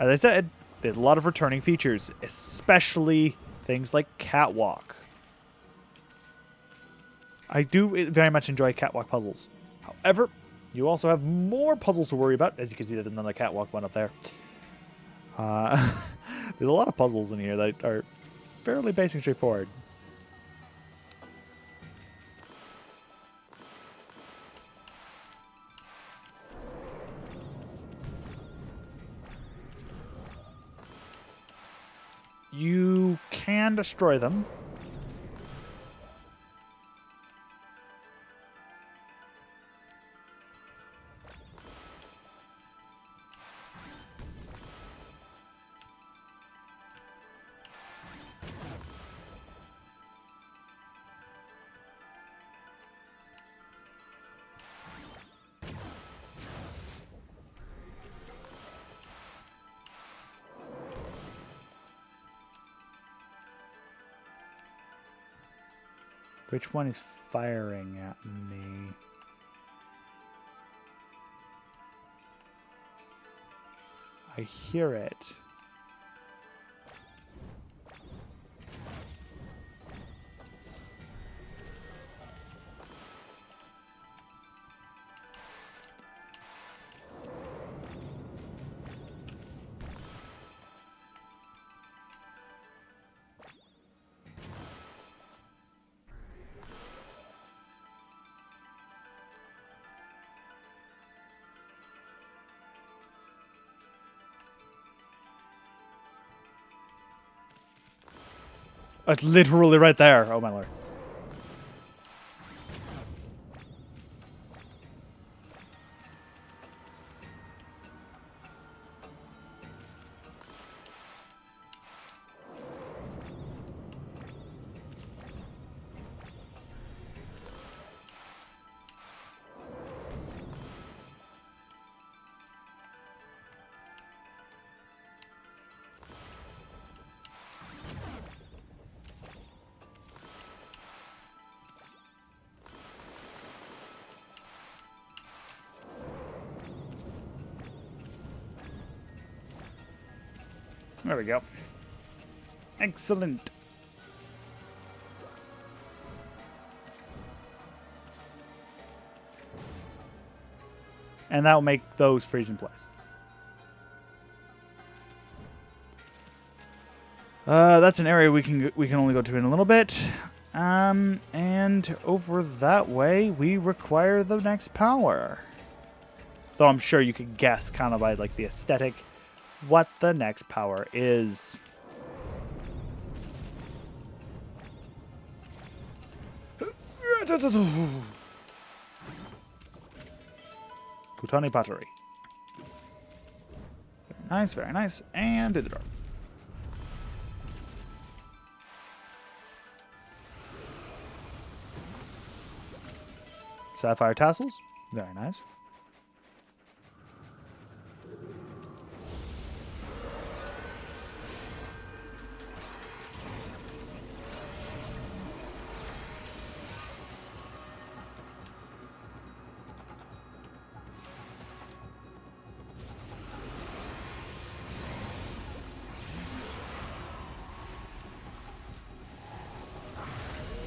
As I said, there's a lot of returning features, especially things like catwalk. I do very much enjoy catwalk puzzles. However, you also have more puzzles to worry about, as you can see that another catwalk one up there. There's a lot of puzzles in here that are fairly basic and straightforward. You can destroy them. Which one is firing at me? I hear it. It's literally right there. Oh my lord. There we go. Excellent. And that will make those freeze in place. That's an area we can only go to in a little bit. And over that way, we require the next power. Though I'm sure you could guess kind of by like the aesthetic what the next power is. Kutani Pottery. Very nice, very nice. And through the door. Sapphire tassels. Very nice.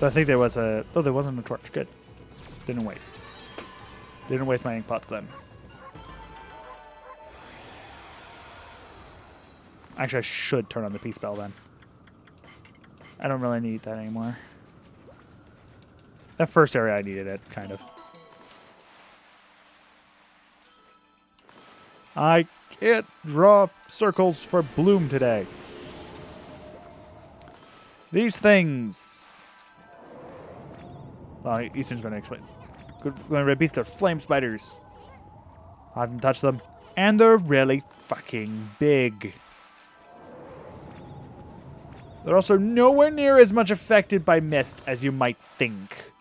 But I think there was a... Oh, there wasn't a torch. Good. Didn't waste. Didn't waste my ink pots then. Actually, I should turn on the peace bell then. I don't really need that anymore. That first area I needed it, kind of. I can't draw circles for Bloom today. These things... Well, Easton's going to explain. Going to repeat, they're flame spiders. I haven't touched them. And they're really fucking big. They're also nowhere near as much affected by mist as you might think.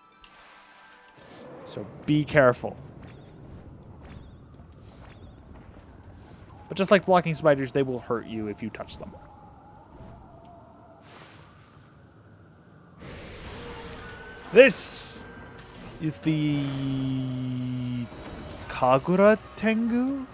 So be careful. But just like blocking spiders, they will hurt you if you touch them. This is the Kagura Tengu?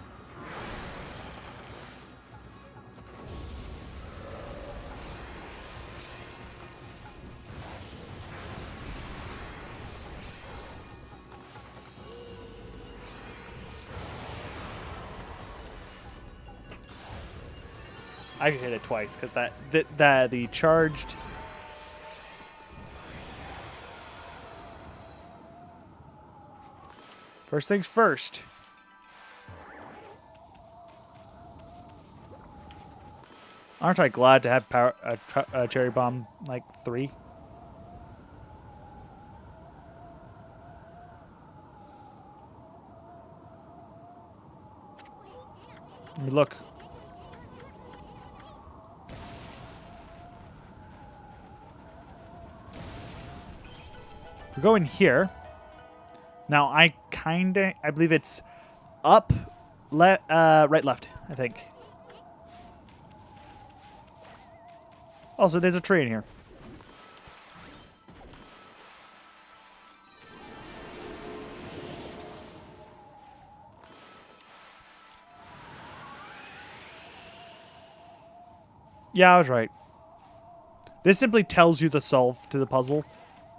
I hit it twice because the charged. First things first. Aren't I glad to have power a cherry bomb like 3? Let me look. We're going here. Now, I believe it's up, right, left, I think. Also, there's a tree in here. Yeah, I was right. This simply tells you the solve to the puzzle.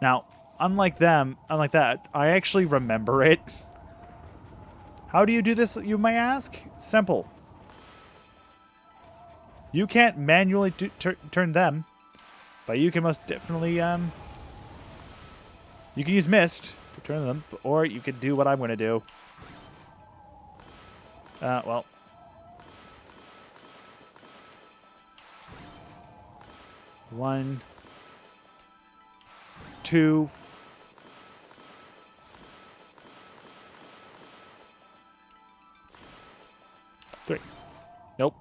Now, unlike that, I actually remember it. How do you do this, you may ask? Simple. You can't manually turn them, but you can most definitely, you can use mist to turn them, or you could do what I'm going to do. Well. One, two, three. Nope.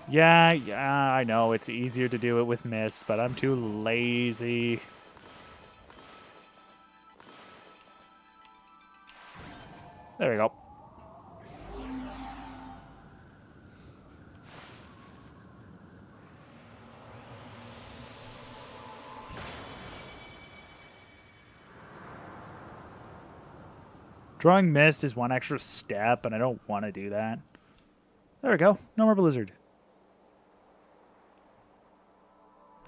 Yeah, I know it's easier to do it with mist, but I'm too lazy. There we go. Drawing mist is one extra step, and I don't want to do that. There we go. No more blizzard.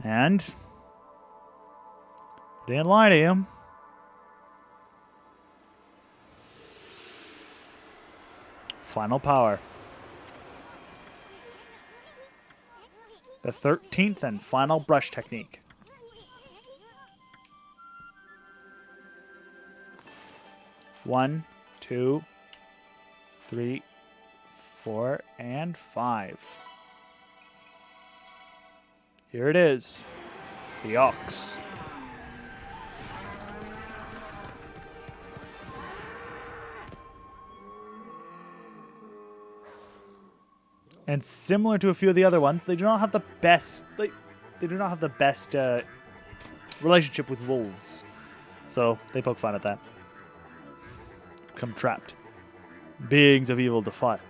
And I didn't lie to you. Final power. The 13th and final brush technique. One, 2, 3, 4, and 5. Here it is. The Ox. And similar to a few of the other ones, they do not have the best they do not have the best relationship with wolves. So they poke fun at that. Become trapped. Beings of evil defile,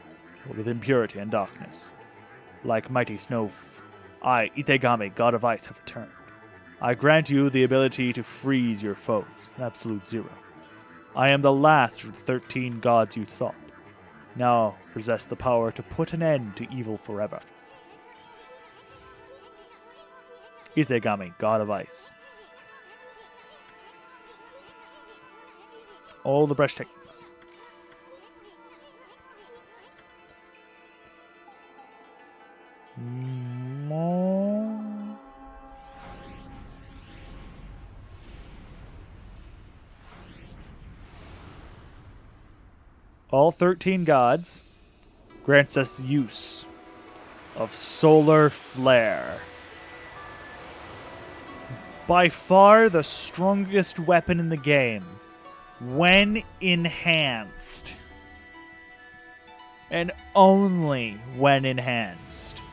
with impurity and darkness. Like mighty snow, I, Itegami, god of ice, have returned. I grant you the ability to freeze your foes, absolute zero. I am the last of the 13 gods you thought. Now possess the power to put an end to evil forever. It's Okami, god of ice. All the brush techniques. All 13 gods grants us use of solar flare. By far the strongest weapon in the game when enhanced. And only when enhanced.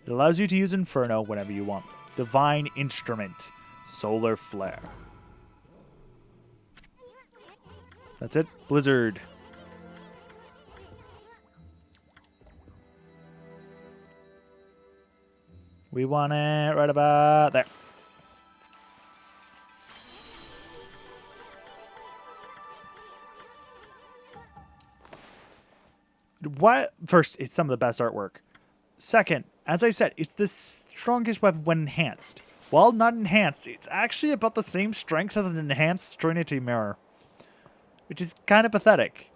It allows you to use Inferno whenever you want. Divine Instrument. Solar Flare. That's it. Blizzard. We want it right about there. What? First, it's some of the best artwork. Second, as I said, it's the strongest weapon when enhanced. While not enhanced, it's actually about the same strength as an enhanced Trinity Mirror. Which is kind of pathetic.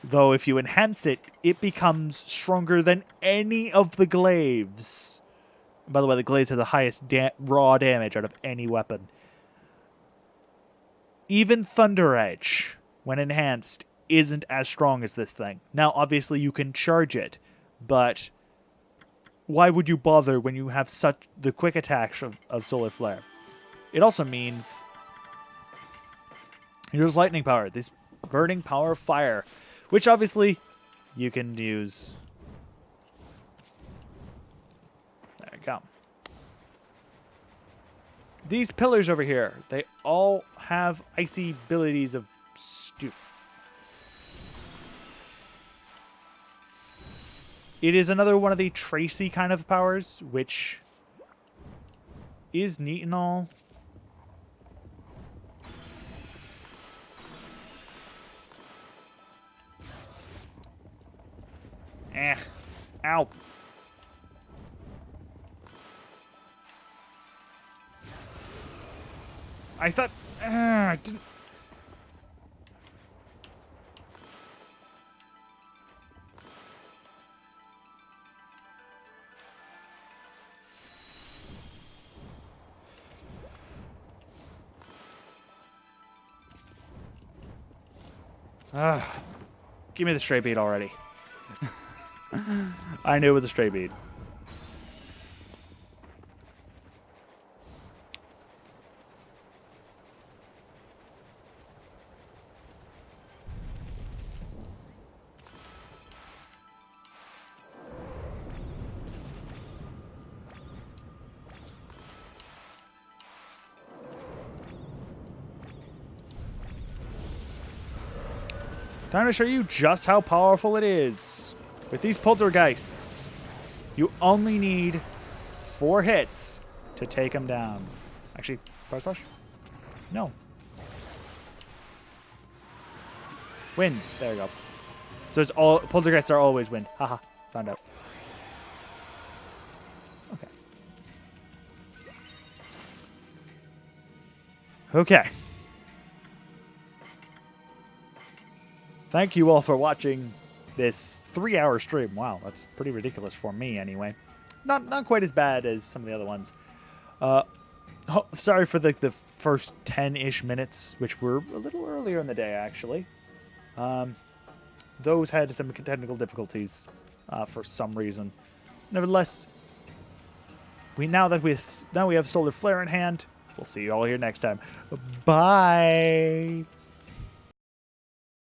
Though if you enhance it, it becomes stronger than any of the glaives. And by the way, the glaives have the highest raw damage out of any weapon. Even Thunder Edge, when enhanced, isn't as strong as this thing. Now, obviously, you can charge it, but why would you bother when you have such the quick attacks of Solar Flare? It also means here's lightning power, this burning power of fire, which obviously you can use. There you go. These pillars over here, they all have icy abilities of stoof. It is another one of the Tracy kind of powers, which is neat and all. Ow. I thought... I didn't... Give me the stray bead already. I knew it was a stray bead. Time to show you just how powerful it is. With these poltergeists, you only need 4 hits to take them down. Actually, power slash? No. Wind. There you go. So it's all poltergeists are always wind. Haha. Found out. Okay. Okay. Thank you all for watching this 3-hour stream. Wow, that's pretty ridiculous for me anyway. Not quite as bad as some of the other ones. Sorry for the first 10-ish minutes, which were a little earlier in the day, actually. Those had some technical difficulties for some reason. Nevertheless, now we have Solar Flare in hand. We'll see you all here next time. Bye!